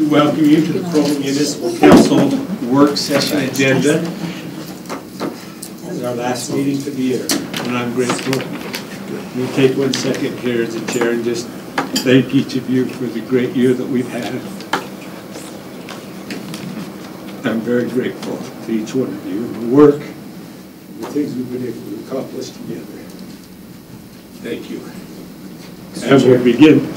to welcome you to the Provo Municipal Council work session agenda. This is our last meeting for the year, and I'm grateful. We'll take 1 second here as the chair and just thank each of you for the great year that we've had. I'm very grateful to each one of you, the work, and the things we've been able to accomplish together. Thank you. And we'll begin.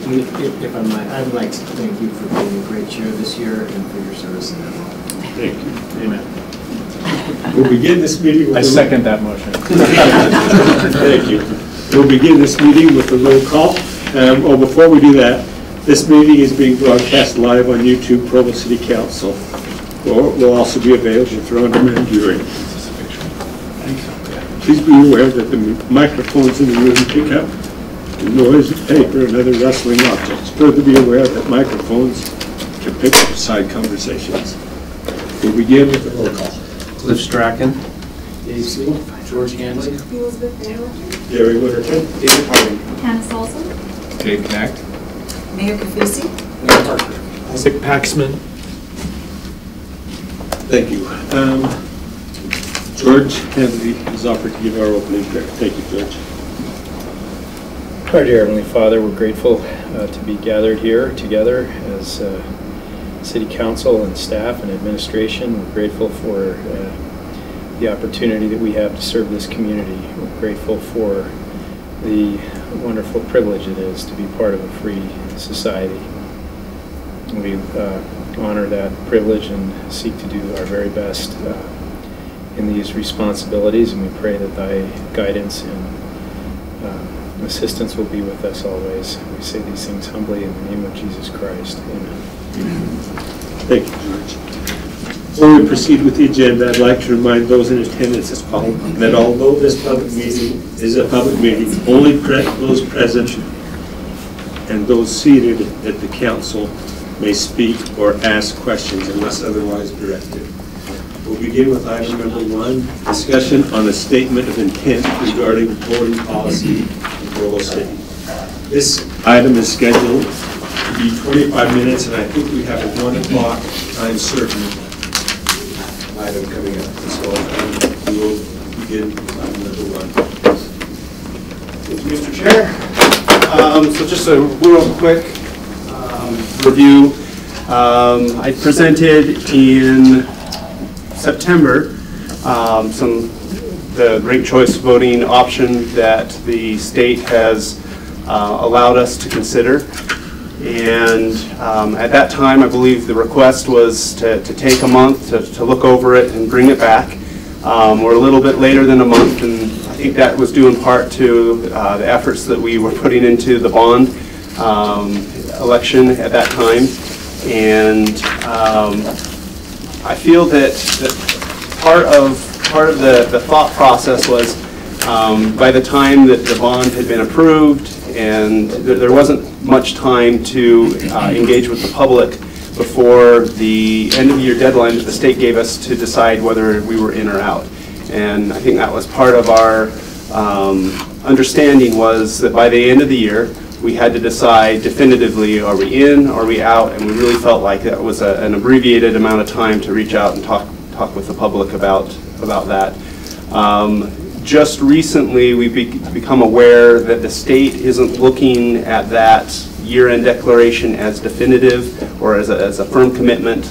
If I might, I'd like to thank you for being a great chair this year and for your service in that role. Thank you. Amen. We'll begin this meeting with I second that motion. Thank you. We'll begin this meeting with a roll call. Before we do that, this meeting is being broadcast live on YouTube, Provo City Council. Will also be available for on-demand viewing. Please be aware that the microphones in the room pick up the noise of paper and other rustling objects. Further be aware that microphones can pick up side conversations. We'll begin with the roll call. Cliff Strachan. Dave Seal. George Hanley. Elizabeth Hamilton. Gary Winterton. David Harding. Hannah Salson. Dave Knack. Mayor Kafisi. Mayor Parker. Isaac Paxman. Thank you. George Hanley has offered to give our opening prayer. Thank you, George. Our dear Heavenly Father, we're grateful to be gathered here together as City Council and staff and administration. We're grateful for the opportunity that we have to serve this community. We're grateful for the wonderful privilege it is to be part of a free society. We honor that privilege and seek to do our very best in these responsibilities, and we pray that Thy guidance and assistance will be with us always. We say these things humbly in the name of Jesus Christ. Amen. Thank you, George. Before we proceed with the agenda, I'd like to remind those in attendance that although this public meeting is a public meeting, only those present and those seated at the council may speak or ask questions unless otherwise directed. We'll begin with item number 1, discussion on a statement of intent regarding voting policy in Provo City. This item is scheduled to be 25 minutes, and I think we have a 1 o'clock time certain item coming up. So we will begin with item number 1. Thank you, Mr. Chair. So just a real quick review. I presented in September the ranked choice voting option that the state has allowed us to consider. And at that time, I believe the request was to take a month to look over it and bring it back. We're a little bit later than a month, and I think that was due in part to the efforts that we were putting into the bond election at that time. And I feel that part of the thought process was by the time that the bond had been approved, and there wasn't much time to engage with the public before the end of the year deadline that the state gave us to decide whether we were in or out. And I think that was part of our understanding, was that by the end of the year we had to decide definitively, are we in, are we out, and we really felt like that was an abbreviated amount of time to reach out and talk with the public about that. Just recently we've become aware that the state isn't looking at that year-end declaration as definitive or as a firm commitment.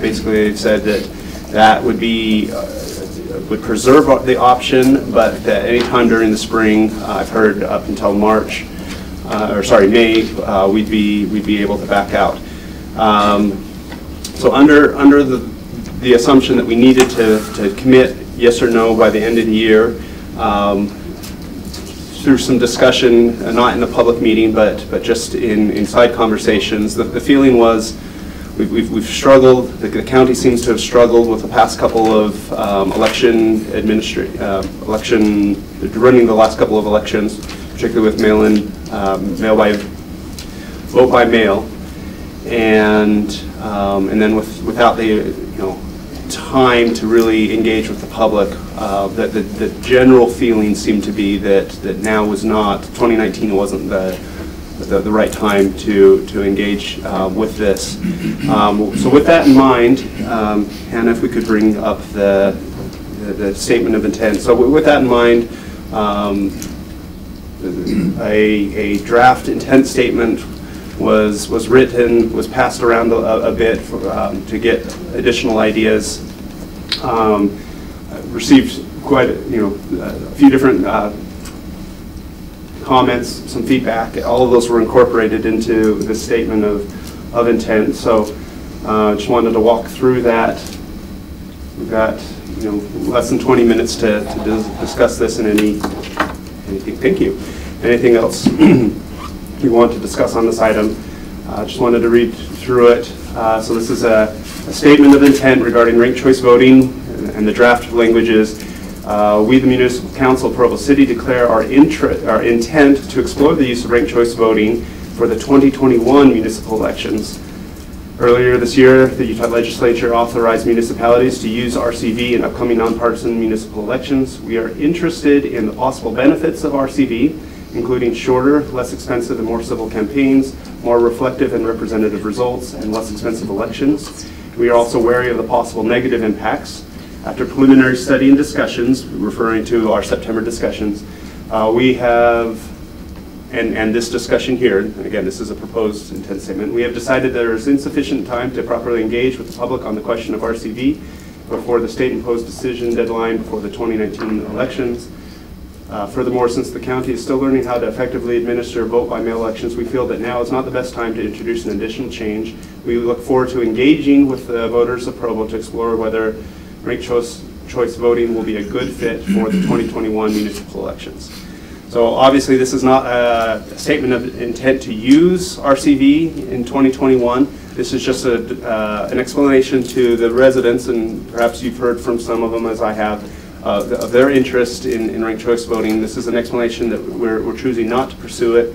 Basically they've said that would preserve the option, but that any time during the spring, I've heard up until May, we'd be able to back out. So under the assumption that we needed to commit yes or no by the end of the year, through some discussion, not in a public meeting, but just in side conversations, the feeling was we've struggled. The county seems to have struggled with the past couple of running the last couple of elections, particularly with vote by mail, and then without the time to really engage with the public. The general feeling seemed to be that now was not 2019. Wasn't the right time to engage with this. So with that in mind, Hannah, if we could bring up the statement of intent. So with that in mind, a draft intent statement was written, was passed around a bit to get additional ideas. Received quite a few different comments, some feedback. All of those were incorporated into the statement of intent. So just wanted to walk through that. We've got less than 20 minutes to discuss this. And anything, thank you. Anything else you want to discuss on this item? Just wanted to read through it. So this is a statement of intent regarding ranked choice voting, and the draft language is, we, the Municipal Council of Provo City, declare our intent to explore the use of ranked choice voting for the 2021 municipal elections. Earlier this year, the Utah Legislature authorized municipalities to use RCV in upcoming nonpartisan municipal elections. We are interested in the possible benefits of RCV, including shorter, less expensive, and more civil campaigns, more reflective and representative results, and less expensive elections. We are also wary of the possible negative impacts. After preliminary study and discussions, referring to our September discussions, we have, and this discussion here, and again, this is a proposed intent statement, we have decided there is insufficient time to properly engage with the public on the question of RCV before the state-imposed decision deadline before the 2019 elections. Furthermore, since the county is still learning how to effectively administer vote-by-mail elections, we feel that now is not the best time to introduce an additional change. We look forward to engaging with the voters of Provo to explore whether ranked choice voting will be a good fit for the 2021 municipal elections. So obviously this is not a statement of intent to use RCV in 2021. This is just an explanation to the residents, and perhaps you've heard from some of them as I have, of their interest in ranked choice voting. This is an explanation that we're choosing not to pursue it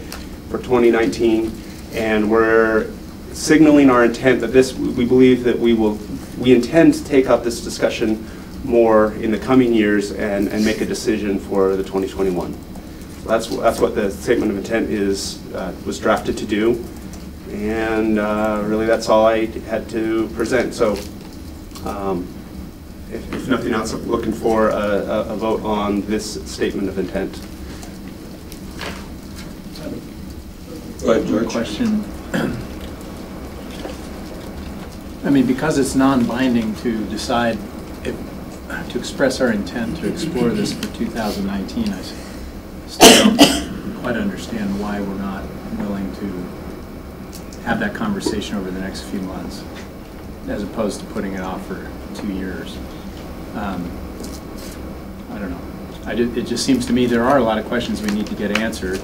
for 2019, and we're signaling our intent that we believe that we intend to take up this discussion more in the coming years and make a decision for the 2021. That's what the statement of intent was drafted to do, and really that's all I had to present. So if nothing else, I'm looking for a vote on this statement of intent. Go ahead, George. Question. I mean, because it's non-binding to decide to express our intent to explore this for 2019, I still don't quite understand why we're not willing to have that conversation over the next few months, as opposed to putting it off for 2 years. I don't know. It just seems to me there are a lot of questions we need to get answered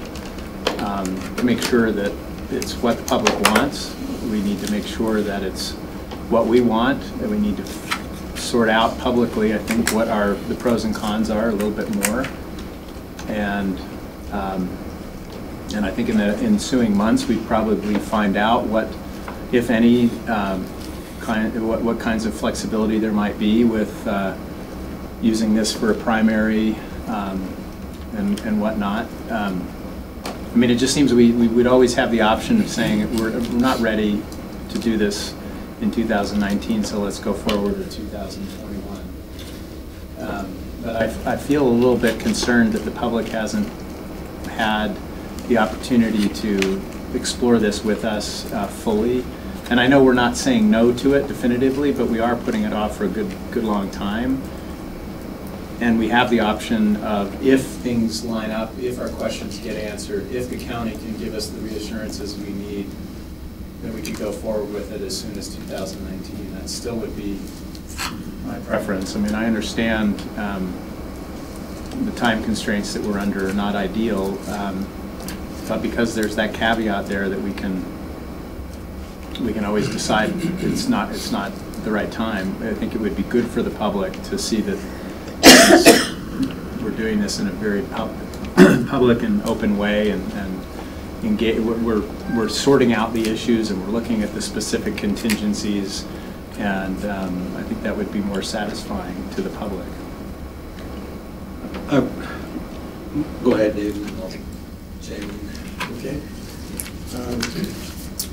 to make sure that it's what the public wants. We need to make sure that it's what we want, and we need to sort out publicly, I think, what the pros and cons are a little bit more. And I think in the ensuing months we'd probably find out what, if any, what kinds of flexibility there might be with using this for a primary and whatnot. I mean, it just seems we would always have the option of saying we're not ready to do this in 2019, so let's go forward with 2021. But I feel a little bit concerned that the public hasn't had the opportunity to explore this with us fully. And I know we're not saying no to it definitively, but we are putting it off for a good long time. And we have the option of, if things line up, if our questions get answered, if the county can give us the reassurances we need, then we could go forward with it as soon as 2019. That still would be my preference. I mean, I understand the time constraints that we're under are not ideal, but because there's that caveat there that we can always decide it's not the right time. I think it would be good for the public to see that we're doing this in a very public and open way, and engage. We're sorting out the issues, and we're looking at the specific contingencies, and I think that would be more satisfying to the public. Go ahead, Dave. Okay.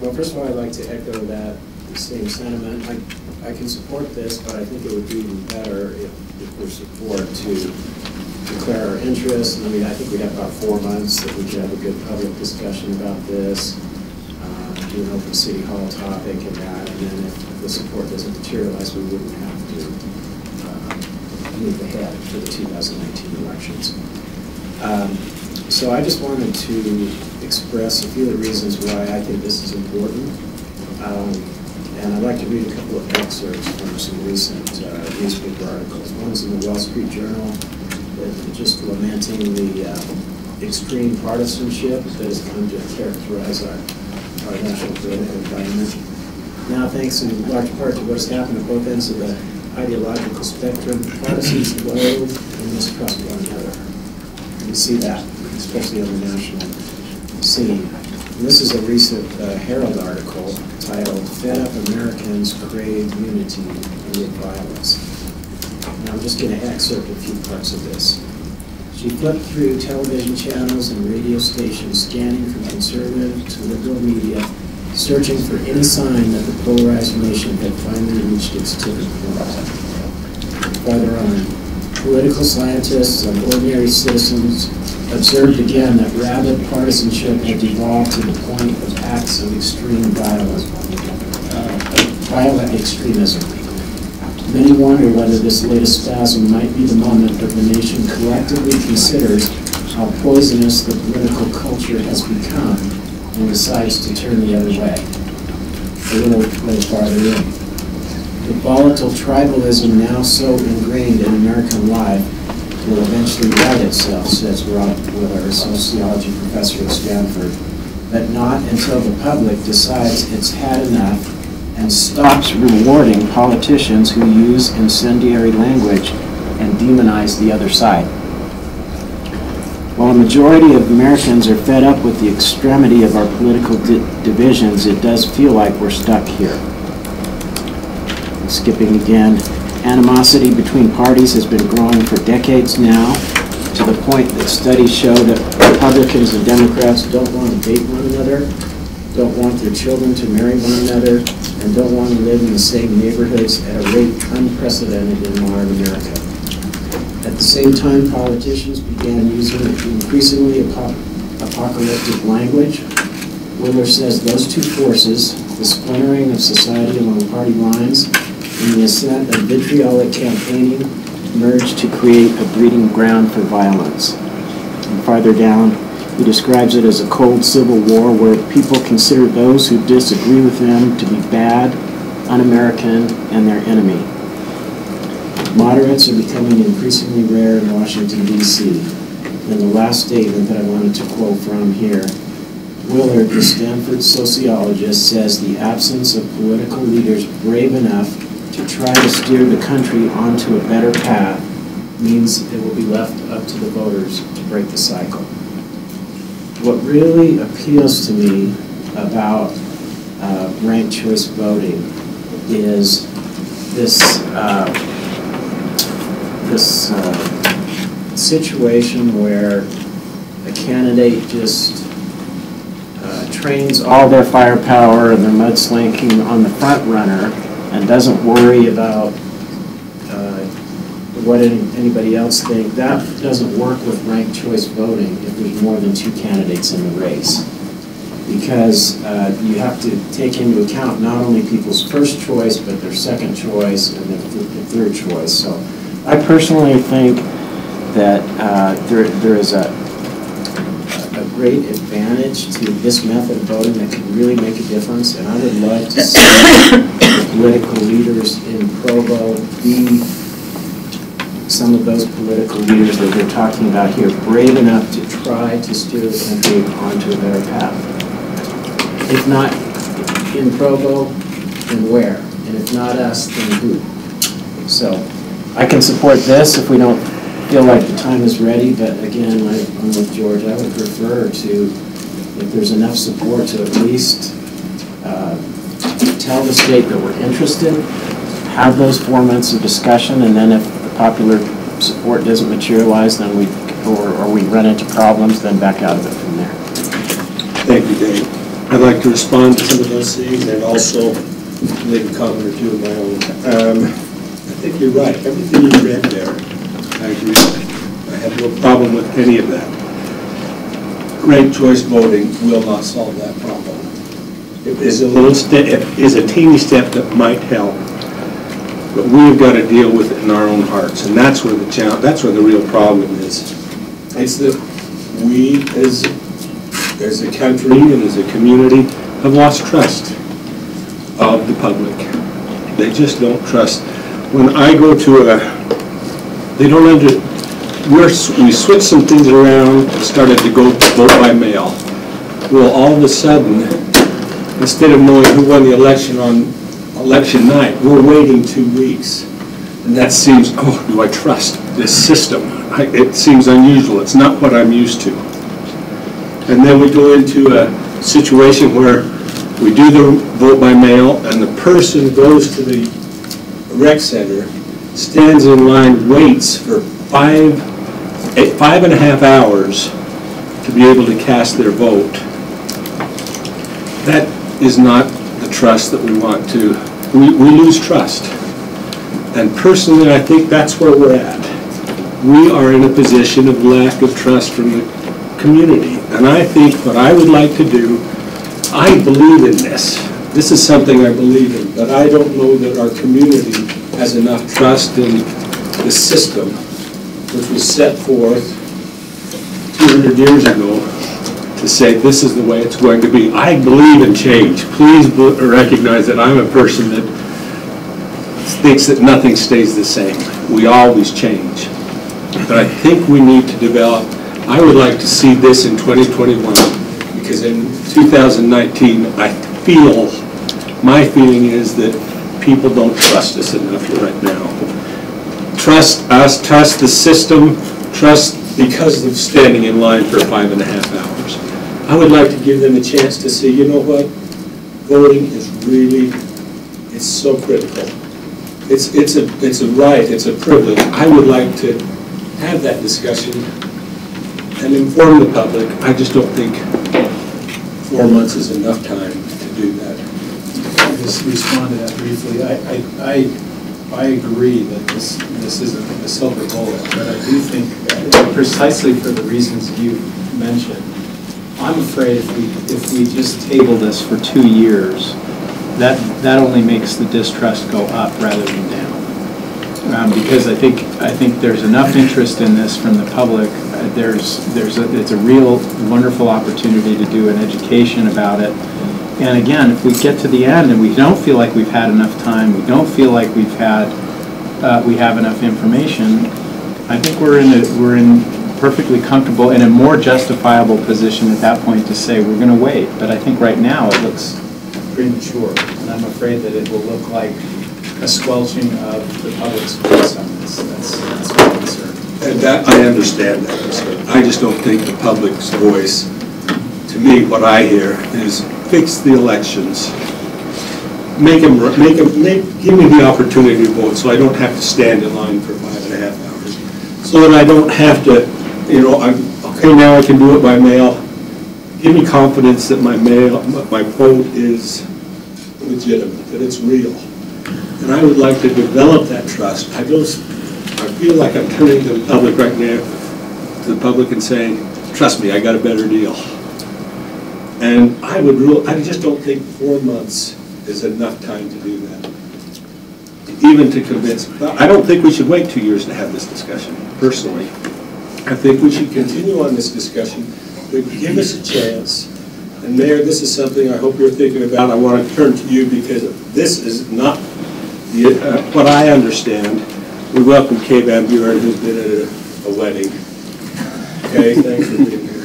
Well, first of all, I'd like to echo that same sentiment. I can support this, but I think it would be even better if there's support to declare our interest. I mean, I think we have about 4 months that we could have a good public discussion about this, do an open city hall topic and that, and then if the support doesn't materialize, we wouldn't have to move ahead for the 2019 elections. So I just wanted to express a few of the reasons why I think this is important. And I'd like to read a couple of excerpts from some recent newspaper articles. One's in the Wall Street Journal, just lamenting the extreme partisanship that has come to characterize our national political environment. Now, thanks in large part to what's happened at both ends of the ideological spectrum, partisans loathe and mistrust one another. We see that, especially on the national scene. And this is a recent Herald article titled, "Fed Up Americans Crave Unity Amid Violence." And I'm just going to excerpt a few parts of this. She flipped through television channels and radio stations, scanning from conservative to liberal media, searching for any sign that the polarized nation had finally reached its tipping point. Farther on, political scientists and ordinary citizens observed again that rabid partisanship had devolved to the point of acts of extreme violent extremism. Many wonder whether this latest spasm might be the moment that the nation collectively considers how poisonous the political culture has become and decides to turn the other way. A little farther in. The volatile tribalism now so ingrained in American life will eventually right itself, says Rob Willer, a sociology professor at Stanford, but not until the public decides it's had enough and stops rewarding politicians who use incendiary language and demonize the other side. While a majority of Americans are fed up with the extremity of our political divisions, it does feel like we're stuck here. Skipping again, animosity between parties has been growing for decades now, to the point that studies show that Republicans and Democrats don't want to date one another, don't want their children to marry one another, and don't want to live in the same neighborhoods at a rate unprecedented in modern America. At the same time, politicians began using increasingly apocalyptic language. Willer says those two forces, the splintering of society along party lines and the ascent of vitriolic campaigning, merged to create a breeding ground for violence. And farther down, he describes it as a cold civil war where people consider those who disagree with them to be bad, un-American, and their enemy. Moderates are becoming increasingly rare in Washington, D.C. And the last statement that I wanted to quote from here, Willard, the Stanford sociologist, says the absence of political leaders brave enough to try to steer the country onto a better path means it will be left up to the voters to break the cycle. What really appeals to me about ranked choice voting is this situation where a candidate just trains all their firepower and their mudslinging on the front runner and doesn't worry about what anybody else thinks. That doesn't work with ranked choice voting if there's more than two candidates in the race. Because you have to take into account not only people's first choice, but their second choice and their third choice. So I personally think that there is a great advantage to this method of voting that can really make a difference, and I would love to see the political leaders in Provo be some of those political leaders that they're talking about here, brave enough to try to steer the country onto a better path. If not in Provo, then where? And if not us, then who? So I can support this if we don't feel like the time is ready, but again, I'm with George. I would prefer to, if there's enough support, to at least tell the state that we're interested, have those 4 months of discussion, and then if the popular support doesn't materialize, then we run into problems, then back out of it from there. Thank you, Dave. I'd like to respond to some of those things and also make a comment or two of my own. I think you're right. Everything you read there, I agree with. I have no problem with any of that. Ranked choice voting will not solve that problem. It is a little step, it is a teeny step that might help, but we've got to deal with it in our own hearts, and that's where the challenge, that's where the real problem is. It's that we, as a country and as a community, have lost trust of the public. They just don't trust. When I go to they don't we switched some things around and started to go vote by mail. Well, all of a sudden, instead of knowing who won the election on election night, we're waiting 2 weeks. And that seems, oh, do I trust this system? It seems unusual. It's not what I'm used to. And then we go into a situation where we do the vote by mail and the person goes to the rec center, stands in line, waits for 5.5 hours to be able to cast their vote. That is not the trust that we want to. We lose trust. And personally, I think that's where we're at. We are in a position of lack of trust from the community. And I think what I would like to do, I believe in this. This is something I believe in, but I don't know that our community has enough trust in the system which was set forth 200 years ago to say this is the way it's going to be. I believe in change. Please recognize that I'm a person that thinks that nothing stays the same. We always change. But I think we need to develop, I would like to see this in 2021, because in 2019, I feel, my feeling is that people don't trust us enough right now. Trust us, trust the system, trust because of standing in line for 5.5 hours. I would like to give them a chance to see, you know what, voting is really, it's so critical. It's a right, it's a privilege. I would like to have that discussion and inform the public. I just don't think 4 months is enough time to do that. I'll just respond to that briefly. I agree that this isn't the silver bullet, but I do think that precisely for the reasons you mentioned, I'm afraid if we just table this for 2 years, that only makes the distrust go up rather than down. Because I think there's enough interest in this from the public. It's a real wonderful opportunity to do an education about it. And again, if we get to the end and we don't feel like we've had enough time, we don't feel like we have enough information, I think we're in perfectly comfortable and a more justifiable position at that point to say we're going to wait. But I think right now it looks premature, and I'm afraid that it will look like a squelching of the public's voice on this. That's my concern. And that, I understand that concern. I just don't think the public's voice, to me, what I hear is fix the elections. Give me the opportunity to vote so I don't have to stand in line for 5.5 hours. So that I don't have to, okay, now I can do it by mail. Give me confidence that my vote is legitimate, that it's real. And I would like to develop that trust. I feel like I'm turning to the public right now, to the public and saying, trust me, I got a better deal. And I just don't think 4 months is enough time to do that. Even to convince, I don't think we should wait 2 years to have this discussion, personally. I think we should continue on this discussion, but give us a chance. And Mayor, this is something I hope you're thinking about. I want to turn to you because this is not what I understand. We welcome Kay Van Buren, who's been at a wedding. Okay, thanks for being here.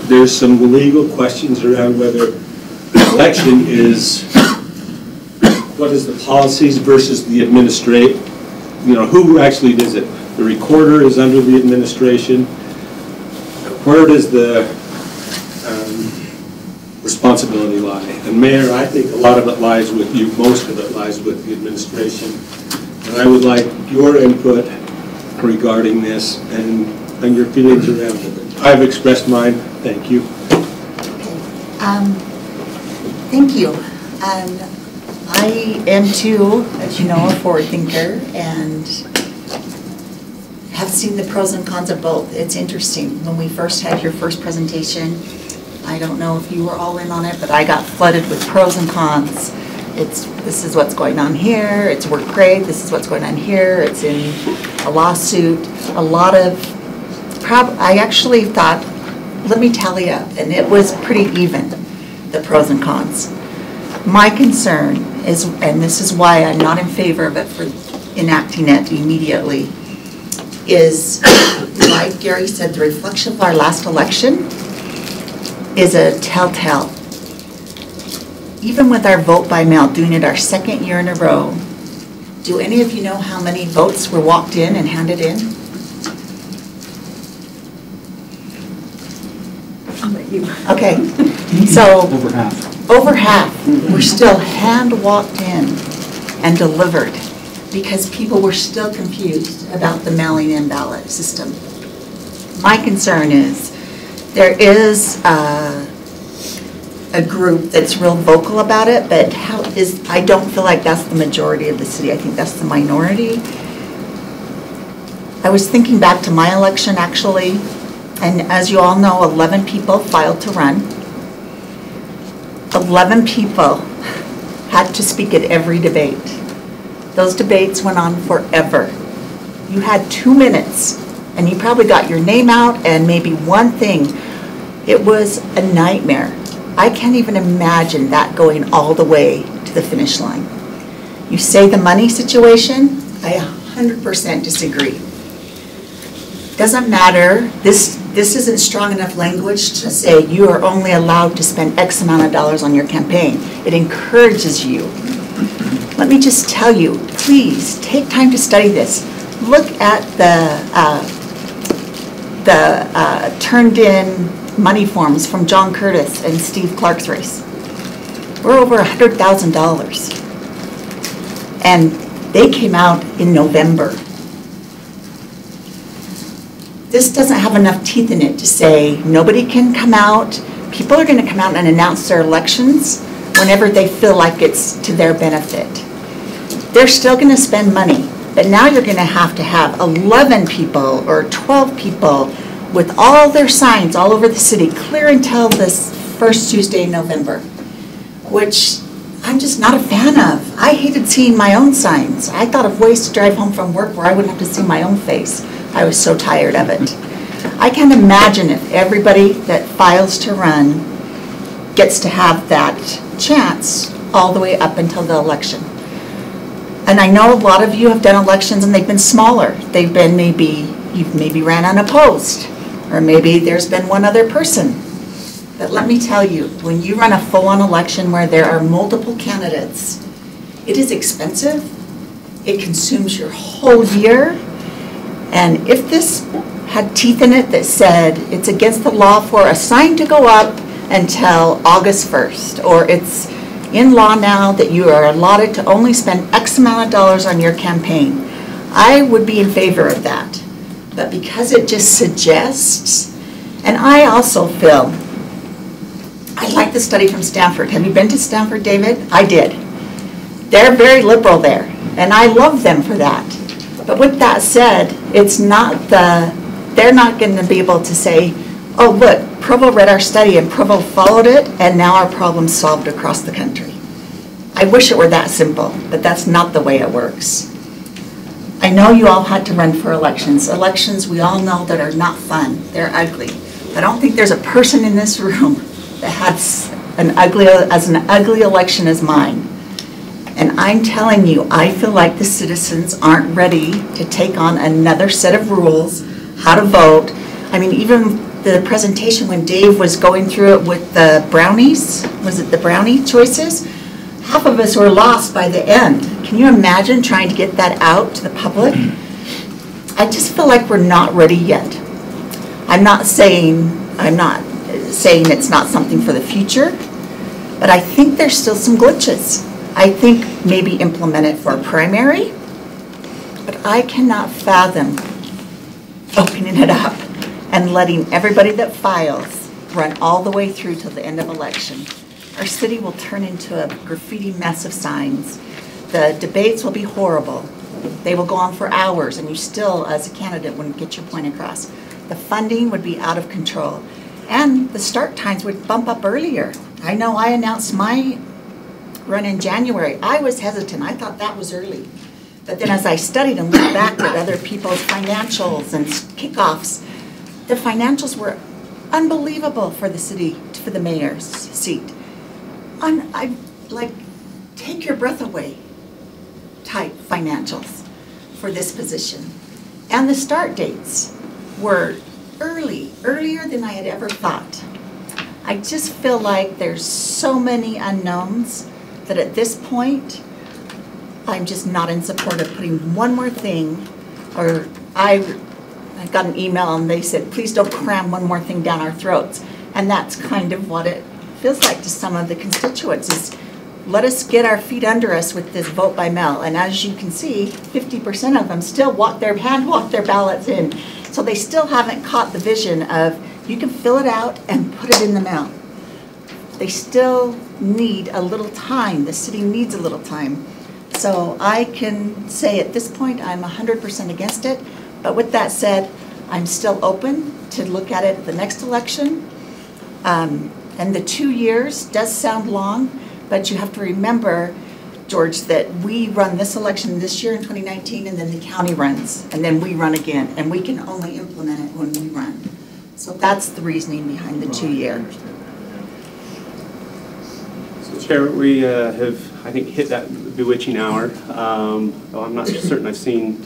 There's some legal questions around whether the election is, what is the policies versus the administrate, who actually does it? The recorder is under the administration. Where does the responsibility lie? And Mayor, I think a lot of it lies with you, most of it lies with the administration. And I would like your input regarding this and your feelings around it. I've expressed mine. Thank you. Thank you. I am too, as you know, a forward thinker and have seen the pros and cons of both. It's interesting. When we first had your first presentation, I don't know if you were all in on it, but I got flooded with pros and cons. This is what's going on here, it's worked great, this is what's going on here, it's in a lawsuit, a lot of, I actually thought, let me tally up, and it was pretty even, the pros and cons. My concern is, and this is why I'm not in favor of it for enacting it immediately, is, like Gary said, the reflection of our last election is a telltale. Even with our vote by mail, doing it our second year in a row, do any of you know how many votes were walked in and handed in? I'll let you. Okay, so Over half. over half were still hand-walked in and delivered because people were still confused about the mailing-in ballot system. My concern is there is a group that's real vocal about it, but I don't feel like that's the majority of the city. I think that's the minority. I was thinking back to my election, actually, and as you all know, 11 people filed to run. 11 people had to speak at every debate. Those debates went on forever. You had 2 minutes, and you probably got your name out and maybe one thing. It was a nightmare. I can't even imagine that going all the way to the finish line. You say the money situation, I 100% disagree. Doesn't matter, this isn't strong enough language to say you are only allowed to spend X amount of dollars on your campaign. It encourages you. Let me just tell you, please take time to study this. Look at the turned in money forms from John Curtis and Steve Clark's race. We're over $100,000. And they came out in November. This doesn't have enough teeth in it to say nobody can come out. People are going to come out and announce their elections whenever they feel like it's to their benefit. They're still going to spend money, but now you're going to have 11 people or 12 people with all their signs all over the city, clear until this first Tuesday in November, which I'm just not a fan of. I hated seeing my own signs. I thought of ways to drive home from work where I wouldn't have to see my own face. I was so tired of it. I can't imagine if everybody that files to run gets to have that chance all the way up until the election. And I know a lot of you have done elections and they've been smaller. They've been you've maybe ran unopposed. Or maybe there's been one other person. But let me tell you, when you run a full-on election where there are multiple candidates, it is expensive. It consumes your whole year. And if this had teeth in it that said it's against the law for a sign to go up until August 1st, or it's in law now that you are allotted to only spend X amount of dollars on your campaign, I would be in favor of that. But because it just suggests, and I also feel, I like the study from Stanford. Have you been to Stanford, David? I did. They're very liberal there, and I love them for that. But with that said, it's not they're not going to be able to say, oh look, Provo read our study and Provo followed it, and now our problem's solved across the country. I wish it were that simple, but that's not the way it works. I know you all had to run for elections. Elections, we all know, that are not fun. They're ugly. I don't think there's a person in this room that has an ugly election as mine. And I'm telling you, I feel like the citizens aren't ready to take on another set of rules, how to vote. I mean, even the presentation when Dave was going through it with the brownies, was it the brownie choices? Half of us were lost by the end. Can you imagine trying to get that out to the public? I just feel like we're not ready yet. I'm not saying it's not something for the future, but I think there's still some glitches. I think maybe implement it for a primary, but I cannot fathom opening it up and letting everybody that files run all the way through till the end of election. Our city will turn into a graffiti mess of signs. The debates will be horrible. They will go on for hours, and you still, as a candidate, wouldn't get your point across. The funding would be out of control, and the start times would bump up earlier. I know I announced my run in January. I was hesitant. I thought that was early. But then as I studied and looked back at other people's financials and kickoffs, the financials were unbelievable for the city, for the mayor's seat. I like, take your breath away type financials for this position. And the start dates were earlier than I had ever thought. I just feel like there's so many unknowns that at this point, I'm just not in support of putting one more thing, or I got an email and they said, please don't cram one more thing down our throats. And that's kind of what it feels like to some of the constituents, is let us get our feet under us with this vote by mail. And as you can see, 50% of them still walk their ballots in. So they still haven't caught the vision of, you can fill it out and put it in the mail. They still need a little time. The city needs a little time. So I can say at this point, I'm 100% against it. But with that said, I'm still open to look at it at the next election. And the 2 years does sound long, but you have to remember, George, that we run this election this year in 2019, and then the county runs, and then we run again, and we can only implement it when we run. So that's the reasoning behind the 2 year. So Chair, we have, I think, hit that bewitching hour. Though I'm not certain I've seen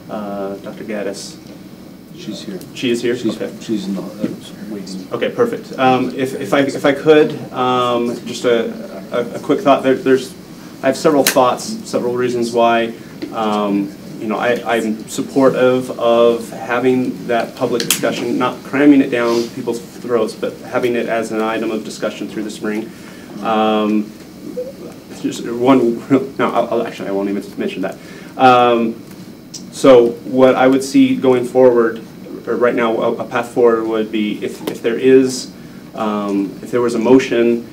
Dr. Gaddis. She's here. She is here? She's in the waiting. Okay, perfect. If I could, just a quick thought. I have several thoughts, several reasons why. I'm supportive of having that public discussion, not cramming it down people's throats, but having it as an item of discussion through the spring. Just one. No, I won't even mention that. So what I would see going forward, or right now, a path forward would be if there was a motion,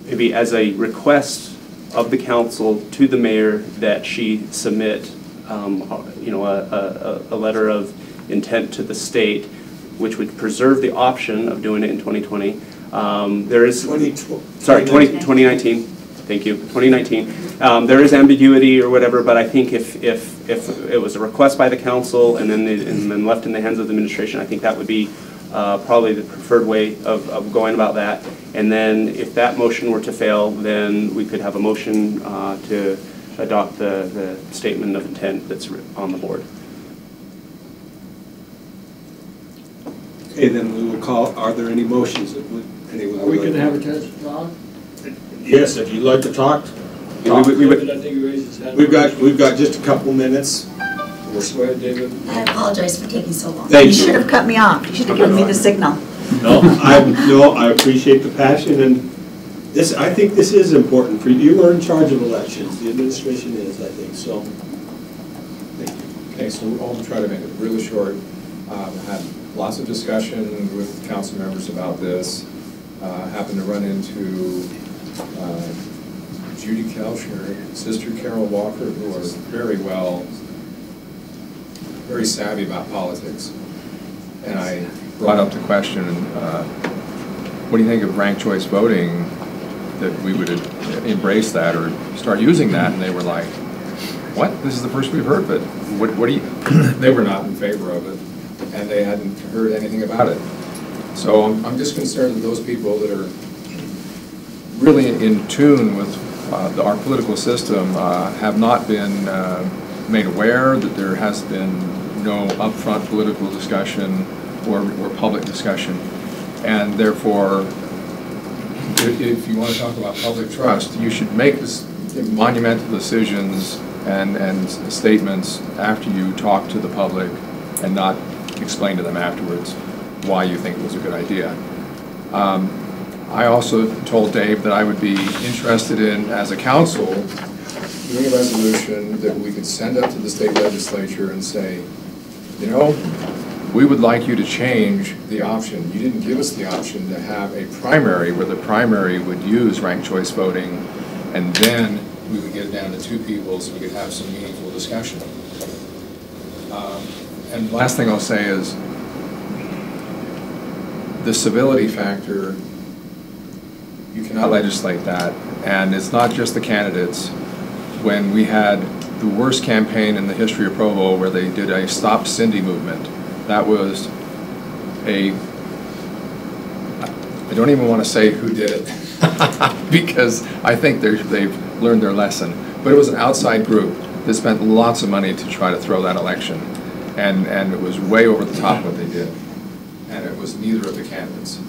maybe as a request of the council to the mayor that she submit, a letter of intent to the state, which would preserve the option of doing it in 2020. There is 2019. Thank you. 2019. There is ambiguity or whatever, but I think if it was a request by the council and then left in the hands of the administration, I think that would be probably the preferred way of going about that. And then if that motion were to fail, then we could have a motion to adopt the statement of intent that's on the board. Okay, then we will call, are there any motions that anyone would like? Are we going to have a chance to talk? Yes, if you'd like to talk. David, I think he raised his hand. We've got just a couple minutes. Go ahead, David. I apologize for taking so long. Thank you. You should have cut me off. You should have given me the signal. No, I appreciate the passion, and I think this is important for you. You are in charge of elections. The administration is, I think, so. Thank you. Okay, so I'll try to make it really short. I've had lots of discussion with council members about this. Happened to run into Judy Kelchner, Sister Carol Walker, who are very savvy about politics. And I brought up the question, what do you think of ranked choice voting, that we would embrace that or start using that? And they were like, what? This is the first we've heard of it. What do you? They were not in favor of it, and they hadn't heard anything about it. So I'm just concerned that those people that are really in tune with our political system have not been made aware that there has been no upfront political discussion or public discussion. And therefore, if you want to talk about public trust, you should make this monumental decisions and statements after you talk to the public and not explain to them afterwards why you think it was a good idea. I also told Dave that I would be interested in, as a council, doing a resolution that we could send up to the state legislature and say, you know, we would like you to change the option. You didn't give us the option to have a primary where the primary would use ranked choice voting, and then we would get it down to 2 people so we could have some meaningful discussion. And last thing I'll say is the civility factor, you cannot legislate that, and it's not just the candidates. When we had the worst campaign in the history of Provo where they did a Stop Cindy movement, that was I don't even want to say who did it because I think they've learned their lesson, but it was an outside group that spent lots of money to try to throw that election, and it was way over the top what they did, and it was neither of the candidates.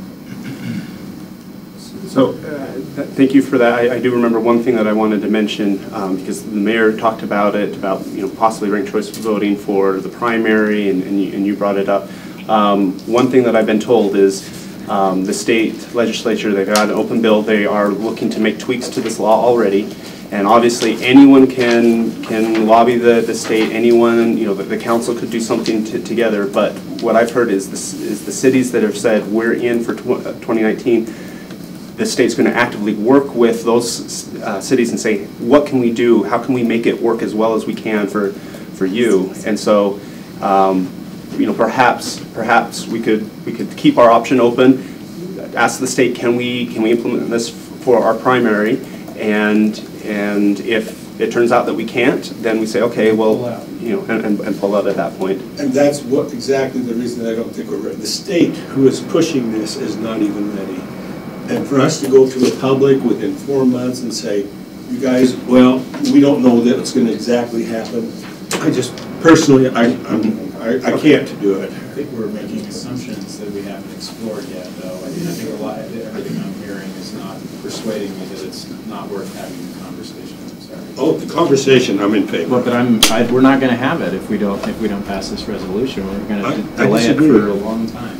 So, thank you for that. I do remember one thing that I wanted to mention, because the mayor talked about it, about possibly ranked choice voting for the primary, and you brought it up. One thing that I've been told is the state legislature, they've got an open bill. They are looking to make tweaks to this law already, and obviously anyone can lobby the state. Anyone, the council could do something together. But what I've heard is the cities that have said we're in for 2019. The state's going to actively work with those cities and say, what can we do? How can we make it work as well as we can for you? And so, perhaps we could keep our option open. Ask the state, can we implement this for our primary? And if it turns out that we can't, then we say, okay, well, and pull out at that point. And that's exactly the reason I don't think we're ready. The state who is pushing this is not even ready. And for us to go to the public within 4 months and say, you guys, well, we don't know that it's going to exactly happen. I just, personally, I can't do it. I think we're making assumptions that we haven't explored yet, though. I think everything I'm hearing is not persuading me that it's not worth having the conversation. I'm sorry. Oh, the conversation, I'm in favor. Well, but we're not going to have it if we don't pass this resolution. We're going to delay it for a long time.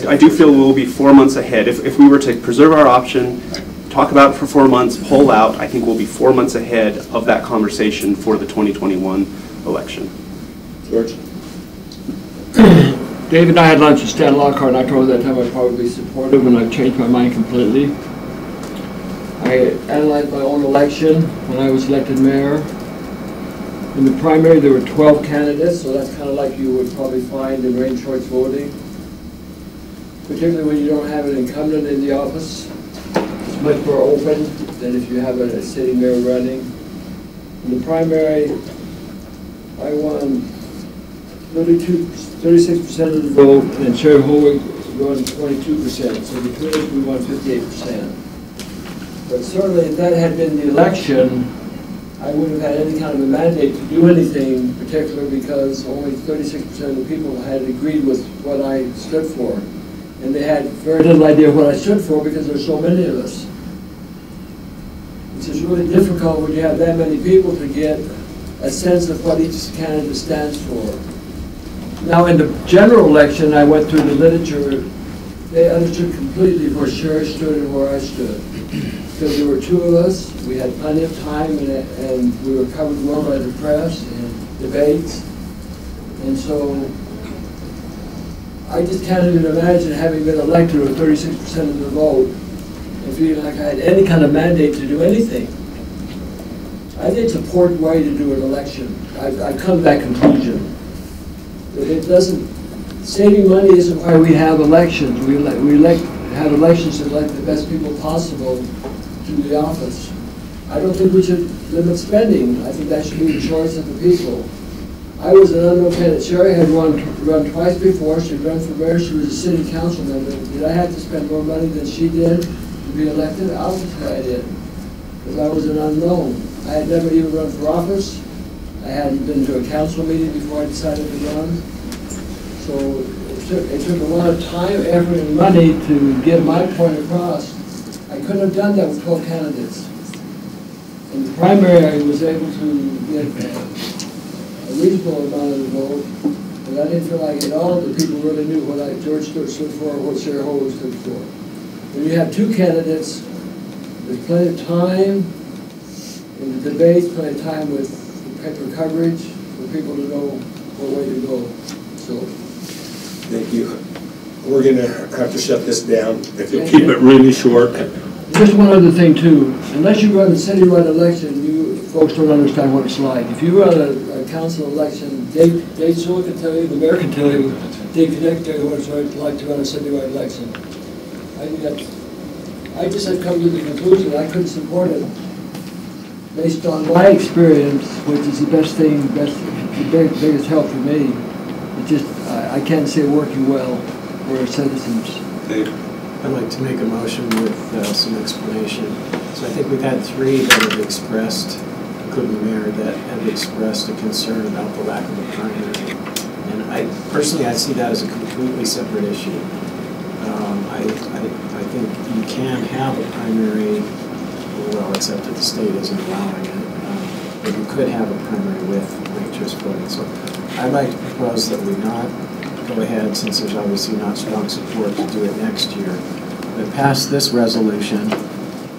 I do feel we'll be 4 months ahead. If we were to preserve our option, talk about it for 4 months, pull out, I think we'll be 4 months ahead of that conversation for the 2021 election. George? David and I had lunch with Stan Lockhart, and I told him that time I'd probably be supportive, and I've changed my mind completely. I analyzed my own election when I was elected mayor. In the primary, there were 12 candidates, so that's kind of like you would probably find in ranked choice voting. Particularly when you don't have an incumbent in the office. It's much more open than if you have a sitting mayor running. In the primary, I won 36% of the vote, and Sherry Howick won 22%. So between us, we won 58%. But certainly, if that had been the election, I wouldn't have had any kind of a mandate to do anything, particularly because only 36% of the people had agreed with what I stood for. And they had very little idea what I stood for because there's so many of us. It's just really difficult when you have that many people to get a sense of what each candidate stands for. Now in the general election, I went through the literature. They understood completely where Sherry stood and where I stood. Because there were 2 of us, we had plenty of time, and we were covered well by the press and debates. And so I just can't even imagine having been elected with 36% of the vote and feeling like I had any kind of mandate to do anything. I think it's a poor way to do an election. I've come to that conclusion. It doesn't, saving money isn't why we have elections. We have elections to elect the best people possible to the office. I don't think we should limit spending. I think that should be the choice of the people. I was an unknown candidate. Sherry had run twice before. She'd run for mayor. She was a city council member. Did I have to spend more money than she did to be elected? Obviously I did, because I was an unknown. I had never even run for office. I hadn't been to a council meeting before I decided to run. So it took a lot of time, effort, and money to get my point across. I couldn't have done that with 12 candidates. In the primary, I was able to get a reasonable amount of the vote, but I didn't feel like at all that people really knew what George stood for or what Sherry Howick stood for. When you have 2 candidates, there's plenty of time in the debates, plenty of time with the paper coverage for people to know what way to go. So, Thank you. We're going to have to shut this down if you keep it really short. just one other thing too, unless you run a citywide election, you folks don't understand what it's like. If you run a council election, Dave Sewell can tell you, the mayor can tell you, Dave Connect can tell you what it's like to run a citywide election. I just had come to the conclusion I couldn't support it based on my experience, which is the best thing, the biggest help for me. It just, I can't see it working well for our citizens. I'd like to make a motion with some explanation. So I think we've had 3 that have expressed, including the mayor, that have expressed a concern about the lack of a primary. And personally, I see that as a completely separate issue. I think you can have a primary, well, except that the state isn't allowing it, but you could have a primary with ranked choice voting. So I'd like to propose that we not go ahead, since there's obviously not strong support to do it next year, but pass this resolution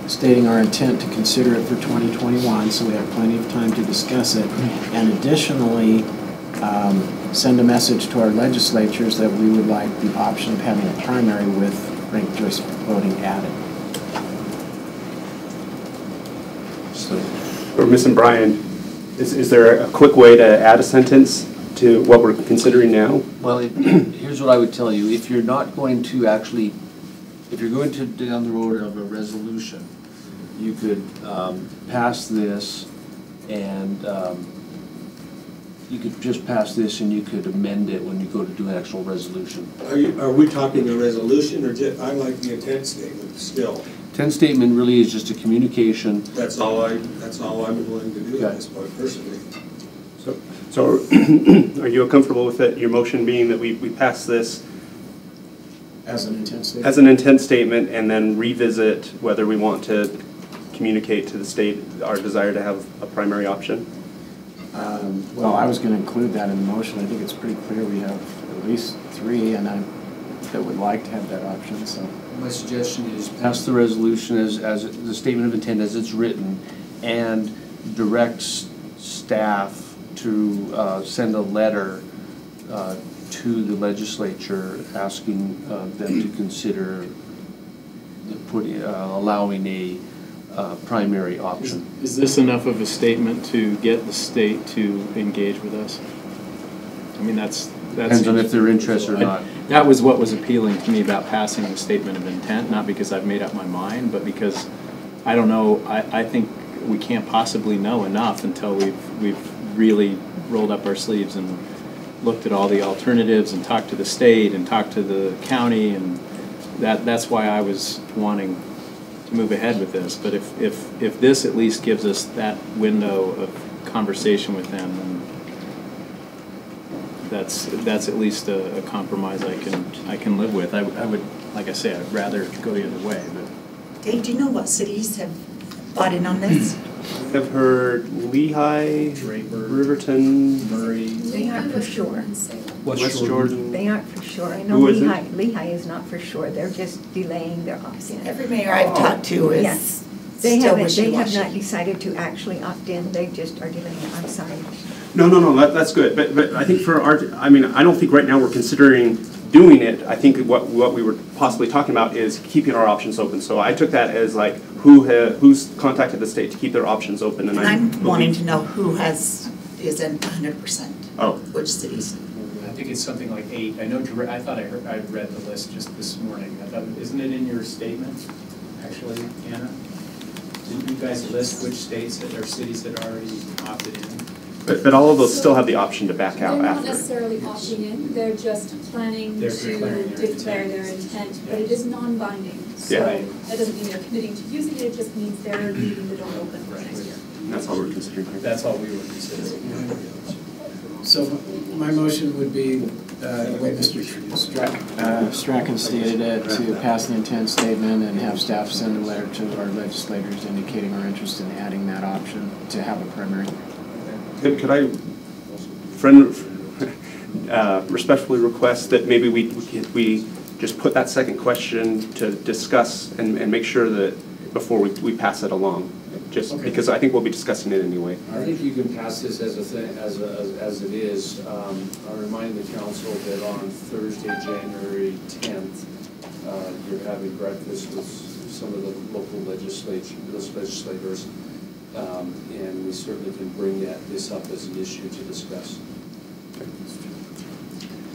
stating our intent to consider it for 2021, so we have plenty of time to discuss it, and additionally send a message to our legislatures that we would like the option of having a primary with ranked choice voting added. So, we're missing Brian. Is there a quick way to add a sentence to what we're considering now? Well, here's what I would tell you. If you're not going to actually, if you're going to down the road of a resolution, you could pass this and you could just pass this and you could amend it when you go to do an actual resolution. Are we talking a resolution, or just, I like the intent statement still? Intent statement really is just a communication. That's all I'm willing to do at this point, personally. So are you comfortable with it, your motion being that we pass this As an intent statement? as an intent statement and then revisit whether we want to communicate to the state our desire to have a primary option? Well, I was going to include that in the motion. I think it's pretty clear we have at least 3, and that would like to have that option. So My suggestion is pass the resolution as the statement of intent as it's written, and direct staff to send a letter to the legislature asking them to consider allowing a primary option. Is this enough of a statement to get the state to engage with us? I mean, that's Depends on if they're interested or not. That was what was appealing to me about passing the statement of intent, not because I've made up my mind, but because I don't know, I think we can't possibly know enough until we've really rolled up our sleeves and looked at all the alternatives and talked to the state and talked to the county, and that's why I was wanting to move ahead with this. But if this at least gives us that window of conversation with them, then that's at least a compromise I can live with. I would, like I say, I'd rather go the other way. But Dave, do you know what cities have bought in on this? I've heard Lehigh, Draper, Riverton, Murray. They aren't for sure. West Jordan. They aren't for sure. I know Who is it? Lehigh is not for sure. They're just delaying their opt-in. Every mayor I've talked to is Yes. They still have wishy-washy. not decided to actually opt in. They just are delaying it. I'm sorry. No, that's good. But I think for I don't think right now we're considering doing it. I think what we were possibly talking about is keeping our options open. So I took that as like who's contacted the state to keep their options open. And I'm wanting to know who isn't 100%. Oh. Which cities? I think it's something like 8. I know. I thought I read the list just this morning. I thought, isn't it in your statement, actually, Anna? Didn't you guys list which states that are cities that already opted in? But all of those still have the option to back out They're not after. necessarily opting in, they're just planning They're to declaring their declare their intent, but it is non-binding. So Yeah. that doesn't mean they're committing to using it, it just means they're leaving the door open for next year. And that's all we're considering here. That's all we were considering. So my motion would be, the way Mr. Strachan stated it, to pass the intent statement and have staff send a letter to our legislators indicating our interest in adding that option to have a primary. Could I respectfully request that maybe we just put that second question to discuss and make sure that before we pass it along, just Okay. because I think we'll be discussing it anyway. I think you can pass this as a thing, as it is. I'll remind the council that on Thursday, January 10th, you're having breakfast with some of the local legislators, and we certainly can bring this up as an issue to discuss.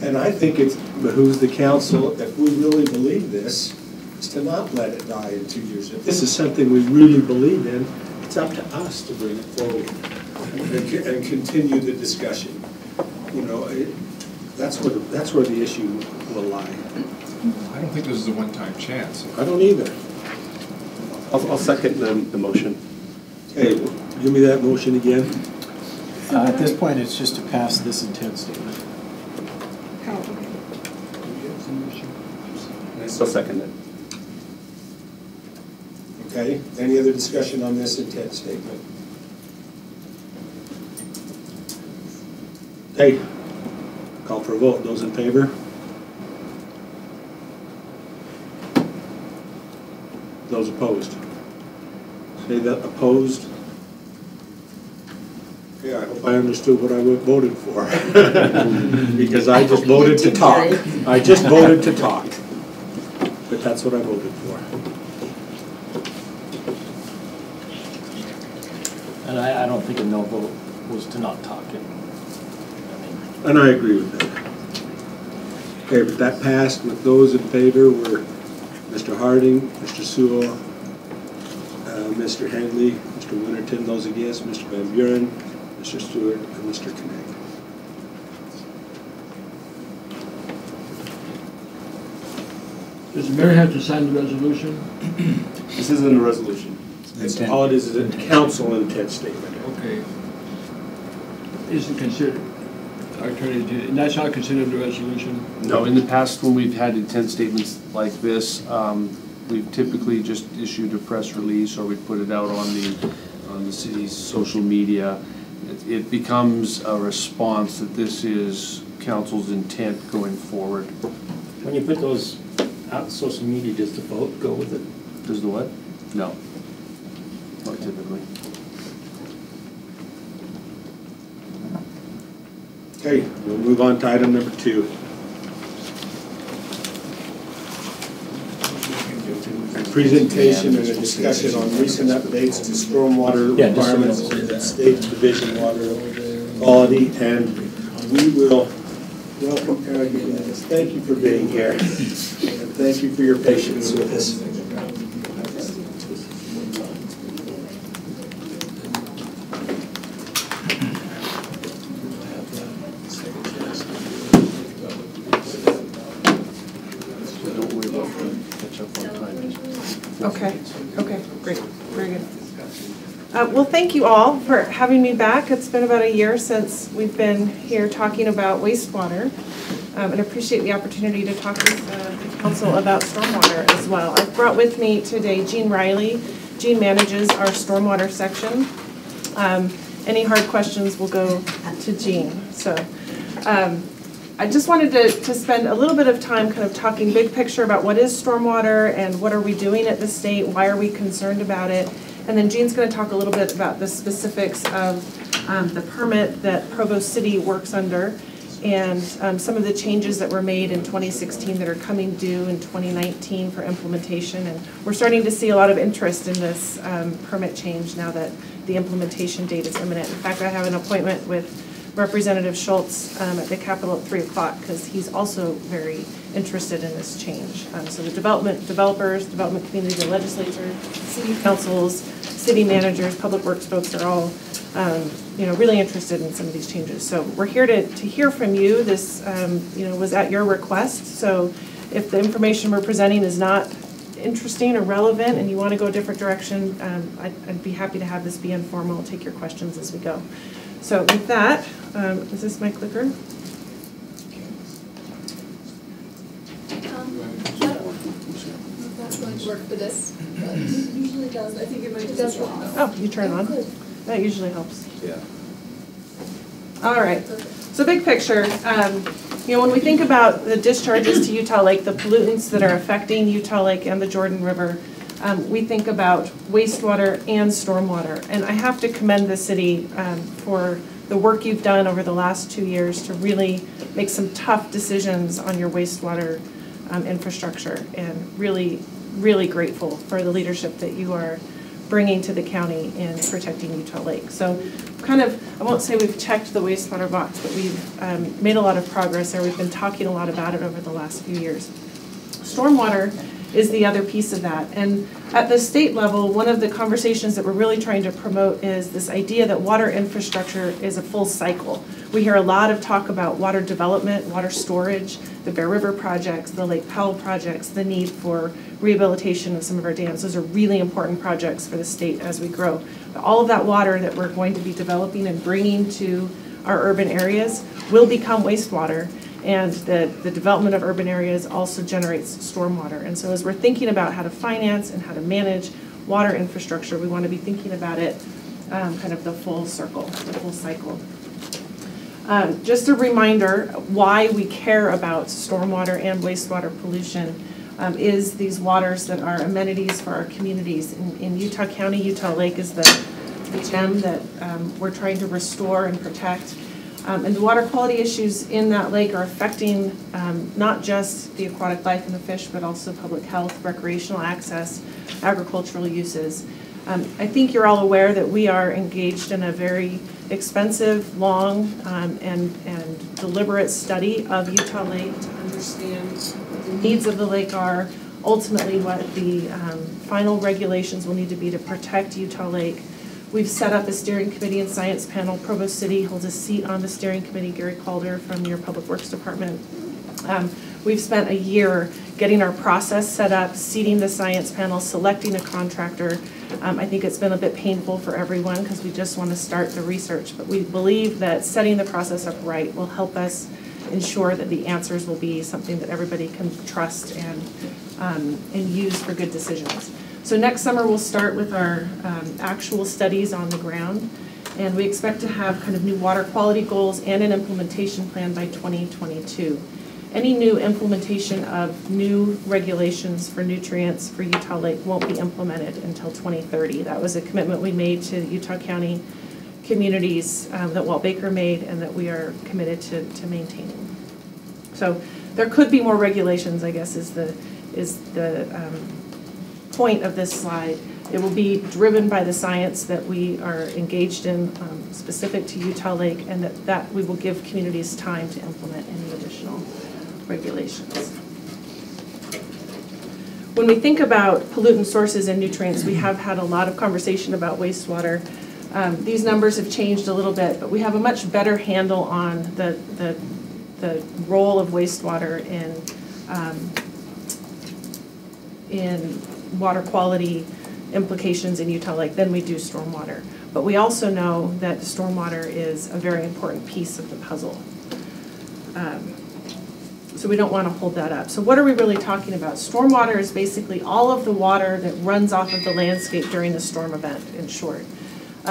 And I think it behooves the council, if we really believe this, is to not let it die in 2 years. If this is something we really believe in, it's up to us to bring it forward and continue the discussion. You know, that's where the issue will lie. I don't think this is a one-time chance. I don't either. I'll second the motion. Hey, give me that motion again. At this point, it's just to pass this intent statement. I still second it. Okay, any other discussion on this intent statement? Okay, call for a vote. Those in favor? Those opposed? Say that opposed. Okay, I hope I understood what I voted for. Because I just voted to talk. I just voted to talk. But that's what I voted for. And I don't think a no vote was to not talk it. And I agree with that. Okay, but that passed with those in favor were Mr. Harding, Mr. Sewell, Mr. Handley, Mr. Winterton, those against, Mr. Van Buren, Mr. Stewart, and Mr. Connect. Does the mayor have to sign the resolution? This isn't a resolution. All it is a council intent statement. Okay. Isn't considered, and that's not considered a resolution? No, in the past, when we've had intent statements like this, we've typically just issued a press release or we put it out on the city's social media. It becomes a response that this is council's intent going forward. When you put those out on social media, does the vote go with it? Does the what? No, not typically. Okay, we'll move on to item number 2. Presentation and a discussion on recent updates to stormwater requirements of the State Division Water Quality, and we will welcome Eric. Thank you for being here, and thank you for your patience with us. Okay, great, very good. Well, thank you all for having me back. It's been about a year since we've been here talking about wastewater, and I appreciate the opportunity to talk with the council about stormwater as well. I've brought with me today Jean Riley. Jean manages our stormwater section. Any hard questions will go to Jean. So I just wanted to spend a little bit of time kind of talking big picture about what is stormwater and what are we doing at the state, why are we concerned about it, and then Jean's going to talk a little bit about the specifics of the permit that Provo City works under and some of the changes that were made in 2016 that are coming due in 2019 for implementation. And we're starting to see a lot of interest in this permit change now that the implementation date is imminent. In fact, I have an appointment with Representative Schultz at the Capitol at 3 o'clock because he's also very interested in this change. So the developers, development community, the legislature, city councils, city managers, public works folks are all really interested in some of these changes. So we're here to hear from you. This was at your request. So if the information we're presenting is not interesting or relevant and you want to go a different direction, I'd be happy to have this be informal, take your questions as we go. So with that, is this my clicker? I don't know if that's going to work for this, but it usually does. I think it might just work. Oh, you turn it on? That usually helps. Yeah. All right. So big picture, when we think about the discharges to Utah Lake, the pollutants that are affecting Utah Lake and the Jordan River, we think about wastewater and stormwater. And I have to commend the city for the work you've done over the last 2 years to really make some tough decisions on your wastewater infrastructure, and really, really grateful for the leadership that you are bringing to the county in protecting Utah Lake. So kind of, I won't say we've checked the wastewater box, but we've made a lot of progress there. We've been talking a lot about it over the last few years. Stormwater is the other piece of that. And at the state level, one of the conversations that we're really trying to promote is this idea that water infrastructure is a full cycle. We hear a lot of talk about water development, water storage, the Bear River projects, the Lake Powell projects, the need for rehabilitation of some of our dams. Those are really important projects for the state as we grow. But all of that water that we're going to be developing and bringing to our urban areas will become wastewater. And the development of urban areas also generates stormwater. And so as we're thinking about how to finance and how to manage water infrastructure, we want to be thinking about it kind of the full circle, the full cycle. Just a reminder why we care about stormwater and wastewater pollution is these waters that are amenities for our communities. In Utah County, Utah Lake is the gem that we're trying to restore and protect. And the water quality issues in that lake are affecting not just the aquatic life and the fish, but also public health, recreational access, agricultural uses. I think you're all aware that we are engaged in a very expensive, long, and deliberate study of Utah Lake to understand what the needs of the lake are, ultimately what the final regulations will need to be to protect Utah Lake. We've set up a steering committee and science panel. Provo City holds a seat on the steering committee, Gary Calder from your Public Works Department. We've spent a year getting our process set up, seating the science panel, selecting a contractor. I think it's been a bit painful for everyone because we just want to start the research, but we believe that setting the process up right will help us ensure that the answers will be something that everybody can trust and use for good decisions. So next summer we'll start with our actual studies on the ground, and we expect to have kind of new water quality goals and an implementation plan by 2022. Any new implementation of new regulations for nutrients for Utah Lake won't be implemented until 2030. That was a commitment we made to Utah County communities that Walt Baker made and that we are committed to maintaining. So there could be more regulations, I guess, is the point of this slide. It will be driven by the science that we are engaged in specific to Utah Lake, and that we will give communities time to implement any additional regulations. When we think about pollutant sources and nutrients, we have had a lot of conversation about wastewater. These numbers have changed a little bit, but we have a much better handle on the role of wastewater in water quality implications in Utah Lake than we do stormwater. But we also know that stormwater is a very important piece of the puzzle. So we don't want to hold that up. So what are we really talking about? Stormwater is basically all of the water that runs off of the landscape during the storm event, in short.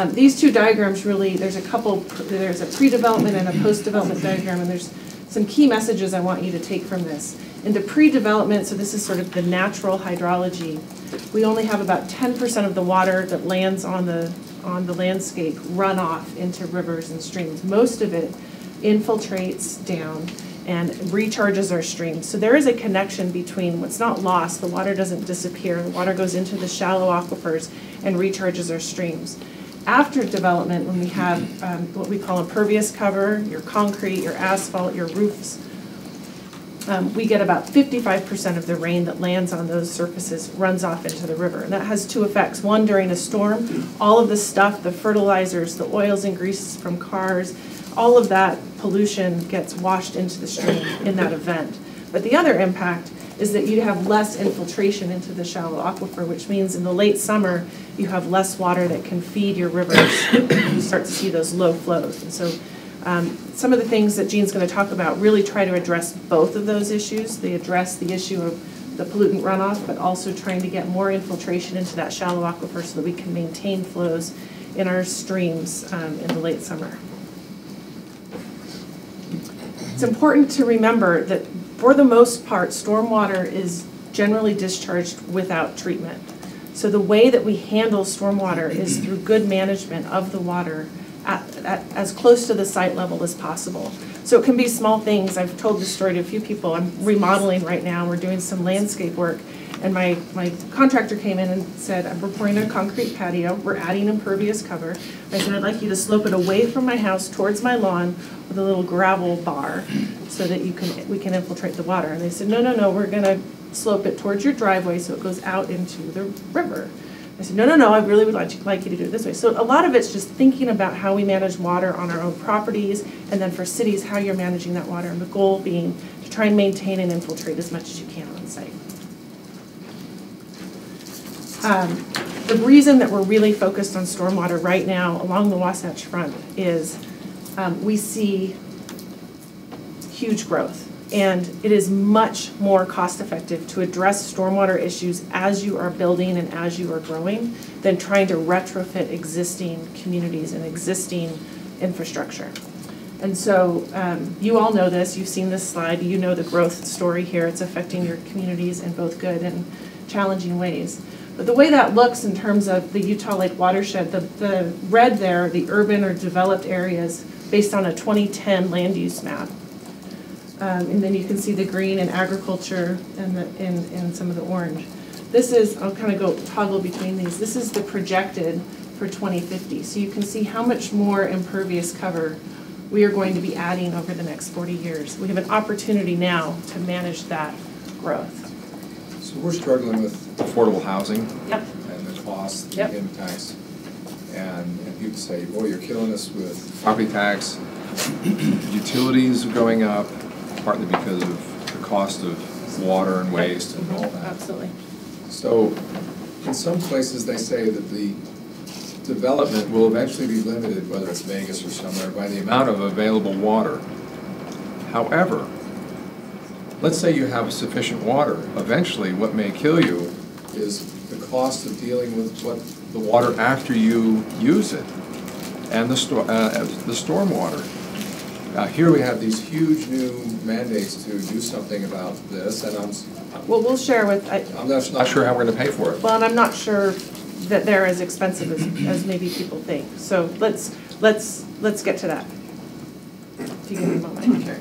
These two diagrams really, there's a pre-development and a post-development diagram, and there's some key messages I want you to take from this. In the pre-development, so this is sort of the natural hydrology, we only have about 10% of the water that lands on the landscape run off into rivers and streams. Most of it infiltrates down and recharges our streams. So there is a connection between what's not lost, the water doesn't disappear, the water goes into the shallow aquifers and recharges our streams. After development, when we have what we call impervious cover, your concrete, your asphalt, your roofs, we get about 55% of the rain that lands on those surfaces runs off into the river. And that has two effects. One, during a storm, all of the stuff, the fertilizers, the oils and greases from cars, all of that pollution gets washed into the stream in that event. But the other impact is that you have less infiltration into the shallow aquifer, which means in the late summer, you have less water that can feed your rivers. You start to see those low flows. And so some of the things that Jean's going to talk about really try to address both of those issues. They address the issue of the pollutant runoff, but also trying to get more infiltration into that shallow aquifer so that we can maintain flows in our streams in the late summer. It's important to remember that for the most part, stormwater is generally discharged without treatment. So the way that we handle stormwater is through good management of the water at as close to the site level as possible. So it can be small things. I've told this story to a few people. I'm remodeling right now. We're doing some landscape work. And my contractor came in and said, we're pouring a concrete patio. We're adding impervious cover. I said, I'd like you to slope it away from my house towards my lawn with a little gravel bar so that we can infiltrate the water. And they said, no, we're going to slope it towards your driveway so it goes out into the river. I said, no, I really would like you to do it this way. So a lot of it's just thinking about how we manage water on our own properties, and then for cities, how you're managing that water, and the goal being to try and maintain and infiltrate as much as you can on site. The reason that we're really focused on stormwater right now along the Wasatch Front is we see huge growth. And it is much more cost-effective to address stormwater issues as you are building and as you are growing than trying to retrofit existing communities and existing infrastructure. And so you all know this, you've seen this slide, you know the growth story here. It's affecting your communities in both good and challenging ways. But the way that looks in terms of the Utah Lake watershed, the red there, the urban or developed areas based on a 2010 land use map. And then you can see the green in agriculture and some of the orange. This is, I'll kind of go toggle between these. This is the projected for 2050. So you can see how much more impervious cover we are going to be adding over the next 40 years. We have an opportunity now to manage that growth. So we're struggling with affordable housing. Yep. And the cost, yep. the impacts. And people say, boy, you're killing us with property tax, utilities going up, partly because of the cost of water and waste and all that. Absolutely. So in some places they say that the development will eventually be limited, whether it's Vegas or somewhere, by the amount of available water. However, let's say you have sufficient water. Eventually what may kill you is the cost of dealing with the water after you use it and the stormwater. Here we have these huge new mandates to do something about this, and well, we'll share with. I'm not sure how we're going to pay for it. Well, and I'm not sure that they're as expensive as maybe people think. So let's get to that. If you give me a moment. Okay.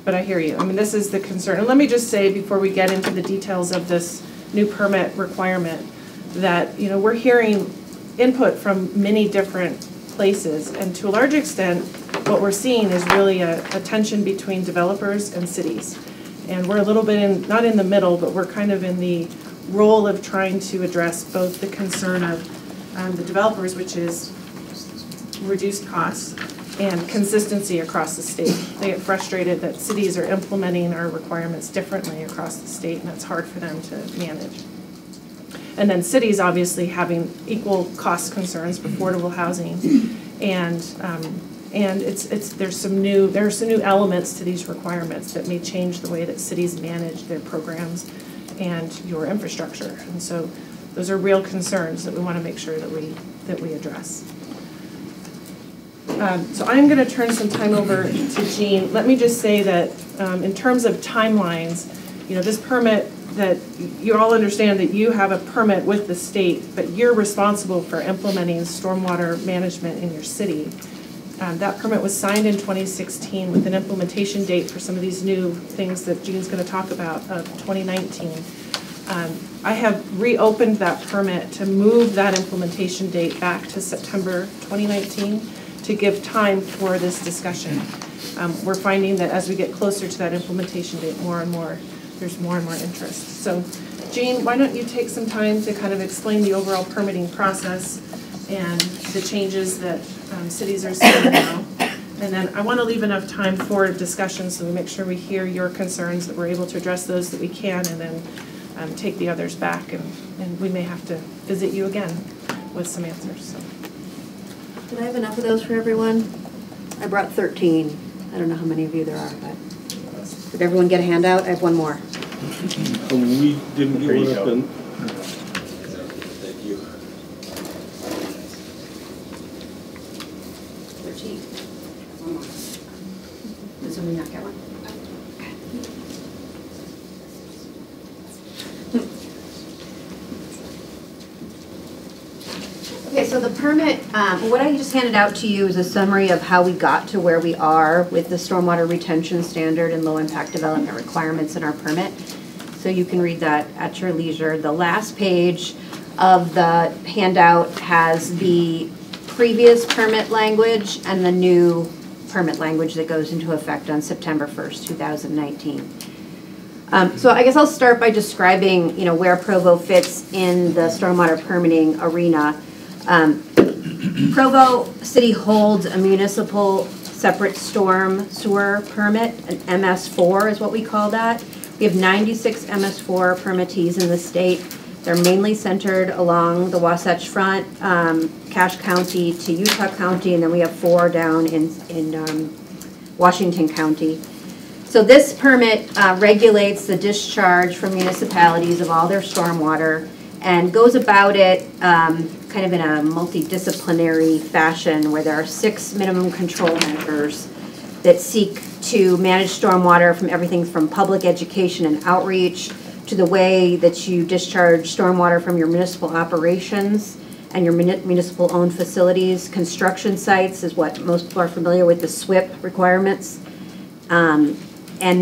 But I hear you. I mean, this is the concern. And let me just say before we get into the details of this new permit requirement that we're hearing input from many different places, and to a large extent what we're seeing is really a tension between developers and cities. And we're a little bit not in the middle, but we're kind of in the role of trying to address both the concern of the developers, which is reduced costs, and consistency across the state. They get frustrated that cities are implementing our requirements differently across the state, and it's hard for them to manage. And then cities obviously having equal cost concerns for affordable housing, and there are some new elements to these requirements that may change the way that cities manage their programs and your infrastructure. And so those are real concerns that we want to make sure that we address. So I'm going to turn some time over to Jean. Let me just say that in terms of timelines, this permit, that you all understand that you have a permit with the state, but you're responsible for implementing stormwater management in your city. That permit was signed in 2016 with an implementation date for some of these new things that Jean's going to talk about of 2019. I have reopened that permit to move that implementation date back to September 2019 to give time for this discussion. We're finding that as we get closer to that implementation date, there's more and more interest. So, Jean, why don't you take some time to kind of explain the overall permitting process and the changes that cities are seeing now. And then I want to leave enough time for discussion so we make sure we hear your concerns, that we're able to address those that we can, and then take the others back. And we may have to visit you again with some answers. So. Did I have enough of those for everyone? I brought 13. I don't know how many of you there are, but did everyone get a handout? I have one more. We didn't get one up in. Thank you. 13. One more. Does somebody not get one? Okay, so the permit, what I just handed out to you is a summary of how we got to where we are with the stormwater retention standard and low impact development requirements in our permit. So you can read that at your leisure. The last page of the handout has the previous permit language and the new permit language that goes into effect on September 1st, 2019. So I guess I'll start by describing, where Provo fits in the stormwater permitting arena. Provo City holds a municipal separate storm sewer permit, an MS4 is what we call that. We have 96 MS4 permittees in the state. They're mainly centered along the Wasatch Front, Cache County to Utah County, and then we have 4 down in Washington County. So this permit regulates the discharge from municipalities of all their stormwater and goes about it kind of in a multidisciplinary fashion where there are 6 minimum control measures that seek to manage stormwater from everything from public education and outreach to the way that you discharge stormwater from your municipal operations and your municipal-owned facilities. Construction sites is what most people are familiar with, the SWIP requirements. And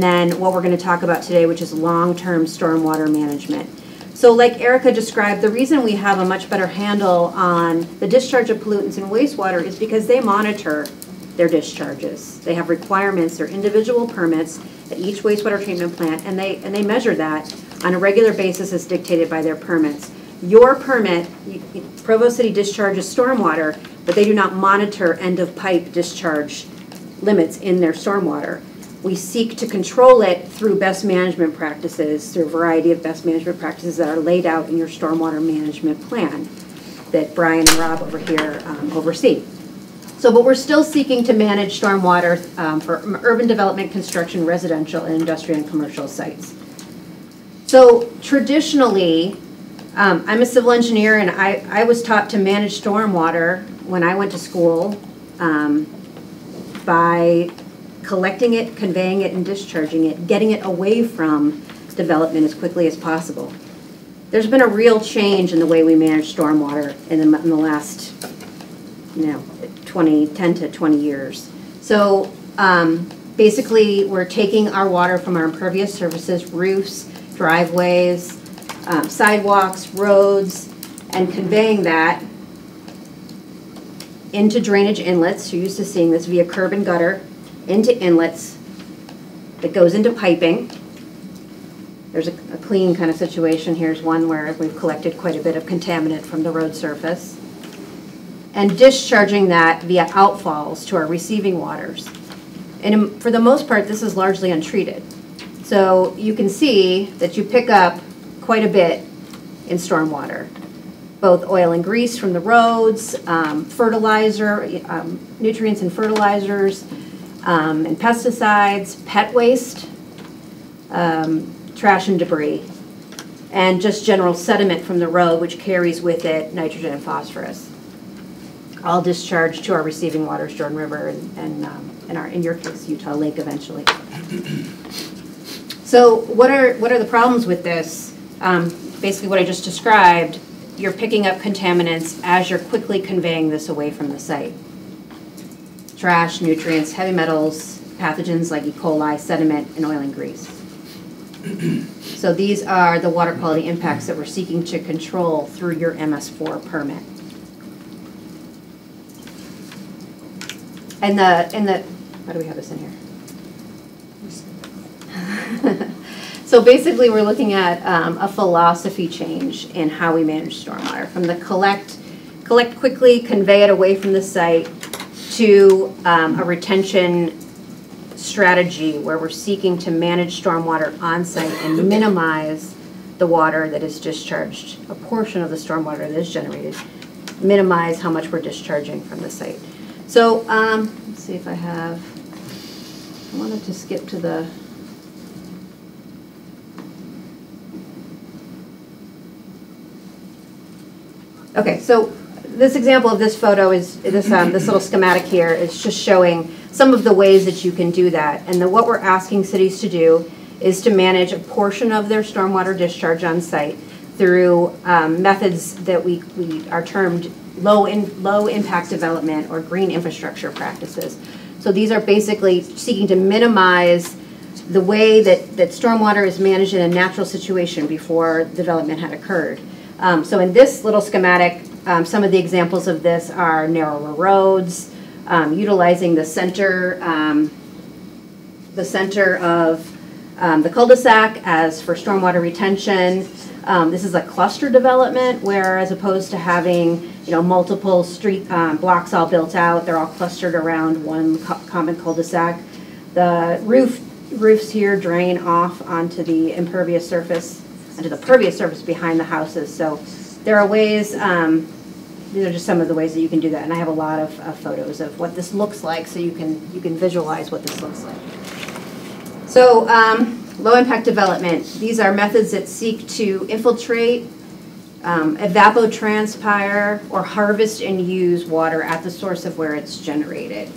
then what we're going to talk about today, which is long-term stormwater management. So like Erica described, the reason we have a much better handle on the discharge of pollutants in wastewater is because they monitor their discharges. They have requirements or individual permits at each wastewater treatment plant, and they measure that on a regular basis as dictated by their permits. Your permit, Provo City discharges stormwater, but they do not monitor end-of-pipe discharge limits in their stormwater. We seek to control it through best management practices, through a variety of best management practices that are laid out in your stormwater management plan that Brian and Rob over here oversee. So, but we're still seeking to manage stormwater for urban development, construction, residential, and industrial and commercial sites. So traditionally, I'm a civil engineer, and I was taught to manage stormwater when I went to school by collecting it, conveying it, and discharging it, getting it away from development as quickly as possible. There's been a real change in the way we manage stormwater in the last, 10 to 20 years. So basically, we're taking our water from our impervious surfaces, roofs, driveways, sidewalks, roads, and conveying that into drainage inlets. You're used to seeing this via curb and gutter, into inlets that goes into piping. There's a clean kind of situation. Here's one where we've collected quite a bit of contaminant from the road surface. And discharging that via outfalls to our receiving waters. And for the most part, this is largely untreated. So you can see that you pick up quite a bit in stormwater, both oil and grease from the roads, fertilizer, nutrients and fertilizers, and pesticides, pet waste, trash and debris, and just general sediment from the road, which carries with it nitrogen and phosphorus. All discharged to our receiving waters, Jordan River, and in your case, Utah Lake eventually. So what are the problems with this? Basically what I just described, you're picking up contaminants as you're quickly conveying this away from the site. Trash, nutrients, heavy metals, pathogens like E. coli, sediment, and oil and grease. So these are the water quality impacts that we're seeking to control through your MS4 permit. And why do we have this in here? So basically we're looking at a philosophy change in how we manage stormwater, from the collect quickly, convey it away from the site, to a retention strategy where we're seeking to manage stormwater on site and minimize the water that is discharged, a portion of the stormwater that is generated, minimize how much we're discharging from the site. So let's see if I wanted to skip to the, okay, so this example of this photo is, this little schematic here is just showing some of the ways that you can do that. And what we're asking cities to do is to manage a portion of their stormwater discharge on site through methods that we are termed low impact development or green infrastructure practices. So these are basically seeking to minimize the way that stormwater is managed in a natural situation before development had occurred. So in this little schematic, some of the examples of this are narrower roads, utilizing the center of the cul-de-sac as for stormwater retention. This is a cluster development where, as opposed to having multiple street blocks all built out, they're all clustered around one common cul-de-sac. The roofs here drain off onto the impervious surface, onto the pervious surface behind the houses. So there are ways. These are just some of the ways that you can do that, and I have a lot of photos of what this looks like, so you can visualize what this looks like. So low impact development. These are methods that seek to infiltrate, evapotranspire, or harvest and use water at the source of where it's generated.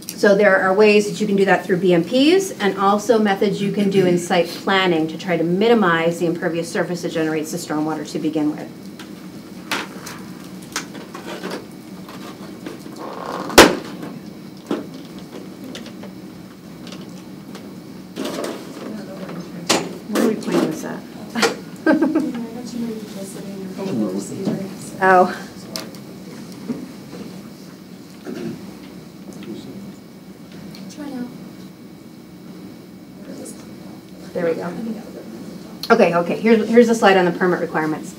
So there are ways that you can do that through BMPs, and also methods you can do in site planning to try to minimize the impervious surface that generates the stormwater to begin with. Where are we pointing this at? Oh. There we go. Okay, here's a slide on the permit requirements.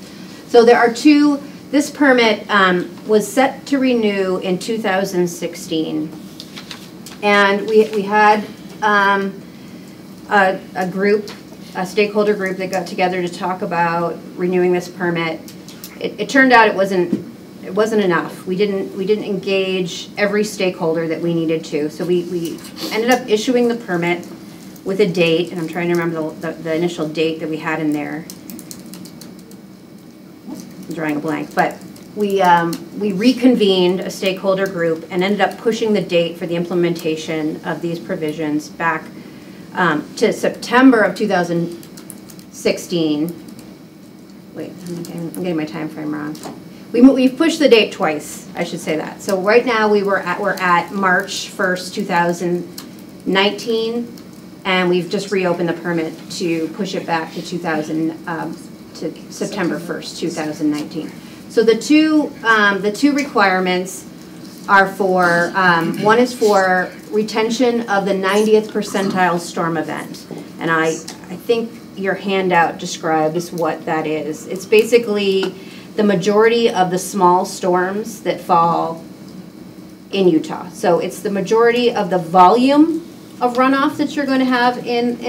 So there are two, this permit was set to renew in 2016. And we had a group, a stakeholder group that got together to talk about renewing this permit. It turned out it wasn't enough. We didn't engage every stakeholder that we needed to. So we ended up issuing the permit with a date, and I'm trying to remember the initial date that we had in there. I'm drawing a blank, but we reconvened a stakeholder group and ended up pushing the date for the implementation of these provisions back to September of 2016. Wait, I'm getting my time frame wrong. We've pushed the date twice, I should say that. So right now we're at March 1st, 2019. And we've just reopened the permit to push it back to September 1st, 2019. So the two requirements are for, one is for retention of the 90th percentile storm event. And I think your handout describes what that is. It's basically the majority of the small storms that fall in Utah. So it's the majority of the volume of runoff that you're going to have in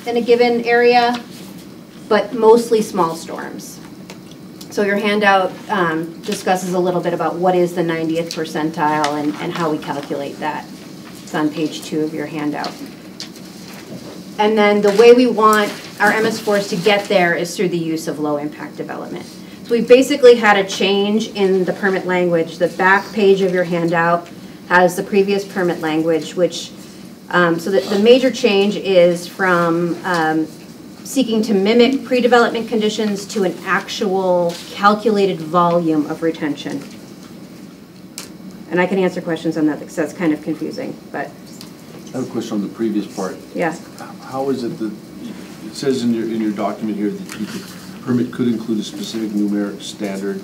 a given area, but mostly small storms. So your handout discusses a little bit about what is the 90th percentile and how we calculate that. It's on page 2 of your handout. And then the way we want our MS4s to get there is through the use of low impact development. So we basically had a change in the permit language. The back page of your handout has the previous permit language, which so the major change is from seeking to mimic pre-development conditions to an actual calculated volume of retention. And I can answer questions on that because that's kind of confusing, but. I have a question on the previous part. Yeah. How is it that, it says in your document here that the permit could include a specific numeric standard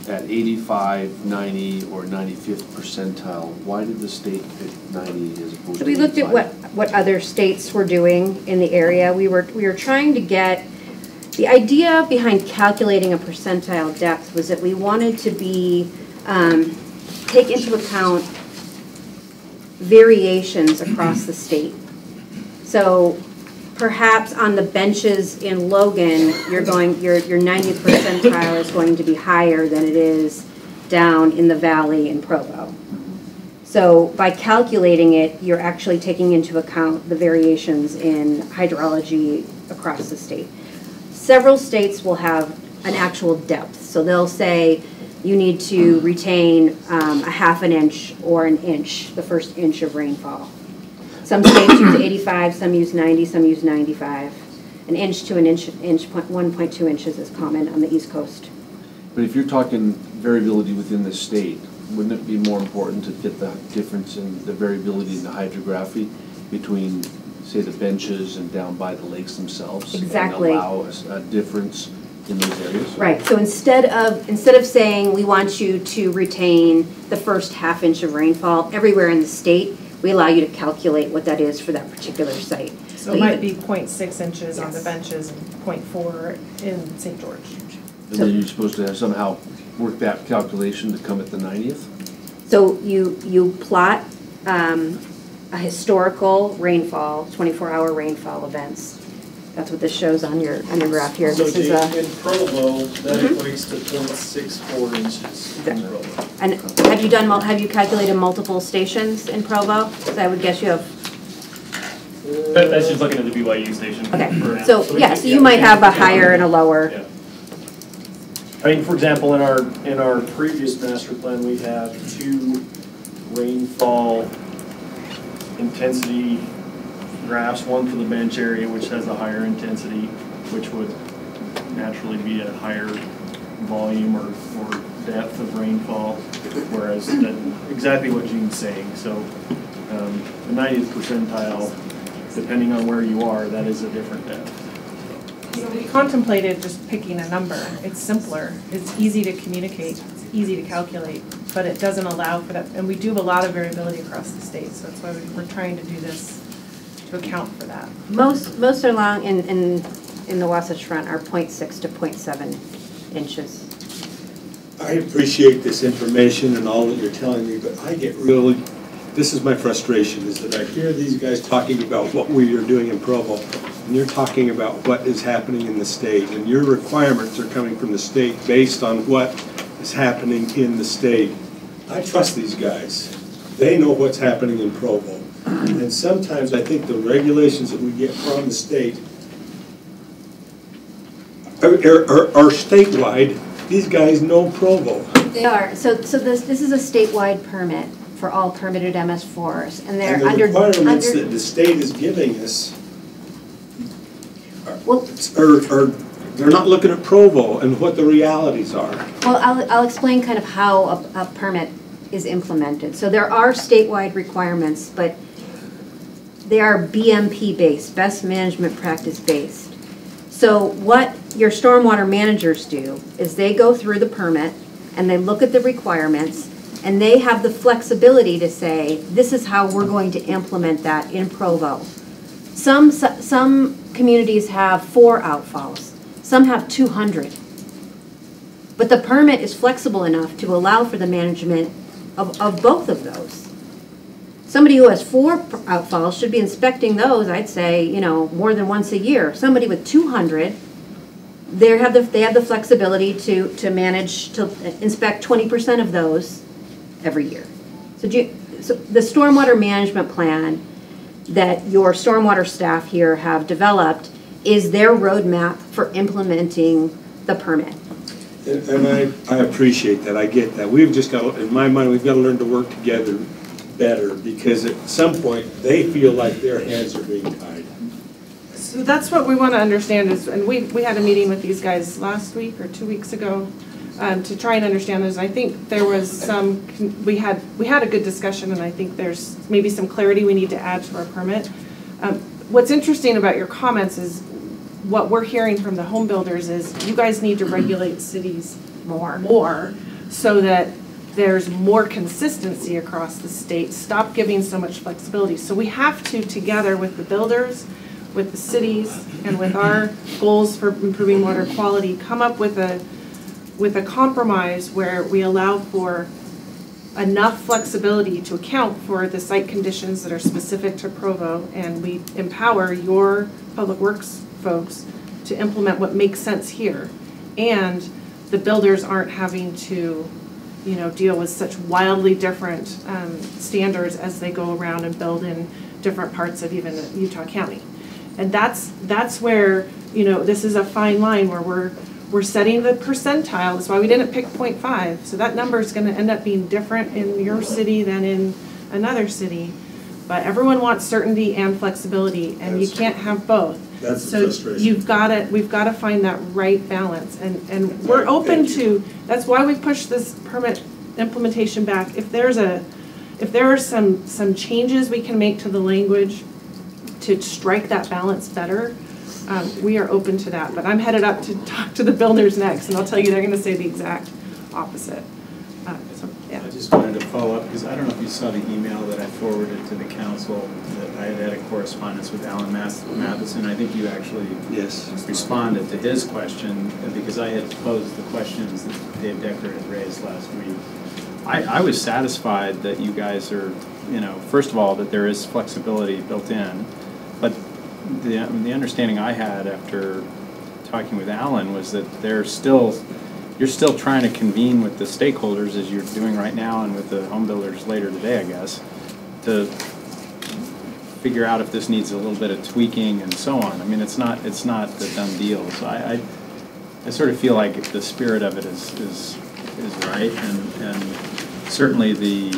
at 85, 90, or 95th percentile. Why did the state pick 90 as opposed to 85? So we looked at what other states were doing in the area. We were trying to get, the idea behind calculating a percentile depth was that we wanted to take into account variations across the state. So perhaps on the benches in Logan, your 90th percentile is going to be higher than it is down in the valley in Provo. So by calculating it, you're actually taking into account the variations in hydrology across the state. Several states will have an actual depth. So they'll say you need to retain a half an inch or an inch, the first inch of rainfall. Some states use 85, some use 90, some use 95. An inch to an inch 1.2 inches is common on the East Coast. But if you're talking variability within the state, wouldn't it be more important to get the difference in the variability in the hydrography between, say, the benches and down by the lakes themselves? Exactly. And allow a difference in those areas? Right, so instead of saying we want you to retain the first half inch of rainfall everywhere in the state, we allow you to calculate what that is for that particular site. So it might be 0.6 inches on the benches and 0.4 in St. George. And then you're supposed to somehow work that calculation to come at the 90th? So you plot a historical rainfall, 24-hour rainfall events. That's what this shows on your graph here. So this is in Provo, that equates to 0.64 inches in Provo. And have you calculated multiple stations in Provo? So I would guess you have. That's just looking at the BYU station. Okay. So you might have a higher and a lower. Yeah. I mean, for example, in our previous master plan, we have 2 rainfall intensity graphs, one for the bench area, which has a higher intensity, which would naturally be a higher volume or depth of rainfall, whereas exactly what Gene's saying. So the 90th percentile, depending on where you are, that is a different depth. So we contemplated just picking a number. It's simpler, it's easy to communicate, it's easy to calculate, but it doesn't allow for that. And we do have a lot of variability across the state, so that's why we're trying to do this to account for that. Most along in the Wasatch Front are 0.6 to 0.7 inches. I appreciate this information and all that you're telling me, but I get really, this is my frustration, is that I hear these guys talking about what we are doing in Provo, and you're talking about what is happening in the state, and your requirements are coming from the state based on what is happening in the state. I trust these guys. They know what's happening in Provo. And sometimes I think the regulations that we get from the state are statewide. These guys know Provo. They are. So this is a statewide permit for all permitted MS4s, and they're and the requirements that the state is giving us are they're not looking at Provo and what the realities are. Well, I'll explain kind of how a permit is implemented. So there are statewide requirements, but they are BMP based, best management practice based. So what your stormwater managers do is they go through the permit and they look at the requirements and they have the flexibility to say, this is how we're going to implement that in Provo. Some communities have 4 outfalls, some have 200. But the permit is flexible enough to allow for the management of both of those. Somebody who has 4 outfalls should be inspecting those, I'd say, more than once a year. Somebody with 200, they have the flexibility to manage, to inspect 20% of those every year. So the stormwater management plan that your stormwater staff here have developed is their roadmap for implementing the permit. And I appreciate that. I get that. We've just got, in my mind, we've got to learn to work together better, because at some point they feel like their hands are being tied. So that's what we want to understand is, and we had a meeting with these guys last week or 2 weeks ago to try and understand this. I think there was some, we had a good discussion, and I think there's maybe some clarity we need to add to our permit. What's interesting about your comments is what we're hearing from the home builders is you guys need to regulate cities more so that there's more consistency across the state. Stop giving so much flexibility. So we have to, together with the builders, with the cities, and with our goals for improving water quality, come up with a compromise where we allow for enough flexibility to account for the site conditions that are specific to Provo, and we empower your public works folks to implement what makes sense here. And the builders aren't having to deal with such wildly different standards as they go around and build in different parts of even Utah County. And that's where, this is a fine line where we're setting the percentile. That's why we didn't pick 0.5. So that number is going to end up being different in your city than in another city. But everyone wants certainty and flexibility, and you can't have both. That's the So frustration. we've got to find that right balance, and we're open to, that's why we pushed this permit implementation back. If there are some changes we can make to the language to strike that balance better, we are open to that. But I'm headed up to talk to the builders next, and I'll tell you they're going to say the exact opposite. So, yeah. I just wanted to follow up, because I don't know if you saw the email that I forwarded to the council, that I had a correspondence with Alan Matheson. I think you actually responded to his question, because I had posed the questions that Dave Decker had raised last week. I was satisfied that you guys are, first of all, that there is flexibility built in, but the understanding I had after talking with Alan was that you're still trying to convene with the stakeholders, as you're doing right now, and with the home builders later today, I guess, to figure out if this needs a little bit of tweaking and so on. I mean, it's not the done deal. So I sort of feel like the spirit of it is right, and certainly the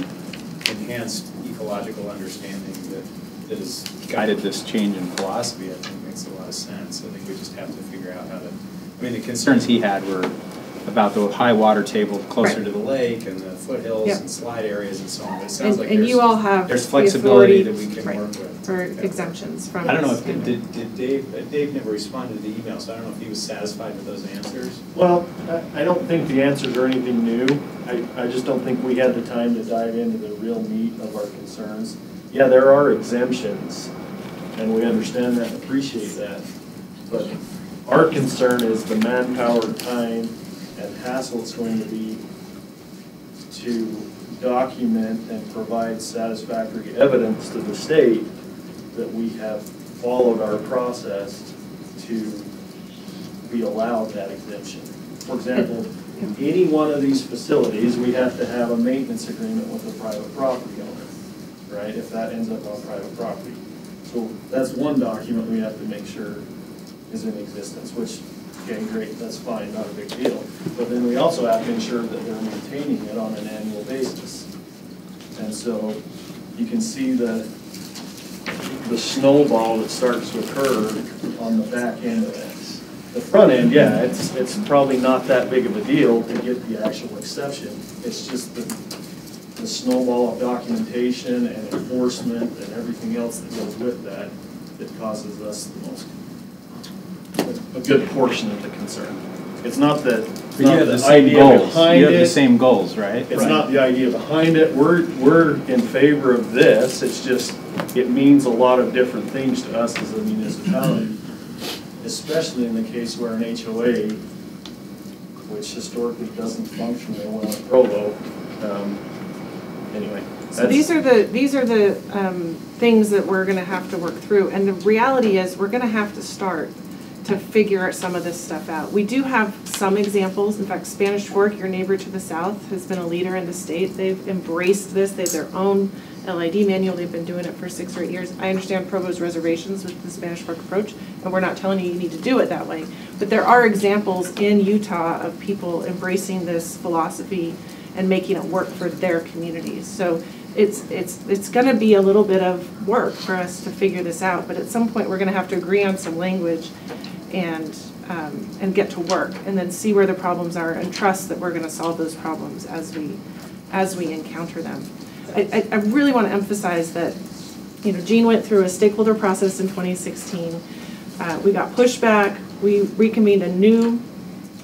enhanced ecological understanding that has guided this change in philosophy, I think, makes a lot of sense. I think we just have to figure out how to. I mean, the concerns he had were about the high water table closer to the lake and the foothills and slide areas and so on. But it sounds like you all have there's flexibility the that we can work with. For exemptions from. I don't know if did Dave never responded to the email, so I don't know if he was satisfied with those answers. Well, I don't think the answers are anything new. I just don't think we had the time to dive into the real meat of our concerns. Yeah, there are exemptions, and we understand that and appreciate that. But our concern is the manpower, time, and hassle it's going to be to document and provide satisfactory evidence to the state that we have followed our process to be allowed that exemption. For example, in any one of these facilities, we have to have a maintenance agreement with a private property owner, right, if that ends up on private property. So that's one document we have to make sure is in existence, which, okay, great, that's fine, not a big deal. But then we also have to ensure that they're maintaining it on an annual basis. And so you can see the snowball that starts to occur on the back end of it. The front end, yeah, it's probably not that big of a deal to get the actual exception. It's just the snowball of documentation and enforcement and everything else that goes with that that causes us the most, a good portion of the concern. It's not that But you have the same goals. You have the same goals, right? It's not the idea behind it. We're in favor of this. It's just, it means a lot of different things to us as a municipality, especially in the case where an HOA, which historically doesn't function very well in Provo. Anyway. So these are the things that we're going to have to work through, and the reality is we're going to have to start to figure some of this stuff out. We do have some examples. In fact, Spanish Fork, your neighbor to the south, has been a leader in the state. They've embraced this. They have their own LID manual. They've been doing it for 6 or 8 years. I understand Provo's reservations with the Spanish Fork approach, and we're not telling you you need to do it that way. But there are examples in Utah of people embracing this philosophy and making it work for their communities. So it's going to be a little bit of work for us to figure this out. But at some point, we're going to have to agree on some language and get to work, and then see where the problems are, and trust that we're going to solve those problems as we encounter them. I really want to emphasize that, Gene went through a stakeholder process in 2016. We got pushback. We reconvened a new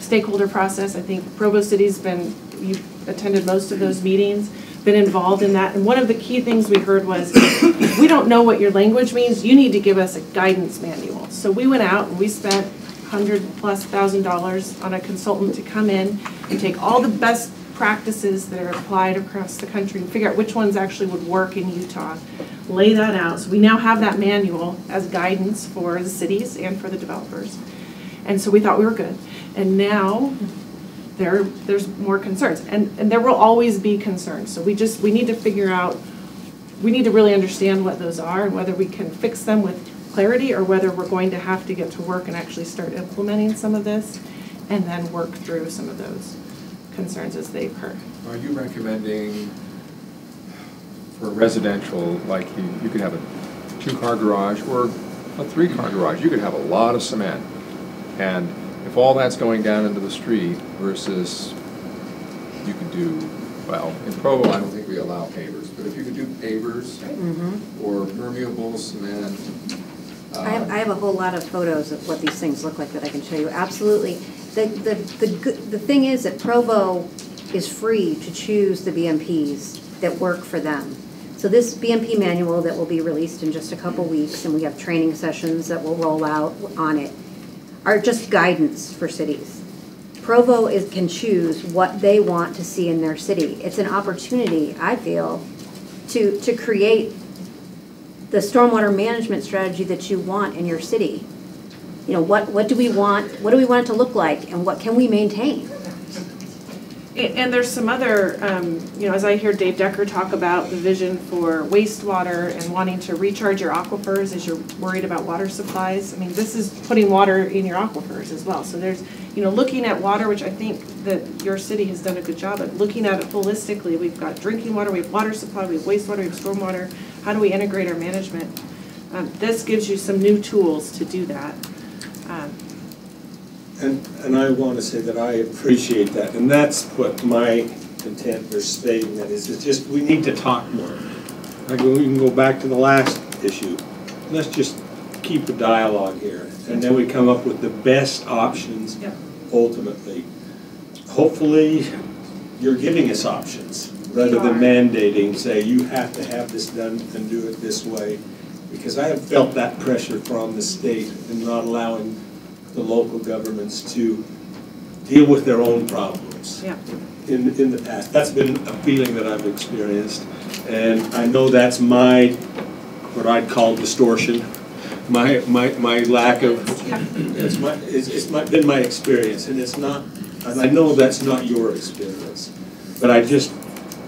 stakeholder process. I think Provo City's you've attended most of those meetings, been involved in that. And one of the key things we heard was, we don't know what your language means. You need to give us a guidance manual. So we went out and we spent $100,000+ on a consultant to come in and take all the best practices that are applied across the country and figure out which ones actually would work in Utah, lay that out. So we now have that manual as guidance for the cities and for the developers. And so we thought we were good. And now there's more concerns, and there will always be concerns. So we need to figure out, we need to really understand what those are and whether we can fix them with clarity, or whether we're going to have to get to work and actually start implementing some of this and then work through some of those concerns as they occur. Are you recommending for residential, like you could have a 2-car garage, or a 3-car garage, you could have a lot of cement. And if all that's going down into the street versus you could do, well, in Provo, I don't think we allow pavers, but if you could do pavers or permeable cement. I have a whole lot of photos of what these things look like that I can show you. Absolutely. The thing is that Provo is free to choose the BMPs that work for them. So this BMP manual that will be released in just a couple weeks, and we have training sessions that will roll out on it, are just guidance for cities. Provo can choose what they want to see in their city. It's an opportunity, I feel, to create the stormwater management strategy that you want in your city. You know, what do we want? What do we want it to look like, and what can we maintain? And there's some other, you know, as I hear Dave Decker talk about the vision for wastewater and wanting to recharge your aquifers as you're worried about water supplies. I mean, this is putting water in your aquifers as well. So there's, you know, looking at water, which I think that your city has done a good job at looking at it holistically. We've got drinking water, we have water supply, we have wastewater, we have stormwater. How do we integrate our management? This gives you some new tools to do that. And I want to say that I appreciate that, and that's what my intent for stating that is. It's just we need to talk more. We can go back to the last issue. Let's just keep the dialogue here, and then we come up with the best options. Ultimately, hopefully, you're giving us options rather than mandating. Say you have to have this done and do it this way, because I have felt that pressure from the state in not allowing the local governments to deal with their own problems in the past. That's been a feeling that I've experienced, and I know that's what I'd call distortion, my lack of, it's been my experience, and it's not, and I know that's not your experience, but I just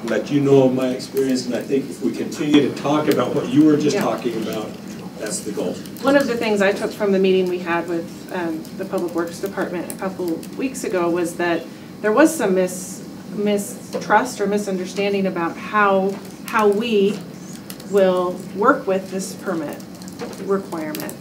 let you know my experience, and I think if we continue to talk about what you were just talking about, that's the goal. One of the things I took from the meeting we had with the Public Works Department a couple weeks ago was that there was some mistrust or misunderstanding about how we will work with this permit requirement.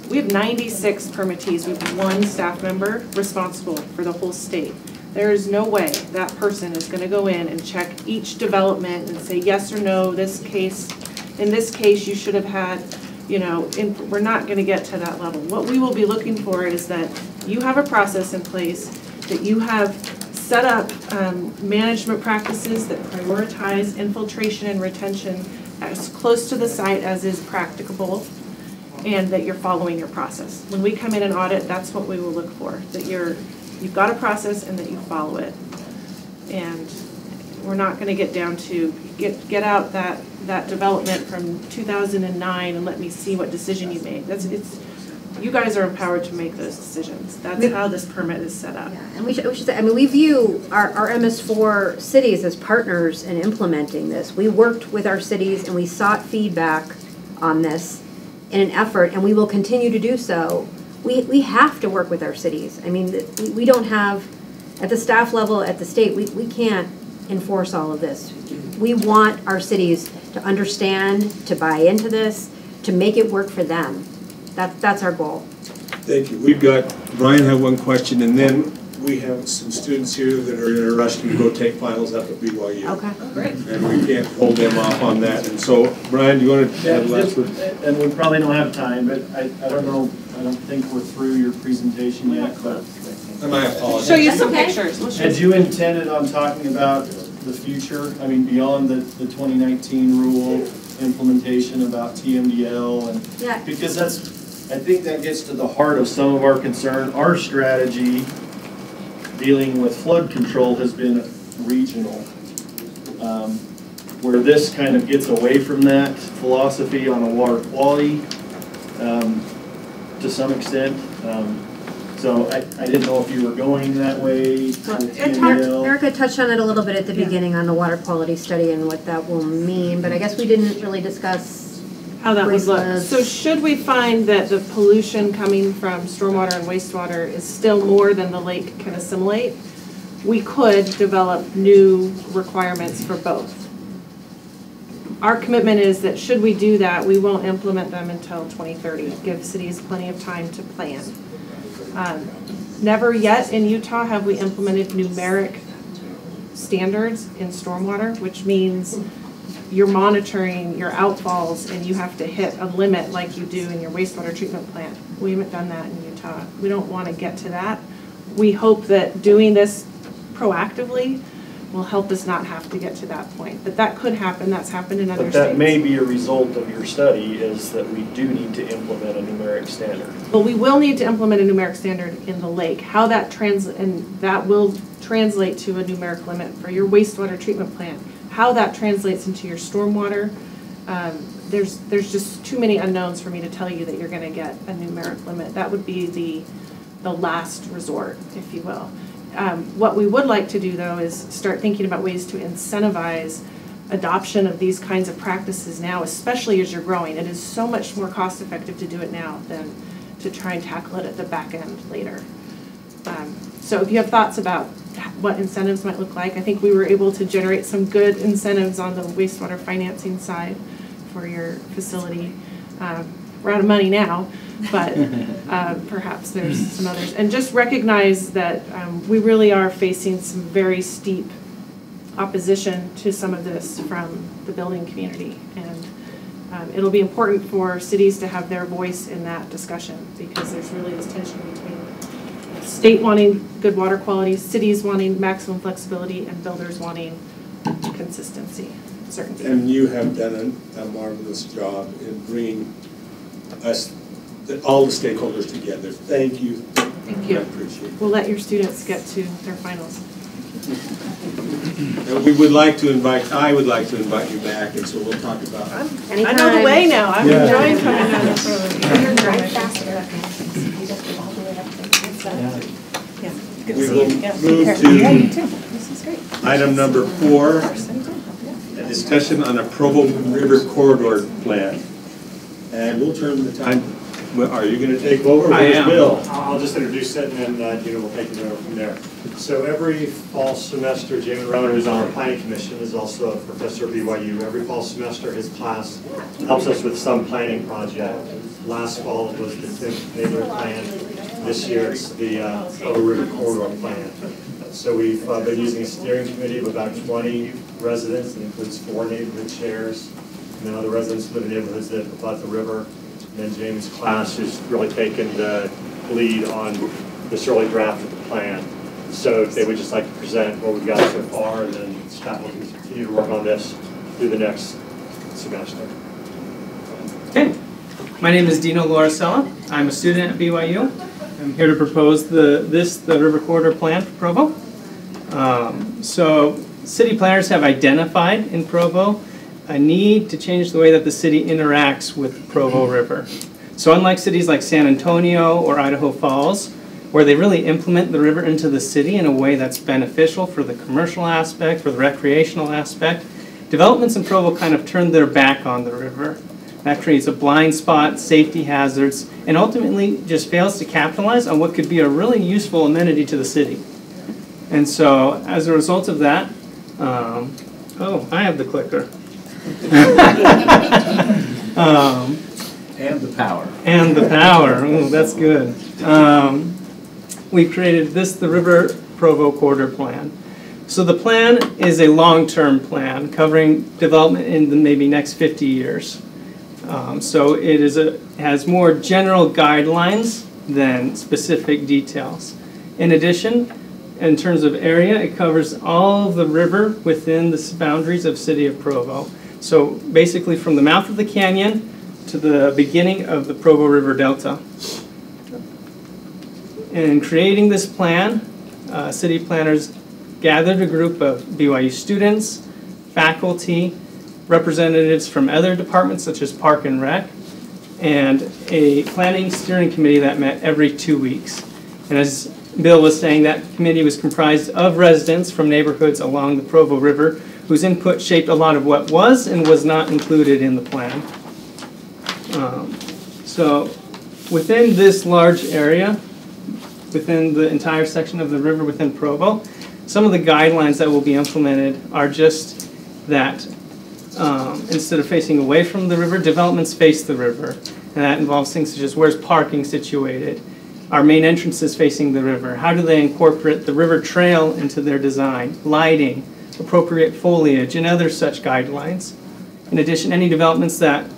We have 96 permittees. We have 1 staff member responsible for the whole state. There is no way that person is going to go in and check each development and say yes or no, in this case you should have had, you know, we're not going to get to that level. What we will be looking for is that you have a process in place, that you have set up management practices that prioritize infiltration and retention as close to the site as is practicable, and that you're following your process. When we come in and audit, that's what we will look for, that you've got a process and that you follow it. And we're not going to get down to get out that development from 2009 and let me see what decision you made. You guys are empowered to make those decisions. That's how this permit is set up. Yeah, and we should say, I mean, we view our MS4 cities as partners in implementing this. We worked with our cities and we sought feedback on this in an effort, and we will continue to do so. We have to work with our cities. I mean, we don't have, at the staff level, at the state, we can't enforce all of this. We want our cities to understand, to buy into this, to make it work for them. That's our goal. Thank you. We've got, Brian had one question, and then we have some students here that are in a rush to go take finals up at BYU. Okay, great. And we can't hold them off on that. And so, Brian, do you want to add the last word? And we probably don't have time, but I don't know, I don't think we're through your presentation yet, but And I apologize. Show you some pictures. had you intended on talking about the future, I mean, beyond the 2019 rule implementation about TMDL, and because I think that gets to the heart of some of our concern. Our strategy dealing with flood control has been regional, where this kind of gets away from that philosophy on a water quality to some extent. So I didn't know if you were going that way with TMDL. Erica touched on it a little bit at the beginning on the water quality study and what that will mean, but I guess we didn't really discuss how that would look. So should we find that the pollution coming from stormwater and wastewater is still more than the lake can assimilate, we could develop new requirements for both. Our commitment is that should we do that, we won't implement them until 2030. Give cities plenty of time to plan. Never yet in Utah have we implemented numeric standards in stormwater, which means you're monitoring your outfalls and you have to hit a limit like you do in your wastewater treatment plant. We haven't done that in Utah. We don't want to get to that. We hope that doing this proactively will help us not have to get to that point. But that could happen. That's happened in other But states. that may be a result of your study, is that we do need to implement a numeric standard. Well, we will need to implement a numeric standard in the lake. How that that will translate to a numeric limit for your wastewater treatment plant. How that translates into your stormwater, there's just too many unknowns for me to tell you that you're going to get a numeric limit. That would be the last resort, if you will. What we would like to do, though, is start thinking about ways to incentivize adoption of these kinds of practices now, especially as you're growing. It is so much more cost effective to do it now than to try and tackle it at the back end later. So if you have thoughts about what incentives might look like, I think we were able to generate some good incentives on the wastewater financing side for your facility. We're out of money now, but perhaps there's some others. And just recognize that we really are facing some very steep opposition to some of this from the building community. And it'll be important for cities to have their voice in that discussion, because there's really this tension between state wanting good water quality, cities wanting maximum flexibility, and builders wanting consistency, certainty. And you have done a marvelous job in bringing us, all the stakeholders together. Thank you. Thank you. I appreciate it. We'll let your students get to their finals. And I would like to invite you back, and so we'll talk about it. I know the way now. I'm enjoying coming down the road. You're right faster. We will move to item number 4, a discussion on a Provo River corridor plan. And we'll turn the time. Are you going to take over? I am. Bill? I'll just introduce it, and then Gina will take it over from there. So every fall semester, Jamie Rowan, who's on our planning commission, is also a professor at BYU. Every fall semester, his class helps us with some planning project. Last fall was the 10th neighborhood plan. This year it's the Provo River corridor plan. So we've been using a steering committee of about 20 residents. It includes 4 neighborhood chairs, and then other residents who live in neighborhoods that abut the river. And then Jamie's class has really taken the lead on this early draft of the plan. So they would just like to present what we've got so far, and then staff will continue to work on this through the next semester. Okay. My name is Dino Lauricella. I'm a student at BYU. I'm here to propose the River Corridor Plan for Provo. So city planners have identified in Provo a need to change the way that the city interacts with Provo River. So unlike cities like San Antonio or Idaho Falls, where they really implement the river into the city in a way that's beneficial for the commercial aspect, for the recreational aspect, developments in Provo kind of turn their back on the river. That creates a blind spot, safety hazards, and ultimately just fails to capitalize on what could be a really useful amenity to the city. And so as a result of that, oh, I have the clicker. And the power. And the power. Ooh, that's good. We've created the River Provo Corridor Plan. So the plan is a long-term plan covering development in the maybe next 50 years. So it has more general guidelines than specific details. In addition, in terms of area, it covers all of the river within the boundaries of City of Provo. So basically from the mouth of the canyon to the beginning of the Provo River Delta. In creating this plan, city planners gathered a group of BYU students, faculty, representatives from other departments such as Park and Rec, and a planning steering committee that met every 2 weeks. And as Bill was saying, that committee was comprised of residents from neighborhoods along the Provo River whose input shaped a lot of what was and was not included in the plan. So within this large area, within the entire section of the river within Provo, some of the guidelines that will be implemented are just that instead of facing away from the river, developments face the river. And that involves things such as where's parking situated? Our main entrance is facing the river. How do they incorporate the river trail into their design? Lighting, appropriate foliage, and other such guidelines. In addition, any developments that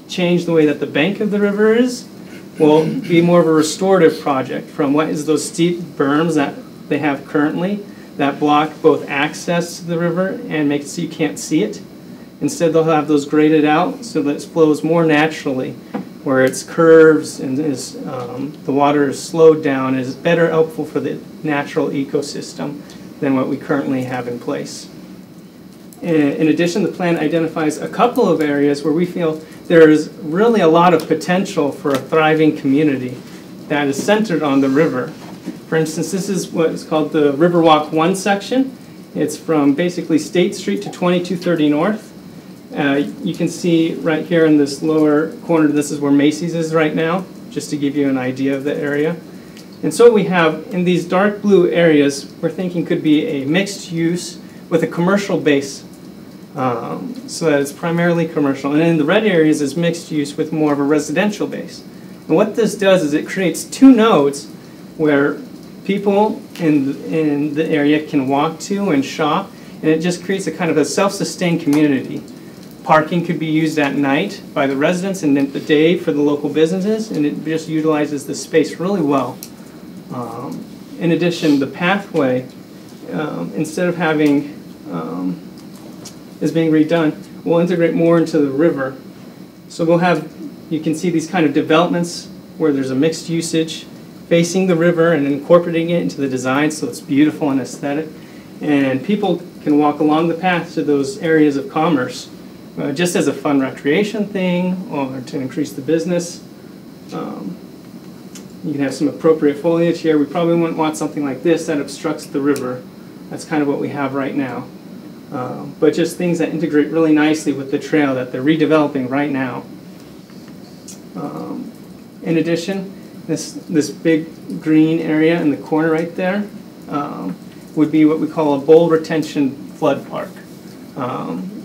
change the way that the bank of the river is will be more of a restorative project from what is those steep berms that they have currently that block both access to the river and make it so you can't see it. Instead, they'll have those graded out so that it flows more naturally, where its curves and the water is slowed down, is better helpful for the natural ecosystem than what we currently have in place. In addition, the plan identifies a couple of areas where we feel there is really a lot of potential for a thriving community that is centered on the river. For instance, this is what is called the Riverwalk 1 section. It's from basically State Street to 2230 North. You can see right here in this lower corner, this is where Macy's is right now, just to give you an idea of the area. And so we have, in these dark blue areas, we're thinking could be a mixed use with a commercial base, so that it's primarily commercial. And in the red areas is mixed use with more of a residential base. And what this does is it creates two nodes where people in the area can walk to and shop, and it just creates a kind of a self-sustained community. Parking could be used at night by the residents and at the day for the local businesses, and it just utilizes the space really well. In addition, the pathway, instead of having is being redone, will integrate more into the river. So we'll have, you can see these kind of developments where there's a mixed usage facing the river and incorporating it into the design so it's beautiful and aesthetic. And people can walk along the path to those areas of commerce just as a fun recreation thing or to increase the business. You can have some appropriate foliage here. We probably wouldn't want something like this that obstructs the river. That's kind of what we have right now. But just things that integrate really nicely with the trail that they're redeveloping right now. In addition, this big green area in the corner right there would be what we call a bowl retention flood park.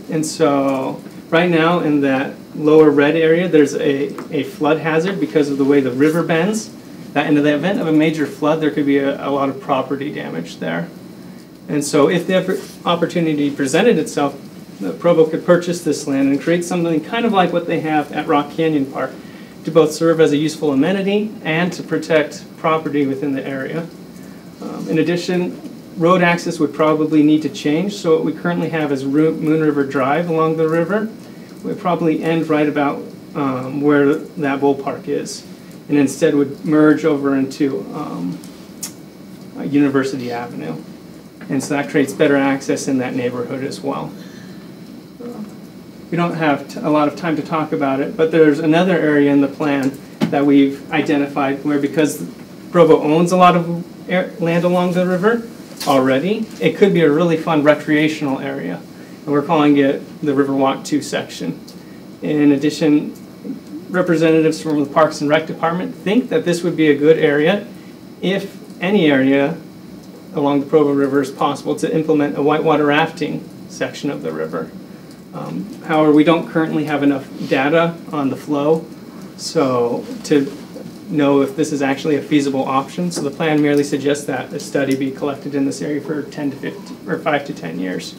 And so right now in that lower red area, there's a flood hazard because of the way the river bends. That in the event of a major flood, there could be a lot of property damage there. And so if the opportunity presented itself, Provo could purchase this land and create something kind of like what they have at Rock Canyon Park to both serve as a useful amenity and to protect property within the area. In addition, road access would probably need to change. So what we currently have is Moon River Drive along the river. It would probably end right about where that ballpark is, and instead would merge over into University Avenue. And so that creates better access in that neighborhood as well. We don't have a lot of time to talk about it, but there's another area in the plan that we've identified where, because Provo owns a lot of land along the river already, it could be a really fun recreational area. And we're calling it the Riverwalk 2 section. In addition, representatives from the Parks and Rec Department think that this would be a good area, if any area along the Provo River is possible, to implement a whitewater rafting section of the river. However, we don't currently have enough data on the flow so to know if this is actually a feasible option. So the plan merely suggests that a study be collected in this area for 10 to 15 or 5 to 10 years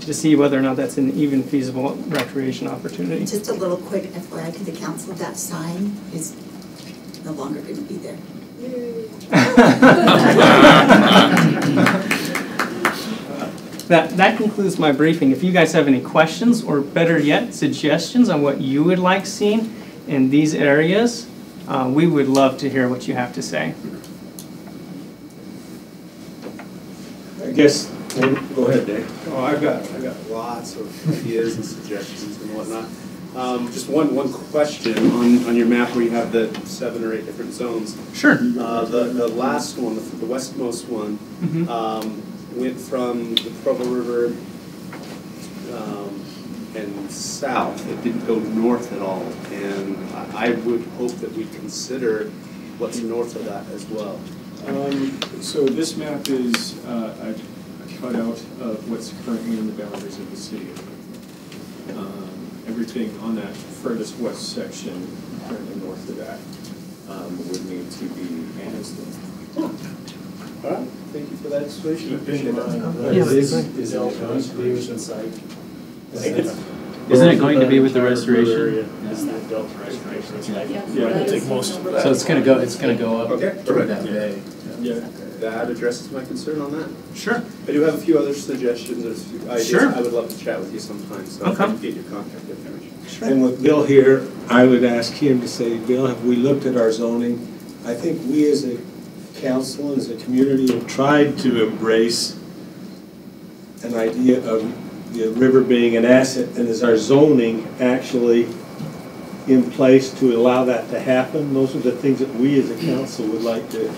to see whether or not that's an even feasible recreation opportunity. Just a little quick FYI to the council, that sign is no longer going to be there. That concludes my briefing. If you guys have any questions or better yet, suggestions on what you would like seen in these areas, we would love to hear what you have to say. I guess, go ahead, Dave. Oh, I've got lots of ideas and suggestions and whatnot. Just one question on your map where you have the 7 or 8 different zones. Sure. The last one, the westmost one, went from the Provo River and south. It didn't go north at all. And I would hope that we consider what's north of that as well. So this map is a cutout of what's currently in the boundaries of the city. everything on that furthest west section, currently north of that, would need to be annexed in. All right, thank you for that explanation. Appreciate that. Is it going to be within sight? Isn't it going to be with the restoration? Yeah, take most of that. So it's gonna go up Okay, toward perfect. that bay. Yeah. That addresses my concern on that. Sure. I do have a few other suggestions or a few ideas. Sure. I would love to chat with you sometime, so Okay. I can get your contact information. And with Bill here, I would ask him to say, Bill, have we looked at our zoning? I think we as a council, as a community, have tried to embrace an idea of the river being an asset, and is our zoning actually in place to allow that to happen? Those are the things that we as a council would like to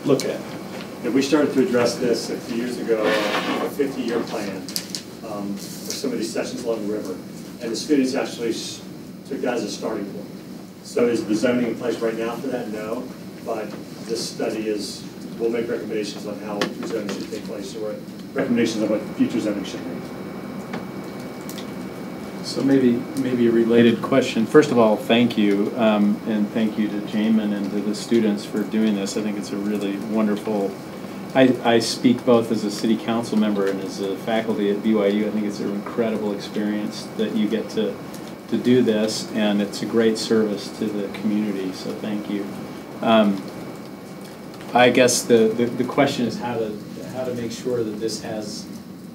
look at. Yeah, we started to address this a few years ago, a 50-year plan for some of these sections along the river. And the students actually took that as a starting point. So is the zoning in place right now for that? No. But this study will make recommendations on how zoning should take place, or recommendations on what future zoning should be. So maybe a related question. First of all, thank you, and thank you to Jamin and to the students for doing this. I think it's a really wonderful. I speak both as a city council member and as a faculty at BYU. I think it's an incredible experience that you get to do this, and it's a great service to the community. So thank you. I guess the question is how to make sure that this has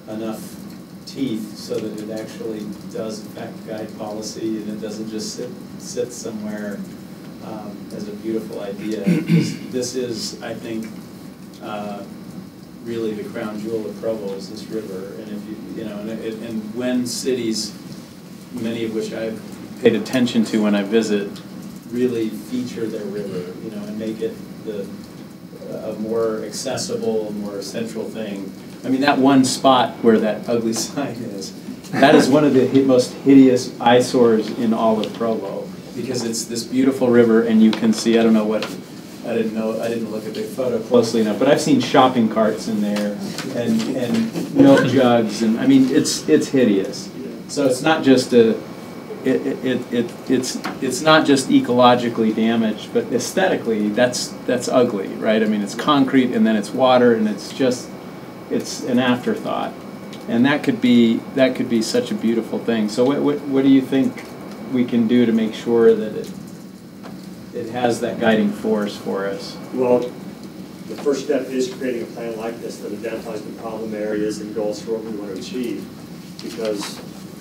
enough teeth so that it actually does in fact guide policy, and it doesn't just sit somewhere as a beautiful idea. This is, I think, really the crown jewel of Provo is this river. And if and when cities, many of which I've paid attention to when I visit, really feature their river, and make it a more accessible, more central thing. I mean, that one spot where that ugly sign is, that is one of the most hideous eyesores in all of Provo, because it's this beautiful river, and you can see, I didn't look at the photo closely enough, but I've seen shopping carts in there, and milk jugs, and I mean, it's hideous. So it's not just it's not just ecologically damaged, but aesthetically, that's ugly, right? I mean, it's concrete, and then it's water, and it's an afterthought, and that could be such a beautiful thing. So what do you think we can do to make sure that it has that guiding force for us? Well, the first step is creating a plan like this that identifies the problem areas and goals for what we want to achieve. Because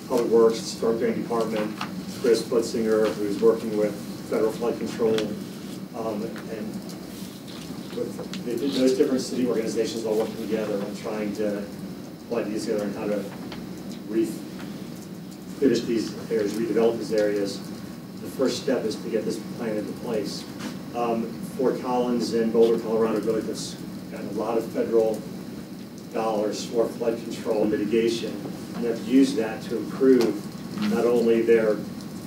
Public Works, Storm Drain Department, Chris Blitzinger, who's working with Federal Flood Control, and with those different city organizations all working together and trying to pull ideas together on how to finish these areas, redevelop these areas. The first step is to get this plan into place. Fort Collins and Boulder, Colorado really has gotten a lot of federal dollars for flood control and mitigation, and have used that to improve not only their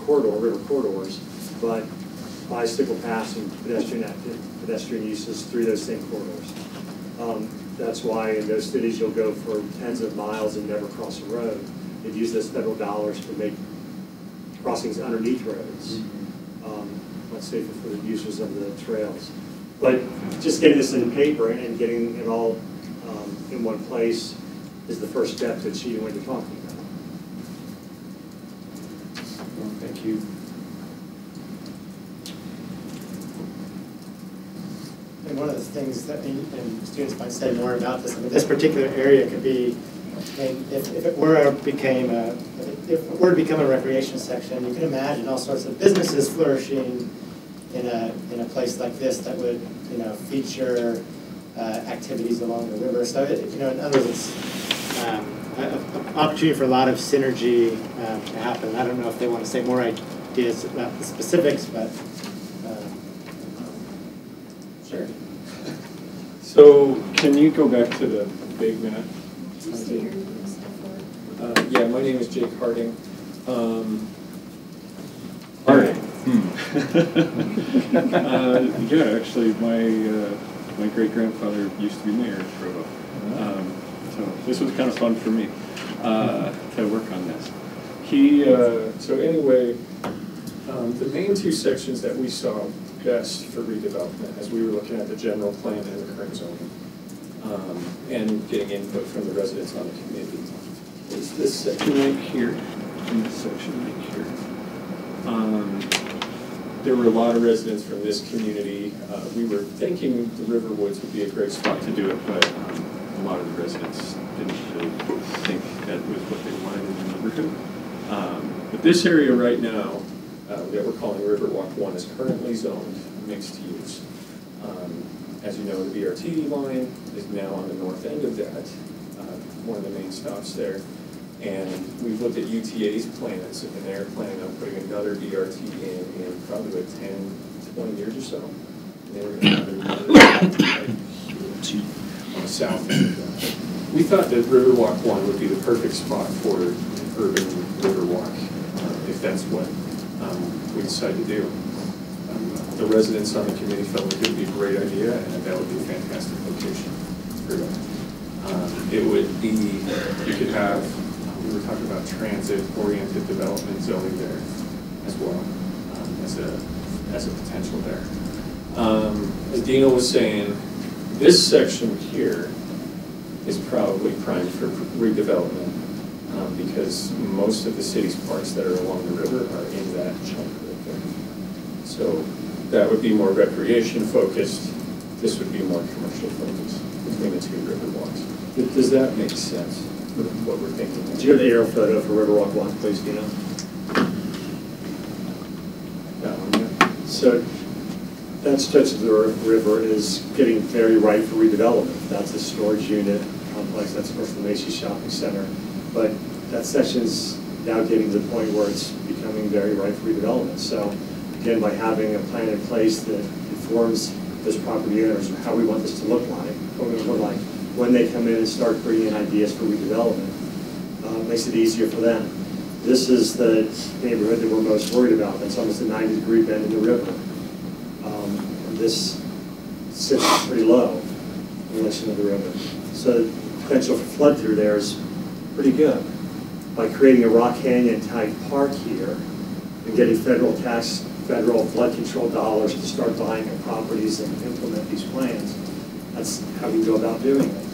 river corridors, but bicycle paths and pedestrian uses through those same corridors. That's why in those cities you'll go for tens of miles and never cross a road. They've used those federal dollars to make crossings underneath roads much safer for the users of the trails. But just getting this in paper and getting it all in one place is the first step to achieving what you're talking about. Well, thank you. And one of the things that, and students might say more about this, I mean, this particular area could be, I mean, if it were to become a recreation section, you can imagine all sorts of businesses flourishing in a place like this that would, feature activities along the river. So, in other words, it's an opportunity for a lot of synergy to happen. I don't know if they want to say more ideas about the specifics, but sure. So, can you go back to the big map? Yeah, my name is Jake Harding. Harding. Yeah, actually, my great grandfather used to be mayor of Provo. So this was kind of fun for me to work on this. So anyway, the main two sections that we saw best for redevelopment as we were looking at the general plan and the current zoning, and getting input from the residents on the community, is this section right here and this section right here. There were a lot of residents from this community. We were thinking the River Woods would be a great spot to do it, but a lot of the residents didn't really think that was what they wanted in the neighborhood. But this area right now that we're calling Riverwalk 1 is currently zoned mixed use. As you know, the BRT line is now on the north end of that, one of the main stops there. And we've looked at UTA's plans, and they're planning on putting another BRT in probably like 10, 20 years or so. And then we're going to have another on the south end of that. We thought that Riverwalk 1 would be the perfect spot for an urban riverwalk, if that's what we decide to do. The residents on the committee felt it would be a great idea, and that would be a fantastic location for that. It would be, you could have, we were talking about transit-oriented development zoning there as well, as a potential there. As Dino was saying, this section here is probably primed for redevelopment because most of the city's parks that are along the river are in that chunk right there. So that would be more recreation focused. This would be more commercial focused between the two river walks. Does that make sense with what we're thinking? Do you have the aerial photo for Riverwalk 1, please, Dino? That one, yeah. So that stretch of the river is getting very ripe for redevelopment. That's a storage unit complex. That's of course the Macy's Shopping Center. But that section's now getting to the point where it's becoming very ripe for redevelopment. So again, by having a plan in place that informs those property owners how we want this to look like, what we look like when they come in and start bringing in ideas for redevelopment, makes it easier for them. This is the neighborhood that we're most worried about. That's almost a 90-degree bend in the river. And this sits pretty low in relation to the river. So the potential for flood through there is pretty good. By creating a Rock Canyon type park here and getting federal flood control dollars to start buying up properties and implement these plans, that's how we go about doing it.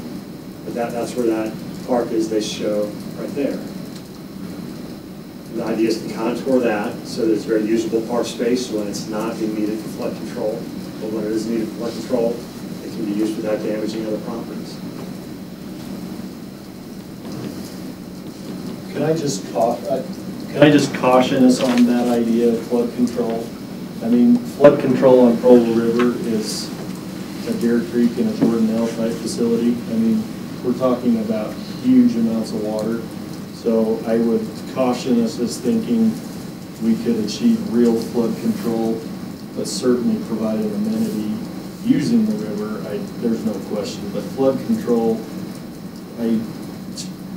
But that's where that park is they show right there. The idea is to contour that so that it's very usable park space when it's not being needed for flood control, but when it is needed for flood control, it can be used without damaging other properties. Can I just caution us on that idea of flood control? I mean, flood control on Provo River is a Deer Creek and a Jordanelle type facility. I mean, we're talking about huge amounts of water. So I would caution us as thinking we could achieve real flood control, but certainly provide an amenity using the river. There's no question. But flood control, I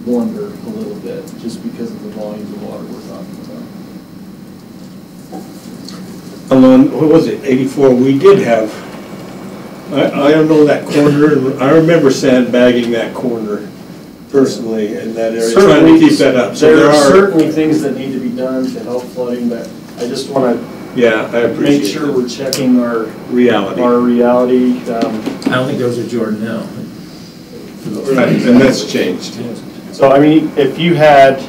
wonder a little bit, just because of the volumes of water we're talking about. Along, what was it, 84, we did have, I don't know that corner, I remember sandbagging that corner personally in that area, trying to keep that up. So there are certainly things that need to be done to help flooding, but I just want to make sure we're checking our reality. I don't think those are Jordanelle. Right, and that's changed. So, I mean, if you had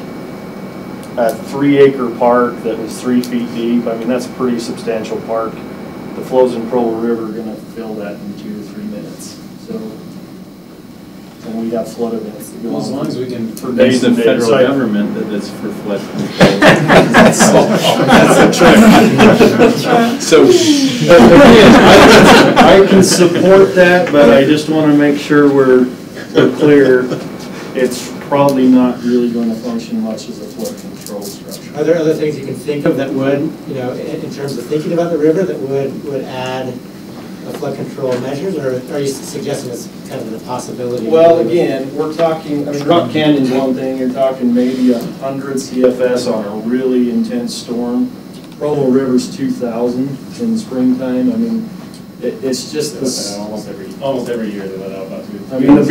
a 3-acre park that was 3 feet deep, I mean, that's a pretty substantial park. The flows in Provo River are going to fill that in 2 to 3 minutes. So, and we got flood events that go on. As long as we can for days the and days. federal government that it's for flood control. That's a trick. So, again, I can support that, but I just want to make sure we're clear. It's probably not really going to function much as a flood control structure. Are there other things you can think of that would, you know, in terms of thinking about the river, that would add flood control measures, or are you suggesting it's kind of a possibility? Well, again, we're talking, I mean, Rock Canyon's one thing, you're talking maybe 100 CFS on a really intense storm. Provo River's 2,000 in the springtime. I mean, it's just this. Almost every year they let out about 2. I mean, the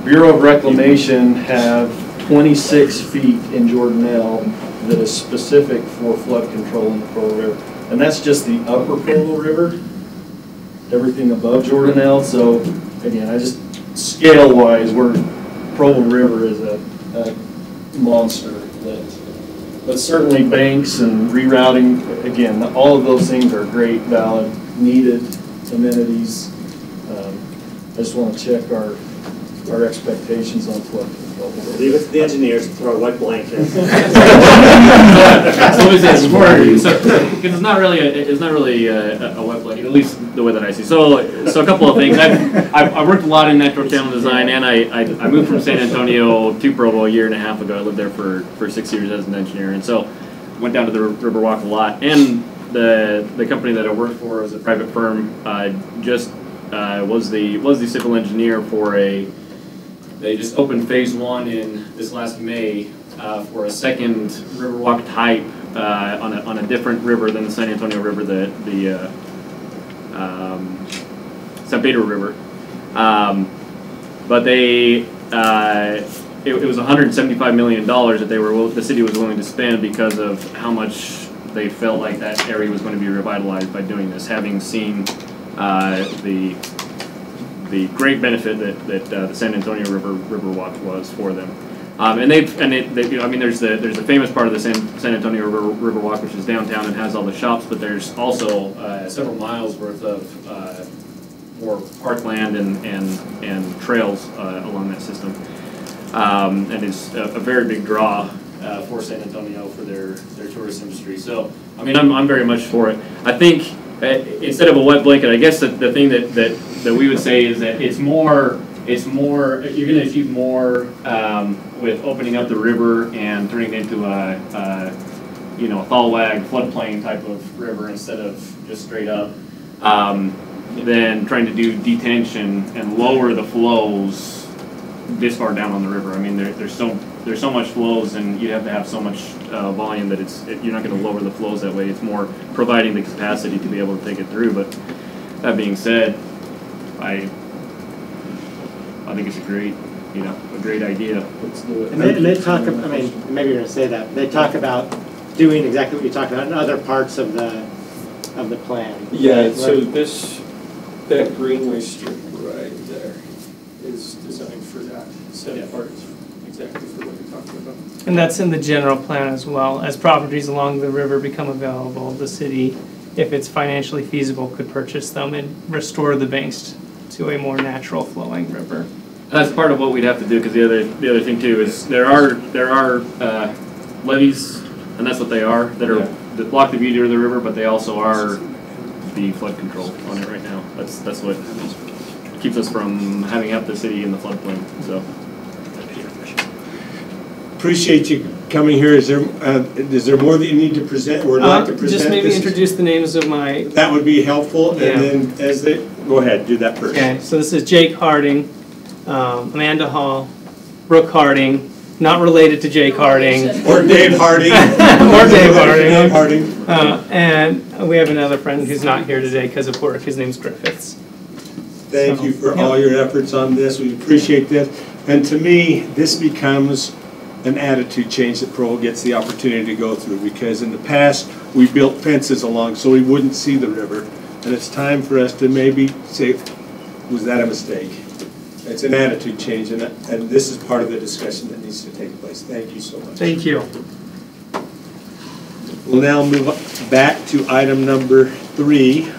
Bureau of Reclamation have 26 feet in Jordanelle that is specific for flood control in the Provo River. And that's just the upper Provo River, everything above Jordanelle. So again, scale-wise, Provo River is a monster. But certainly banks and rerouting, again, all of those things are great, valid, needed amenities. I just want to check our expectations on flood control. Leave it to the engineers to throw a wet blanket. It's not really a wet blanket, at least the way that I see. So a couple of things. I've worked a lot in natural channel design, and I moved from San Antonio to Provo a year and a half ago. I lived there for 6 years as an engineer, and so went down to the Riverwalk a lot. And the company that I worked for as a private firm was the civil engineer for they just opened phase 1 in this last May for a second Riverwalk type on a different river than the San Antonio River, the San Pedro River. But it was $175 million that the city was willing to spend because of how much they felt like that area was going to be revitalized by doing this, having seen the great benefit that the San Antonio Riverwalk was for them. There's the famous part of the San Antonio Riverwalk, which is downtown and has all the shops, but there's also several miles worth of more parkland and trails along that system. And it's a very big draw for San Antonio for their tourist industry. So, I mean, I'm very much for it. I think instead of a wet blanket, I guess the thing that we would say is that it's more you're going to achieve more with opening up the river and turning it into a thalweg floodplain type of river instead of just straight up, than trying to do detention and lower the flows this far down on the river. I mean, there's so much flows, and you have to have so much volume that you're not going to lower the flows that way. It's more providing the capacity to be able to take it through. But that being said, I think it's a great idea. Let's do it. And they talk, I mean, maybe you're going to say that, they talk about doing exactly what you talked about in other parts of the plan. Yeah, right? so that greenway strip right there is designed for that set part, exactly for what you're talking about. And that's in the general plan as well. As properties along the river become available, the city, if it's financially feasible, could purchase them and restore the banks to a more natural flowing river. That's part of what we'd have to do, because the other thing too is there are levees, and that's what they are, that block the beauty of the river, but they also are the flood control on it right now. That's what keeps us from having half the city in the floodplain. So appreciate you coming here. Is there more that you need to present or not to present? Just maybe introduce the names of my... That would be helpful. Yeah. And then go ahead, do that first. Okay, so this is Jake Harding, Amanda Hall, Brooke Harding, not related to Jake Harding. Or Dave Harding. Or Dave Harding. Dave Harding. And we have another friend who's not here today because of work. His name's Griffiths. Thank you for all your efforts on this. We appreciate this. And to me, this becomes an attitude change that Provo gets the opportunity to go through, because in the past we built fences along so we wouldn't see the river, and it's time for us to maybe say, was that a mistake? It's an attitude change, and this is part of the discussion that needs to take place. Thank you so much. Thank you. We'll now move back to item number 3.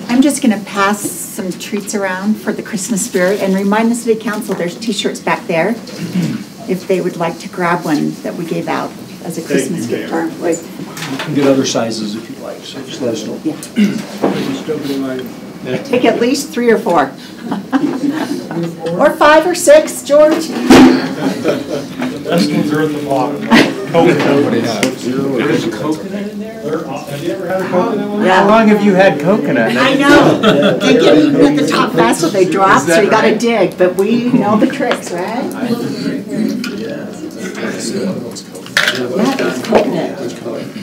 I'm just going to pass some treats around for the Christmas spirit and remind the City Council there's t-shirts back there if they would like to grab one that we gave out as a Christmas gift to our employees. You can get other sizes if you like, so just let us know. Yeah. Take at least 3 or 4. Or 5 or 6, George. The best ones are at the bottom. There's a coconut in there? Have you ever had a coconut one? How long have you had coconut? I know. They get eaten at the top fast so they drop, so you got to dig. But we know the tricks, right? Yeah, it's coconut.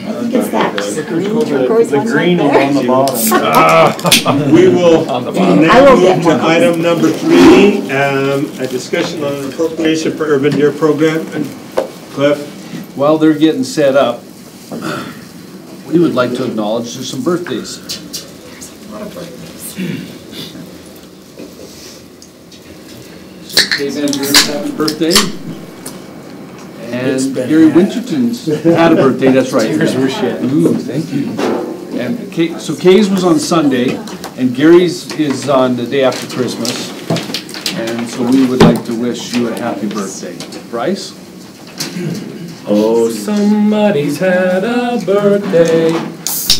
I think it's that green turquoise the green one on the bottom. We will now move to item number 3, a discussion on an appropriation for urban deer program. And Cliff? while they're getting set up, we would like to acknowledge there's some birthdays. Dave Andrews' happy birthday. And Gary Winterton's had a birthday, that's right. Ooh, thank you. And so Kay's was on Sunday, and Gary's is on the day after Christmas. And so we would like to wish you a happy birthday. Bryce? Oh, somebody's had a birthday.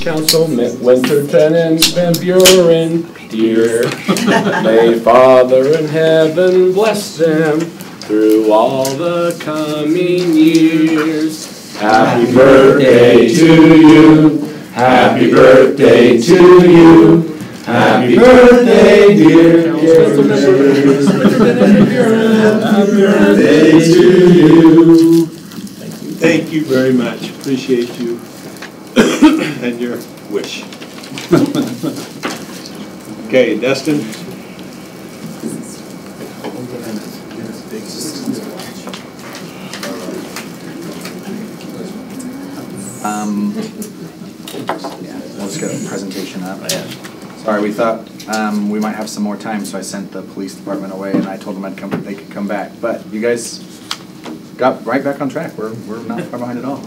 Councilman Winterton and Van Buren, dear. May Father in heaven bless them through all the coming years. Happy birthday to you. Happy birthday to you. Happy birthday, dear Happy birthday to you. Thank you very much. Appreciate you and your wish. Okay, Dustin. Let's get a presentation up. Sorry, we thought we might have some more time, so I sent the police department away, and I told them they could come back. But you guys got right back on track. We're not far behind at all.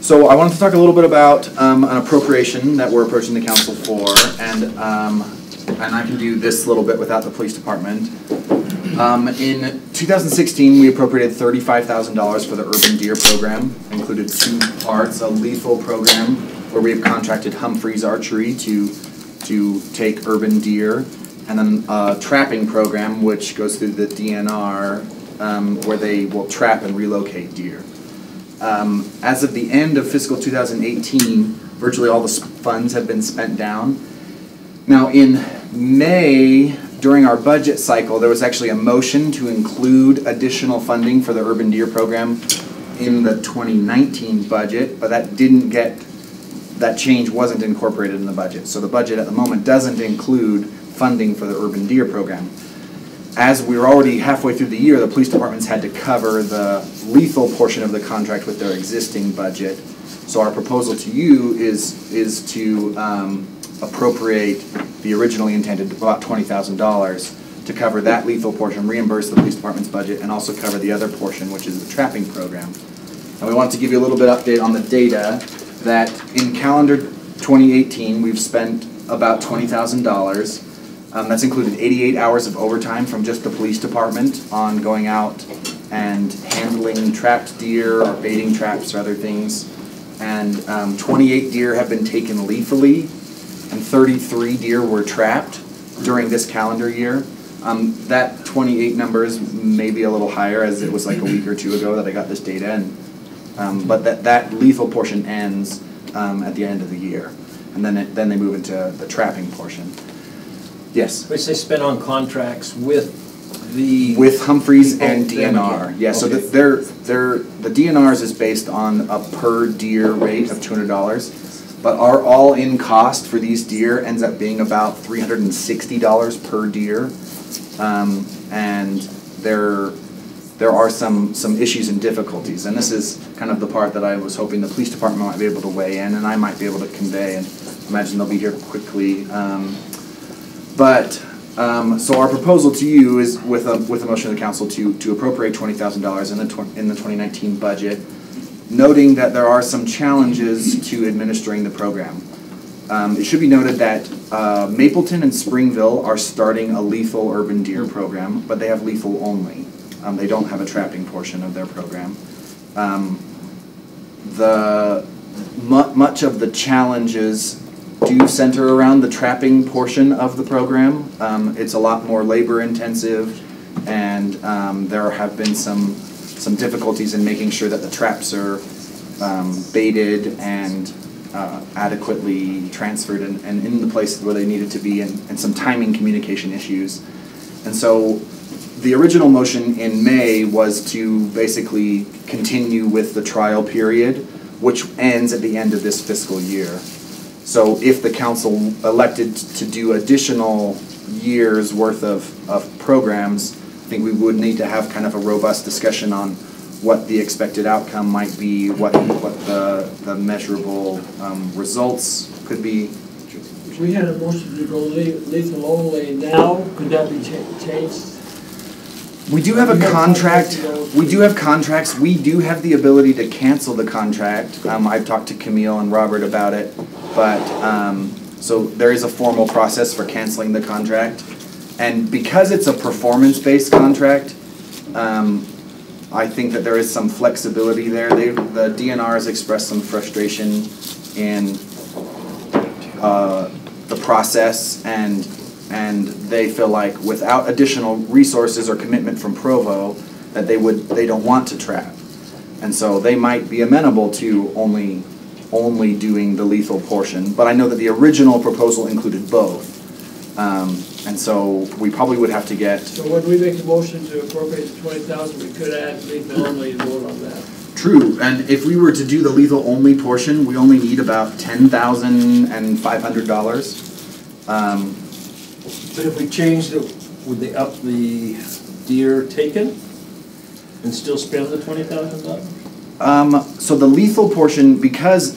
So I wanted to talk a little bit about an appropriation that we're approaching the council for, and I can do this a little bit without the police department. In 2016, we appropriated $35,000 for the Urban Deer Program. It included two parts: a lethal program where we have contracted Humphreys Archery to take urban deer, and then a trapping program which goes through the DNR where they will trap and relocate deer. As of the end of fiscal 2018, virtually all the funds have been spent down. Now in May, during our budget cycle, there was actually a motion to include additional funding for the Urban Deer Program in the 2019 budget, but that change wasn't incorporated in the budget. So the budget at the moment doesn't include funding for the Urban Deer Program. As we were already halfway through the year, the police departments had to cover the lethal portion of the contract with their existing budget. So our proposal to you is to appropriate the originally intended about $20,000 to cover that lethal portion, reimburse the police department's budget, and also cover the other portion, which is the trapping program. And we want to give you a little bit update on the data that in calendar 2018, we've spent about $20,000. That's included 88 hours of overtime from just the police department on going out and handling trapped deer or baiting traps or other things. And 28 deer have been taken lethally, and 33 deer were trapped during this calendar year. That 28 numbers may be a little higher, as it was like a week or two ago that I got this data. And but that lethal portion ends at the end of the year, and then they move into the trapping portion. Yes. Which they spent on contracts with Humphreys and DNR. Yeah. So the DNR's is based on a per deer rate of $200, but our all-in cost for these deer ends up being about $360 per deer, and there are some issues and difficulties, and this is kind of the part that I was hoping the police department might be able to weigh in, and I might be able to convey, and imagine they'll be here quickly. So our proposal to you is with a motion of the council to appropriate $20,000 in the 2019 budget, noting that there are some challenges to administering the program. It should be noted that Mapleton and Springville are starting a lethal urban deer program, but they have lethal only. They don't have a trapping portion of their program. Much of the challenges do center around the trapping portion of the program. It's a lot more labor intensive, and there have been some difficulties in making sure that the traps are baited and adequately transferred and in the places where they needed to be, and some timing communication issues. And so the original motion in May was to basically continue with the trial period, which ends at the end of this fiscal year. So if the council elected to do additional years worth of programs, I think we would need to have kind of a robust discussion on what the expected outcome might be, what the measurable results could be. If we had a motion to go lethal only now, could that be changed? We do have a contract. We do have contracts. We do have the ability to cancel the contract. I've talked to Camille and Robert about it, but so there is a formal process for canceling the contract. And because it's a performance-based contract, I think that there is some flexibility there. The DNR has expressed some frustration in the process, and they feel like without additional resources or commitment from Provo, that they don't want to trap, and so they might be amenable to only doing the lethal portion. But I know that the original proposal included both, and so we probably would have to get. So when we make a motion to appropriate the 20,000, we could add lethal only and vote on that. True, and if we were to do the lethal only portion, we only need about $10,500. But if we changed it, would they up the deer taken and still spend the $20,000? So the lethal portion, because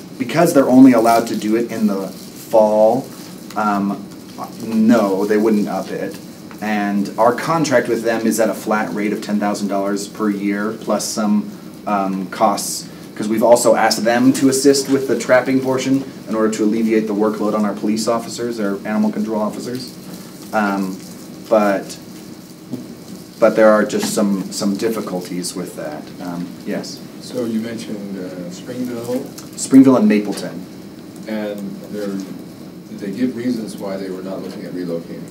they're only allowed to do it in the fall, no, they wouldn't up it. And our contract with them is at a flat rate of $10,000 per year plus some costs, because we've also asked them to assist with the trapping portion in order to alleviate the workload on our police officers, our animal control officers. But there are just some difficulties with that. Yes. So you mentioned Springville? Springville and Mapleton. And did they give reasons why they were not looking at relocating?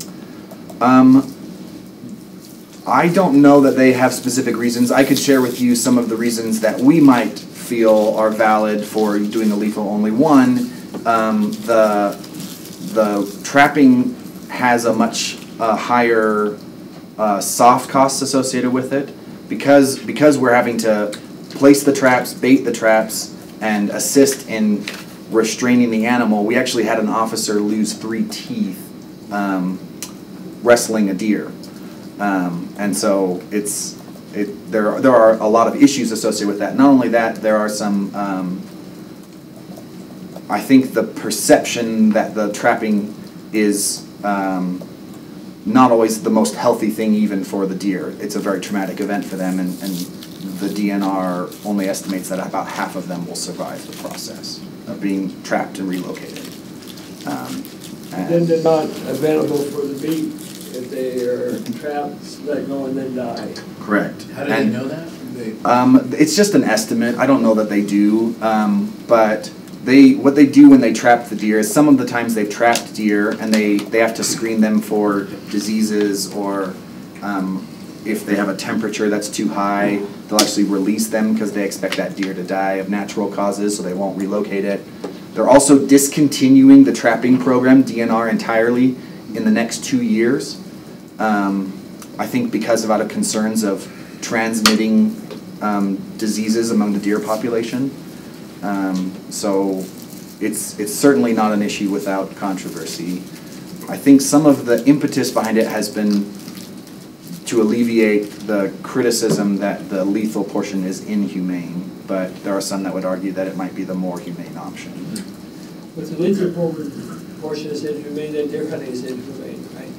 I don't know that they have specific reasons. I could share with you some of the reasons that we might feel are valid for doing a lethal only. One, the trapping has a much higher soft costs associated with it, because we're having to place the traps, bait the traps, and assist in restraining the animal. We actually had an officer lose 3 teeth wrestling a deer, and so there are a lot of issues associated with that. Not only that, there are some. I think the perception that the trapping is not always the most healthy thing even for the deer. It's a very traumatic event for them, and the DNR only estimates that about half of them will survive the process of being trapped and relocated. And then they're not available for the beat if they are trapped, let go, and then die. Correct. How do they know that? It's just an estimate. I don't know that they do, but what they do when they trap the deer is some of the times they've trapped deer and they have to screen them for diseases, or if they have a temperature that's too high, they'll actually release them because they expect that deer to die of natural causes, so they won't relocate it. They're also discontinuing the trapping program, DNR, entirely in the next 2 years. I think because of out of concerns of transmitting diseases among the deer population. So it's certainly not an issue without controversy. I think some of the impetus behind it has been to alleviate the criticism that the lethal portion is inhumane, but there are some that would argue that it might be the more humane option. With the lethal portion is inhumane, then deer hunting is inhumane, right?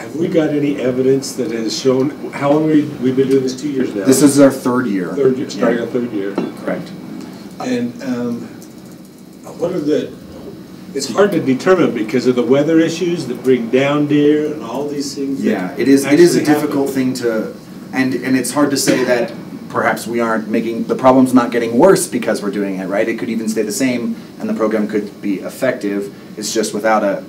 Have we got any evidence that has shown, how long we've been doing this, 2 years now? This is our 3rd year. Starting our 3rd year. Correct. And what are it's hard to determine because of the weather issues that bring down deer and all these things. Yeah, it is a difficult thing to, and it's hard to say that perhaps we aren't making, the problem's not getting worse because we're doing it, right? It could even stay the same and the program could be effective. It's just without a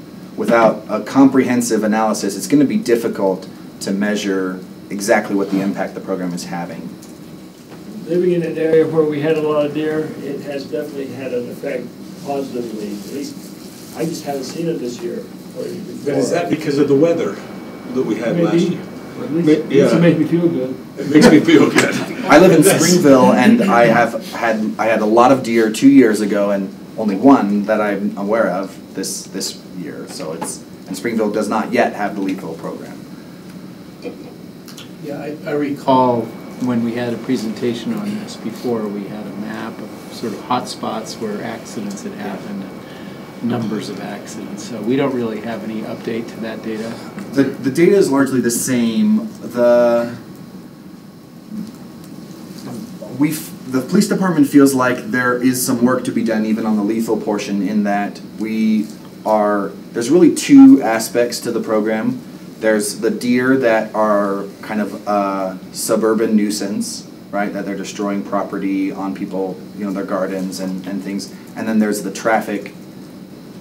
comprehensive analysis, it's going to be difficult to measure exactly what the impact the program is having. Living in an area where we had a lot of deer, it has definitely had an effect positively. At least I just haven't seen it this year. But is that because of the weather that we had last year? At least it makes me feel good. It makes me feel good. I live in Springville, and I had a lot of deer 2 years ago, and only one that I'm aware of this year. So and Springville does not yet have the lethal program. Yeah, I recall when we had a presentation on this before, we had a map of sort of hot spots where accidents had happened and numbers of accidents. So we don't really have any update to that data. The data is largely the same. The police department feels like there is some work to be done even on the lethal portion, in that there's really two aspects to the program. There's the deer that are kind of a suburban nuisance, right, that they're destroying property on people, their gardens and things. And then there's the traffic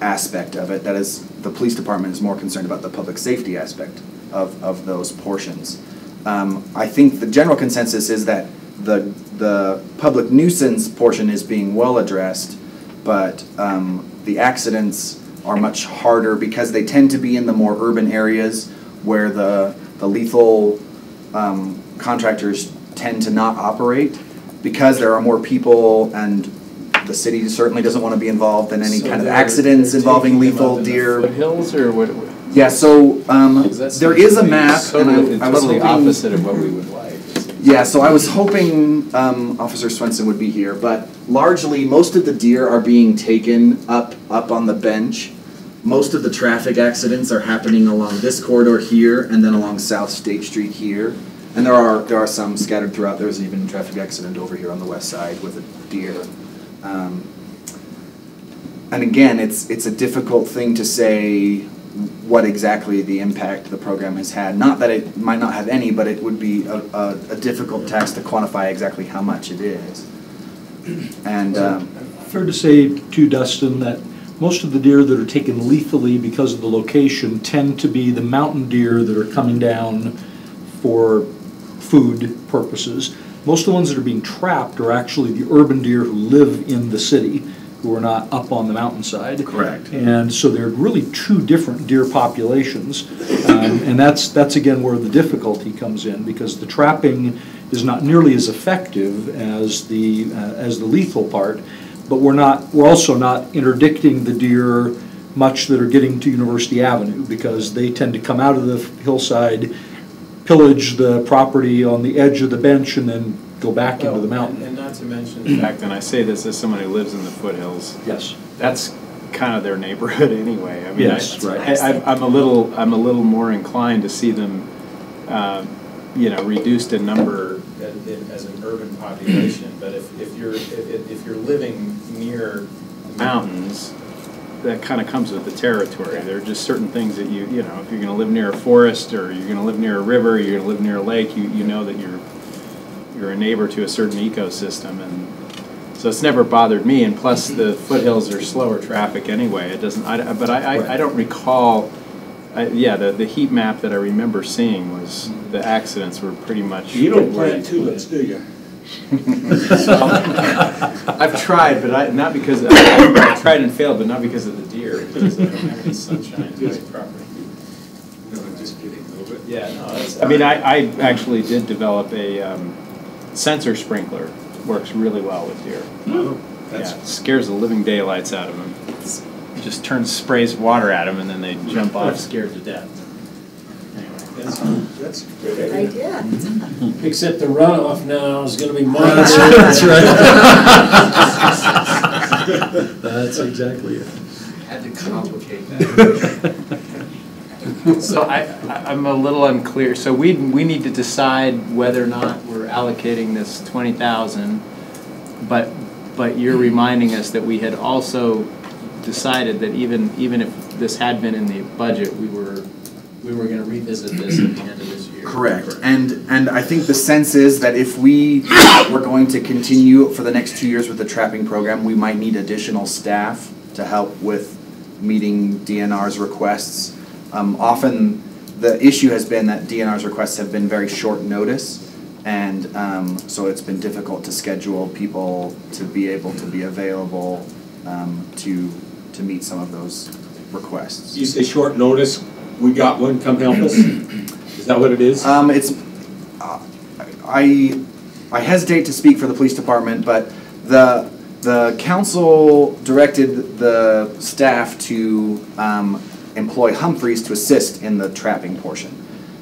aspect of it, that is, the police department is more concerned about the public safety aspect of those portions. I think the general consensus is that the public nuisance portion is being well addressed, but the accidents are much harder because they tend to be in the more urban areas where the lethal contractors tend to not operate, because there are more people, and the city certainly doesn't want to be involved in any kind of accidents involving lethal deer. Foothills or what? Yeah, so there is a map, and I was totally hoping, opposite of what we would like. Yeah, so I was hoping Officer Swenson would be here, but largely most of the deer are being taken up on the bench. Most of the traffic accidents are happening along this corridor here, and then along South State Street here. And there are some scattered throughout. There was even a traffic accident over here on the west side with a deer. And again, it's a difficult thing to say what exactly the impact the program has had. Not that it might not have any, but it would be a difficult task to quantify exactly how much it is. And fair to say too, Dustin, that most of the deer that are taken lethally because of the location tend to be the mountain deer that are coming down for food purposes. Most of the ones that are being trapped are actually the urban deer who live in the city, who are not up on the mountainside. Correct. And so they're really two different deer populations. And that's again where the difficulty comes in, because the trapping is not nearly as effective as the lethal part. But we're also not interdicting the deer much that are getting to University Avenue, because they tend to come out of the hillside, pillage the property on the edge of the bench, and then go back into the mountain. And not to mention the fact, and I say this as someone who lives in the foothills. Yes. That's kind of their neighborhood anyway. I mean, yes, right. I'm a little more inclined to see them, reduced in number as an urban population. But if you're living near mountains, that kind of comes with the territory. There are just certain things that if you're going to live near a forest, or you're going to live near a river, or you're going to live near a lake, you know that you're a neighbor to a certain ecosystem, and so it's never bothered me. And plus, the foothills are slower traffic anyway. It doesn't. I don't recall. The heat map that I remember seeing was the accidents were pretty much. You don't plant tulips, do you? I've tried, but not because I tried and failed, but not because of the deer. Because I don't have any sunshine in my property. No, I'm just kidding a little bit. Yeah, no. I mean, I actually did develop a sensor sprinkler. Works really well with deer. Oh, It scares the living daylights out of them. It just sprays water at them, and then they jump off scared to death. That's a good idea. Except the runoff now is going to be monitored. That's right. That's exactly it. Had to complicate that. So I'm a little unclear. So we need to decide whether or not we're allocating this 20,000, but you're reminding us that we had also decided that even if this had been in the budget, we were going to revisit this at the end of this year. Correct. And I think the sense is that if we were going to continue for the next 2 years with the trapping program, we might need additional staff to help with meeting DNR's requests. Often the issue has been that DNR's requests have been very short notice, and so it's been difficult to schedule people to be able to be available to meet some of those requests. You say short notice, we got one, come help us? Is that what it is? I hesitate to speak for the police department, but the council directed the staff to employ Humphreys to assist in the trapping portion.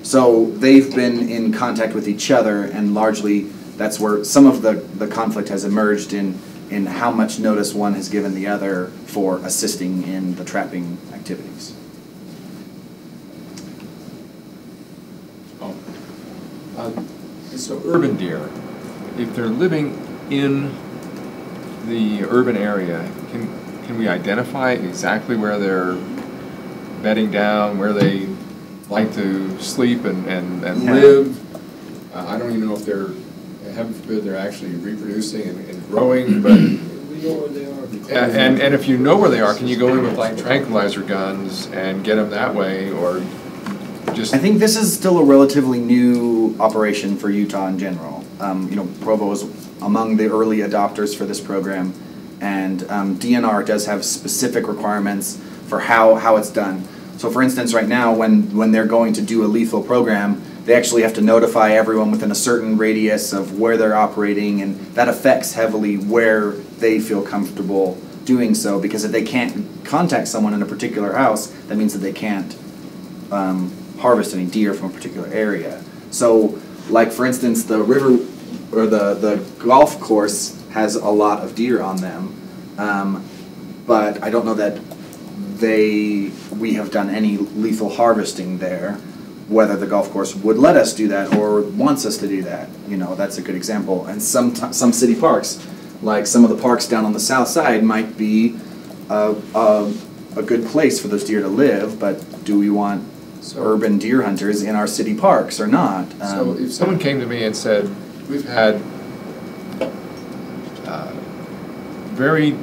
So they've been in contact with each other, and largely that's where some of the conflict has emerged in how much notice one has given the other for assisting in the trapping activities. So urban deer, if they're living in the urban area, can we identify exactly where they're bedding down, where they like to sleep and live? I don't even know if they're, heaven forbid, they're actually reproducing and growing, but... We know where they are. And if you know where they are, can you go in with like tranquilizer guns and get them that way, or just... I think this is still a relatively new operation for Utah in general. You know, Provo is among the early adopters for this program, and DNR does have specific requirements for how it's done. So for instance, right now, when they're going to do a lethal program, they actually have to notify everyone within a certain radius of where they're operating, and that affects heavily where they feel comfortable doing so, because if they can't contact someone in a particular house, that means that they can't harvest any deer from a particular area. So, like for instance, the river or the golf course has a lot of deer on them, but I don't know that we have done any lethal harvesting there. Whether the golf course would let us do that or wants us to do that, you know, that's a good example. And some city parks, like some of the parks down on the south side, might be a good place for those deer to live, but do we want urban deer hunters in our city parks or not? So if someone came to me and said, we've had very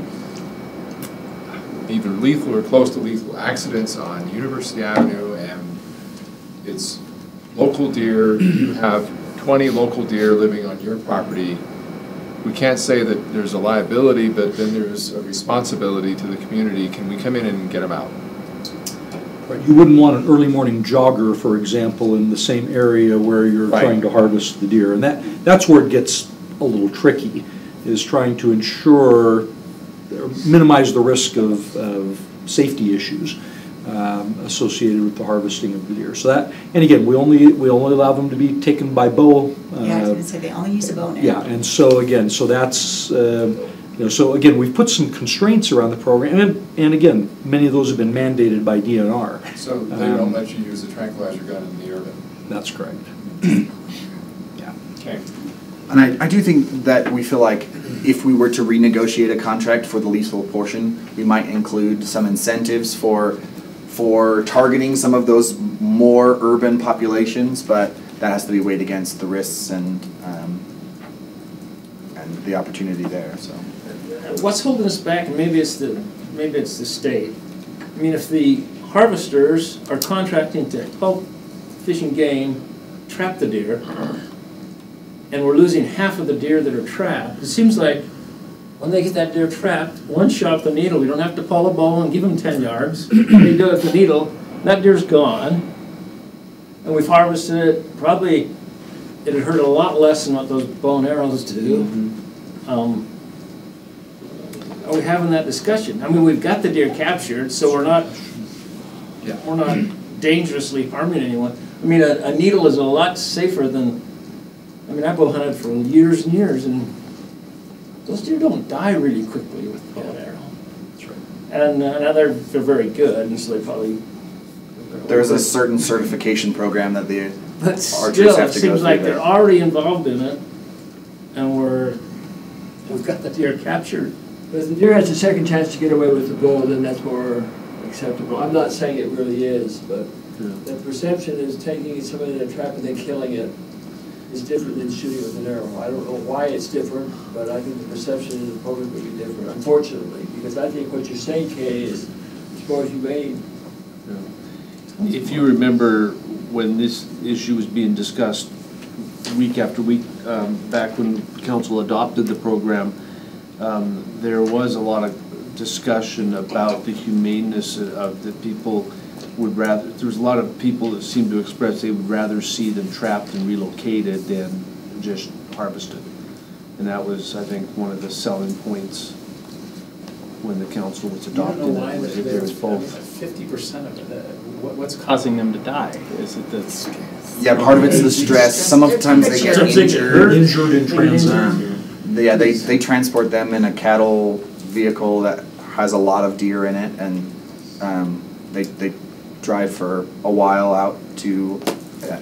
either lethal or close to lethal accidents on University Avenue, and it's local deer, you have 20 local deer living on your property, we can't say that there's a liability, but then there's a responsibility to the community. Can we come in and get them out? Right. You wouldn't want an early morning jogger, for example, in the same area where you're trying to harvest the deer. And that's where it gets a little tricky, is trying to ensure, minimize the risk of safety issues associated with the harvesting of the deer. So that, and again, we only allow them to be taken by bow. Yeah, I was going to say they only use a bow now. Yeah, and so again, so that's you know, so again, we've put some constraints around the program, and again, many of those have been mandated by DNR. So they don't let you use a tranquilizer gun in the urban? That's correct. Yeah. Okay. And I do think that we feel like if we were to renegotiate a contract for the lethal portion, we might include some incentives for targeting some of those more urban populations, but that has to be weighed against the risks and the opportunity there. So, what's holding us back? And maybe it's the state. I mean, if the harvesters are contracting to help Fish and Game trap the deer, and we're losing half of the deer that are trapped, it seems like when they get that deer trapped, one shot with the needle, we don't have to pull a bow and give them 10 yards. They do it with the needle, that deer's gone. And we've harvested it, probably it'd hurt a lot less than what those bow and arrows do. Are we having that discussion? I mean, we've got the deer captured, so we're not dangerously harming anyone. I mean, a needle is a lot safer than, I mean, I bow hunted for years and years, and those deer don't die really quickly with bow and arrow. That's right. And now they're very good, and so they probably... There's a certain certification program that the but archers still, have to go through. it seems like they're already involved in it, and we've got the deer captured. But if the deer has a second chance to get away with the bow, then that's more acceptable. I'm not saying it really is, but the perception is taking somebody in a trap and then killing it is different than shooting with an arrow. I don't know why it's different, but I think the perception in the public would be different, unfortunately, because I think what you're saying, Kay, is it's more humane. If you remember when this issue was being discussed week after week, back when council adopted the program, there was a lot of discussion about the humaneness of the people would rather, there was a lot of people that seemed to express they would rather see them trapped and relocated than just harvested. And that was, I think, one of the selling points when the council was adopted. I don't know why there was both. 50% of it, what's causing them to die? Is it Yeah, part of it's the stress. Sometimes they get injured. Injured in transit. Yeah, they transport them in a cattle vehicle that has a lot of deer in it, and they drive for a while out to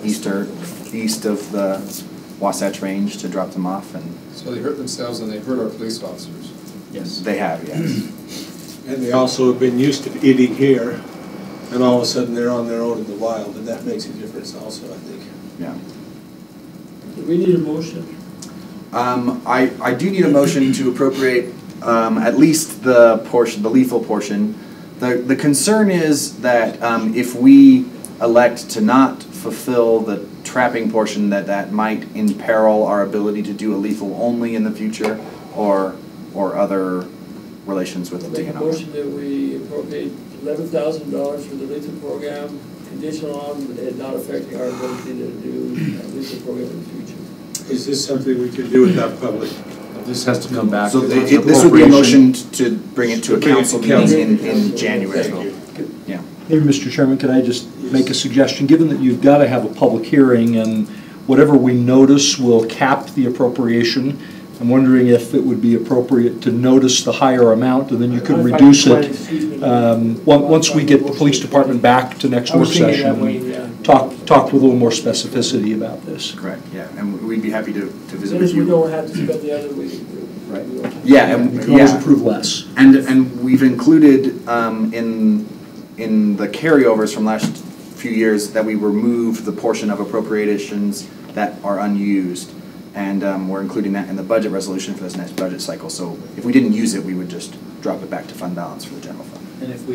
east of the Wasatch Range to drop them off. And so they hurt themselves and they hurt our police officers. Yes, they have. Yes. And they also have been used to eating here, and all of a sudden they're on their own in the wild, and that makes a difference also, I think. Yeah. Do we need a motion? I do need a motion to appropriate at least the lethal portion. The concern is that if we elect to not fulfill the trapping portion, that might imperil our ability to do a lethal only in the future, or other relations with the Make a DNR. motion that we appropriate $11,000 for the lethal program, conditional on it not affecting our ability to do a lethal program in the future. Is this something we could do without public? This has to come back. So this would be a motion to bring it to a council meeting in January. Yeah. Maybe, Mr. Chairman, could I just make a suggestion? Given that you've got to have a public hearing and whatever we notice will cap the appropriation, I'm wondering if it would be appropriate to notice the higher amount, and then you could reduce it once we get the police department back to next work session. Talk with a little more specificity about this. Correct. Yeah, and we'd be happy to visit As with you. we don't have to spend the other week. Right. Yeah, and we can always approve less. And we've included in the carryovers from last few years that we remove the portion of appropriations that are unused. And we're including that in the budget resolution for this next budget cycle. So if we didn't use it, we would just drop it back to fund balance for the general fund. And if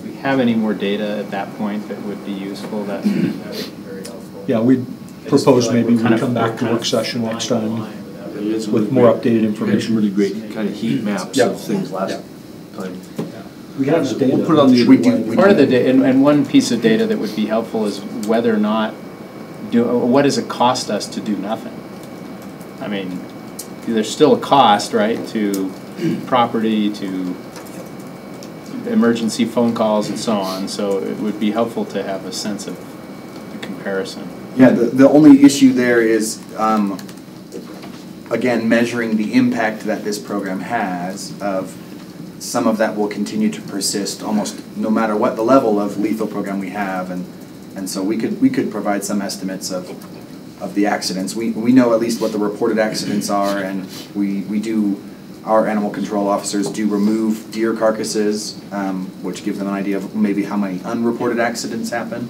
we have any more data at that point that would be useful, that would be very helpful. Yeah, we'd propose maybe we come back to work session next time with more updated information. Really great kind of heat maps of things last time. We have the data. We'll put it on the. Part of the data, and one piece of data that would be helpful is whether or not what does it cost us to do nothing? I mean, there's still a cost, right, to property, to emergency phone calls and so on, so it would be helpful to have a sense of the comparison. Yeah, the only issue there is, again, measuring the impact that this program has. Of some of that will continue to persist almost no matter what the level of lethal program we have, and so we could provide some estimates of the accidents. We know at least what the reported accidents are, and our animal control officers do remove deer carcasses, which give them an idea of maybe how many unreported accidents happen,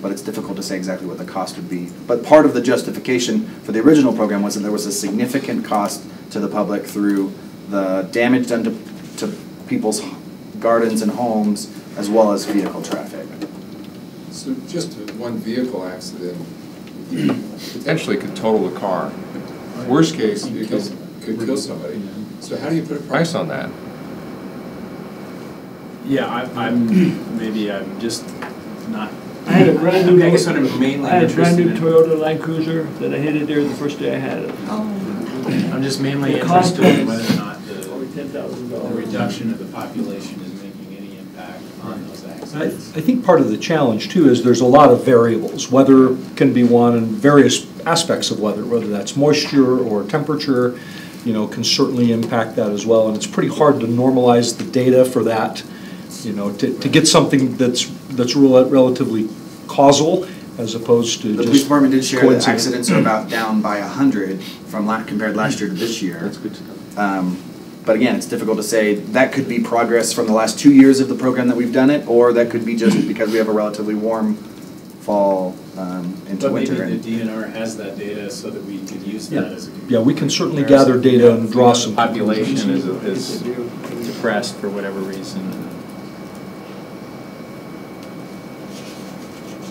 but it's difficult to say exactly what the cost would be. But part of the justification for the original program was that there was a significant cost to the public through the damage done to people's gardens and homes, as well as vehicle traffic. So just one vehicle accident potentially could total the car. Worst case, it could kill somebody. So how do you put a price on that? Yeah, I'm just not. I had a brand new. I guess what I'm mainly interested in. Toyota Land Cruiser that I hit it there the first day I had it. I'm just mainly interested in whether or not the $10,000 reduction of the population is making any impact on those accidents. I think part of the challenge too is there's a lot of variables. Weather can be one, and various aspects of weather, whether that's moisture or temperature, can certainly impact that as well. And it's pretty hard to normalize the data for that, to get something that's relatively causal as opposed to the just police department did share that accidents are about down by 100 compared last year to this year. That's good to know. But again, it's difficult to say. That could be progress from the last 2 years of the program that we've done it, or that could be just because we have a relatively warm fall into winter. But maybe the DNR has that data so that we can use that as a comparison. Yeah, we can certainly gather data and draw some population is depressed for whatever reason.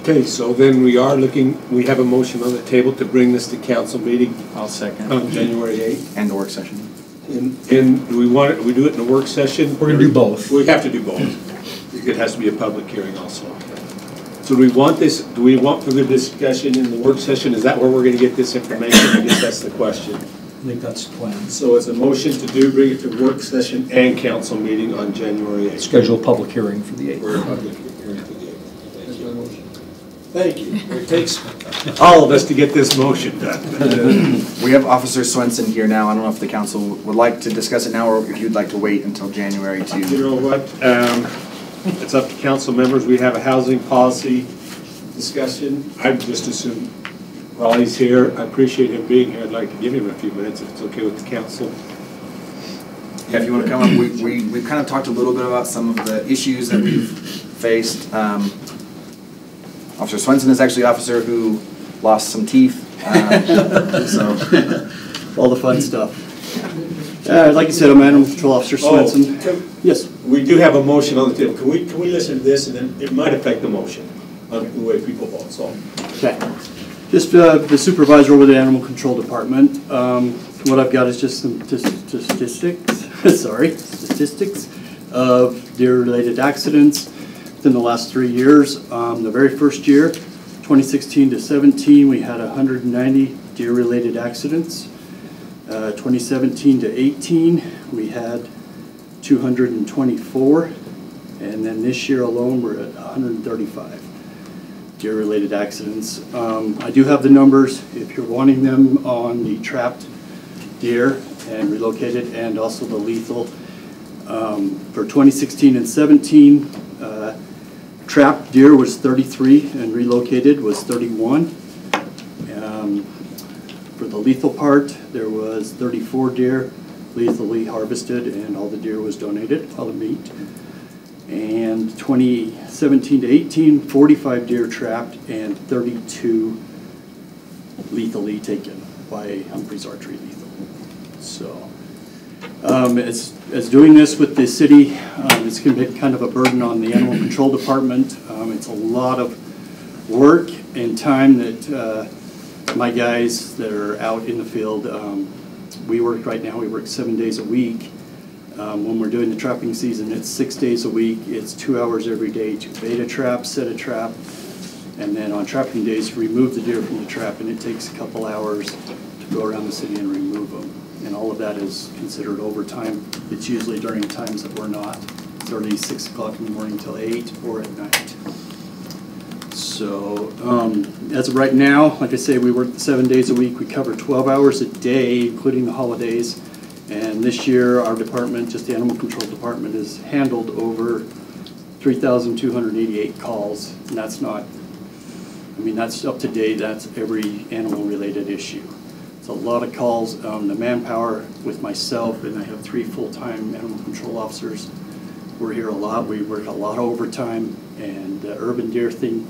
Okay, so then we have a motion on the table to bring this to council meeting. I'll second. On January 8th. And the work session. And do we do it in a work session? We're going to do both. We have to do both. It has to be a public hearing also. So do we want further discussion in the work session? Is that where we're going to get this information? I guess that's the question. I think that's the plan. So it's a motion to bring it to work session and council meeting on January 8th. Schedule a public hearing for the 8th. For a public hearing for the 8th. Thank you. Thank you. It takes all of us to get this motion done. We have Officer Swenson here now. I don't know if the council would like to discuss it now or if you'd like to wait until January to. You know what? It's up to council members. We have a housing policy discussion. I'd just assume while he's here, I appreciate him being here. I'd like to give him a few minutes if it's okay with the council. Yeah, if you want to come up, we've kind of talked a little bit about some of the issues that we've faced. Officer Swenson is actually an officer who lost some teeth, so all the fun stuff. Like you said, I'm Animal Control Officer Swenson. Yes. We do have a motion on the table. Can we listen to this, and then it might affect the motion on the way people vote. So. Okay. Just the supervisor over the Animal Control Department. What I've got is just some statistics. Statistics of deer-related accidents within the last 3 years. The very first year, 2016 to 17, we had 190 deer-related accidents. 2017 to 18, we had 224, and then this year alone, we're at 135 deer-related accidents. I do have the numbers if you're wanting them on the trapped deer and relocated, and also the lethal. For 2016 and 17, trapped deer was 33 and relocated was 31. For the lethal part, there was 34 deer lethally harvested, and all the deer was donated, all the meat. And 2017 to 18, 45 deer trapped and 32 lethally taken by Humphrey's Archery Lethal. So, as doing this with the city, it's going to be kind of a burden on the Animal Control Department. It's a lot of work and time that my guys that are out in the field, we work 7 days a week. When we're doing the trapping season, it's 6 days a week. It's 2 hours every day to bait a trap, set a trap, and then on trapping days, remove the deer from the trap, and it takes a couple hours to go around the city and remove them. And all of that is considered overtime. It's usually during times that we're not. It's early 6 o'clock in the morning till 8 or at night. So as of right now, like I say, we work 7 days a week. We cover 12 hours a day, including the holidays. And this year, our department, just the Animal Control Department, has handled over 3,288 calls. And that's not, I mean, that's up to date. That's every animal-related issue. It's a lot of calls. The manpower with myself, and I have 3 full-time animal control officers. We're here a lot. We work a lot of overtime, and the urban deer thing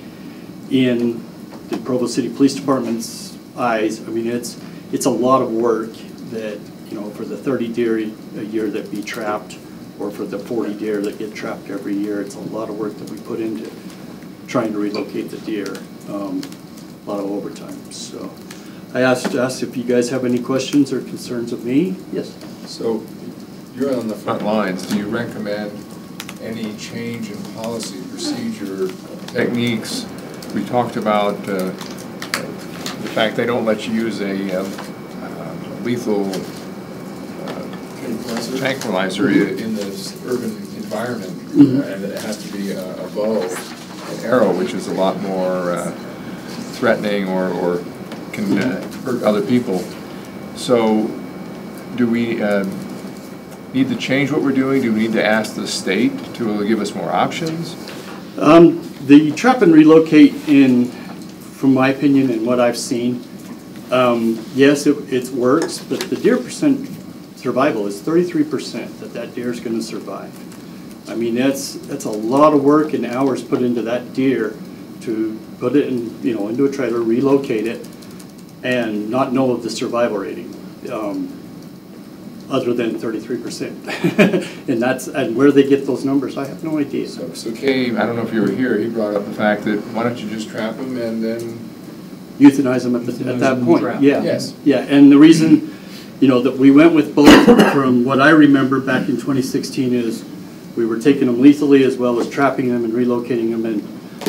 in the Provo City Police Department's eyes, I mean, it's a lot of work that, you know, for the 30 deer a year that be trapped, or for the 40 deer that get trapped every year, it's a lot of work that we put into trying to relocate the deer. A lot of overtime. So I asked if you guys have any questions or concerns of me. Yes. So you're on the front lines. Do you recommend any change in policy, procedure, techniques? We talked about the fact they don't let you use a lethal tranquilizer in this urban environment, and it has to be a bow, an arrow, which is a lot more threatening or can hurt other people. So do we need to change what we're doing? Do we need to ask the state to give us more options? The trap and relocate, from my opinion and what I've seen, yes, it works, but the deer percent survival is 33% that deer is going to survive. I mean, that's a lot of work and hours put into that deer to put it in, into a trailer, relocate it, and not know of the survival rating, other than 33%. and where they get those numbers, I have no idea. So Kay, I don't know if you were here, he brought up the fact that why don't you just trap them and then euthanize them at that point. Yeah. Yes. Yeah, and the reason, that we went with both, from what I remember back in 2016, is we were taking them lethally as well as trapping them and relocating them. And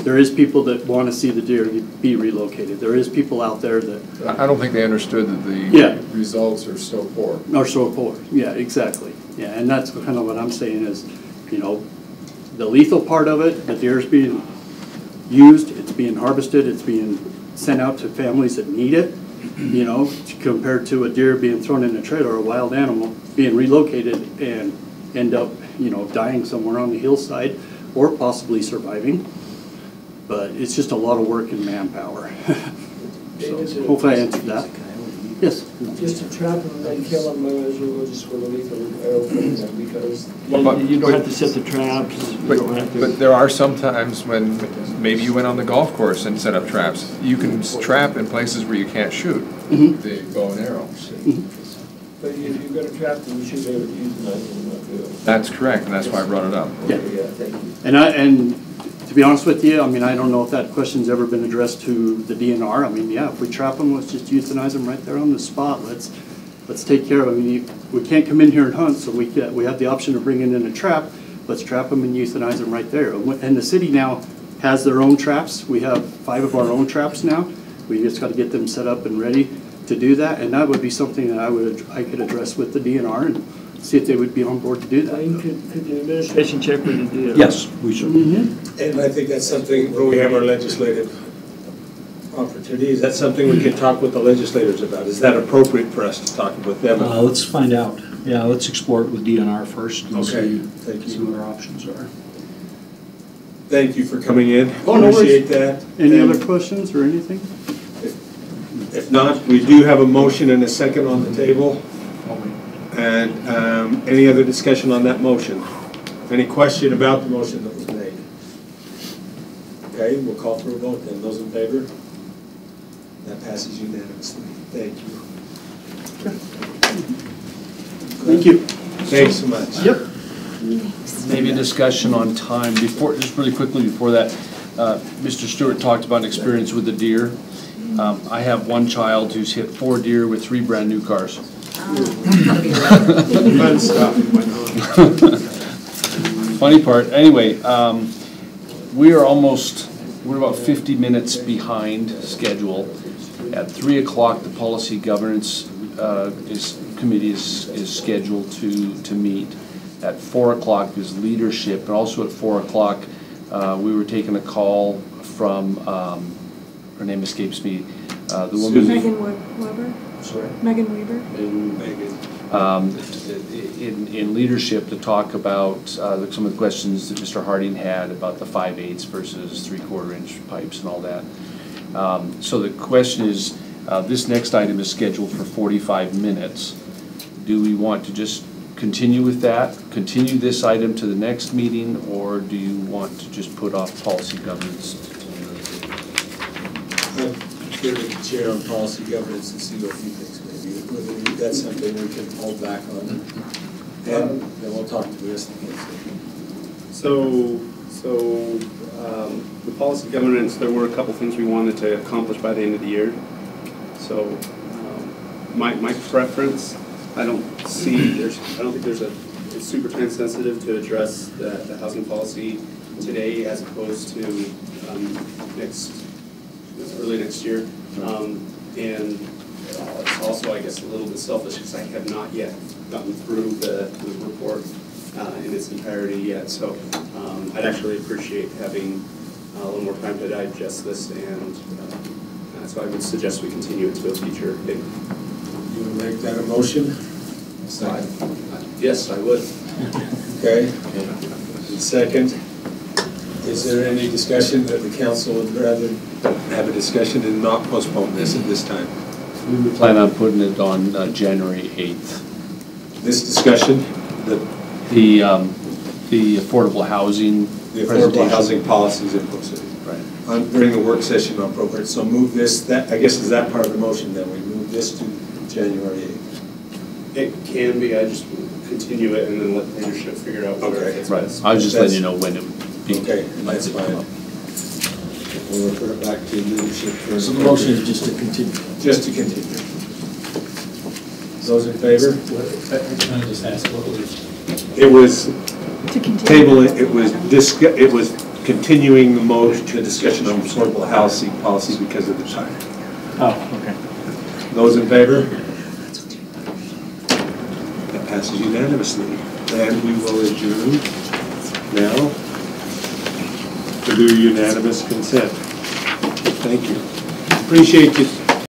there is people that want to see the deer be relocated. There is people out there that... I don't think they understood that the results are so poor. Are so poor, yeah, exactly. Yeah, and that's kind of what I'm saying is, the lethal part of it, the deer's being used, it's being harvested, it's being sent out to families that need it, you know, compared to a deer being thrown in a trailer, or a wild animal being relocated and end up, you know, dying somewhere on the hillside or possibly surviving. But it's just a lot of work and manpower. So hopefully I answered that. Yes? Just to trap them and then kill them, we'll just go to lethal because But- you don't have to set the traps. You don't have to. But there are some times when maybe you went on the golf course and set up traps. You can trap in places where you can't shoot the bow and arrow. But if you've got a trap, then you should be able to use the knife and not do it. That's correct, and that's why I brought it up. Yeah. Thank you. And to be honest with you, I mean, I don't know if that question's ever been addressed to the DNR. I mean, yeah, if we trap them, let's just euthanize them right there on the spot. Let's take care of them. I mean, we can't come in here and hunt, so we have the option of bringing in a trap. Let's trap them and euthanize them right there. And the city now has their own traps. We have 5 of our own traps now. We just got to get them set up and ready to do that. And that would be something that I could address with the DNR and see if they would be on board to do that. Could the administration check with the DNR? Yes, we should. And I think that's something, when we have our legislative opportunities, that's something we can talk with the legislators about. Is that appropriate for us to talk with them? Let's find out. Yeah, let's explore it with DNR first and Okay, see what our options are. Thank you for coming in. Oh, no worries. Appreciate that. Any other questions or anything? If not, we do have a motion and a second on the table. And any other discussion on that motion? Any question about the motion that was made? Okay, we'll call for a vote then. Those in favor? That passes unanimously. Thank you. Thank you. Thanks so much. Yep. Maybe a discussion on time. Before, just really quickly before that, Mr. Stewart talked about an experience with the deer. I have one child who's hit 4 deer with 3 brand new cars. Fun stuff. Funny part, anyway, we're about 50 minutes behind schedule. At 3 o'clock, the Policy Governance Committee is scheduled to meet. At 4 o'clock is leadership, and also at 4 o'clock, we were taking a call from, her name escapes me, the woman. Megan Weber? Sorry? Megan Weber? In leadership to talk about some of the questions that Mr. Harding had about the 5/8 versus 3/4 inch pipes and all that. So the question is, this next item is scheduled for 45 minutes. Do we want to just continue with that, continue this item to the next meeting, or do you want to just put off policy governance? Give the chair on policy governance and see what he thinks maybe. Whether that's something we can hold back on. And then we'll talk to the rest of the council. So the policy governance, there were a couple things we wanted to accomplish by the end of the year. So my preference, I don't think it's super time sensitive to address the housing policy today as opposed to early next year. And it's also, I guess, a little bit selfish because I have not yet gotten through the report in its entirety yet. So I'd actually appreciate having a little more time to digest this, and so I would suggest we continue it to a future date. You would make that a motion? Yes, I would. Okay. And second, is there any discussion that the council would rather have a discussion and not postpone this at this time? We would plan on putting it on January 8th. This discussion, the affordable housing. The affordable housing policies in Provo City. Right. During a work session on appropriate. So move this, that I guess is that part of the motion then? We move this to January 8th. It can be, I just continue it and then let leadership figure out whether it's best. I was just letting you know when it would be. Okay, that's fine. We'll refer it back to leadership. So the motion is just to continue. Just to continue. Those in favor? Can I just ask, what was it? It was To continue. table. It was continuing the motion to discussion on affordable housing policy because of the time. Oh, okay. Those in favor? That passes unanimously. And we will adjourn now for under unanimous consent. Thank you. Appreciate you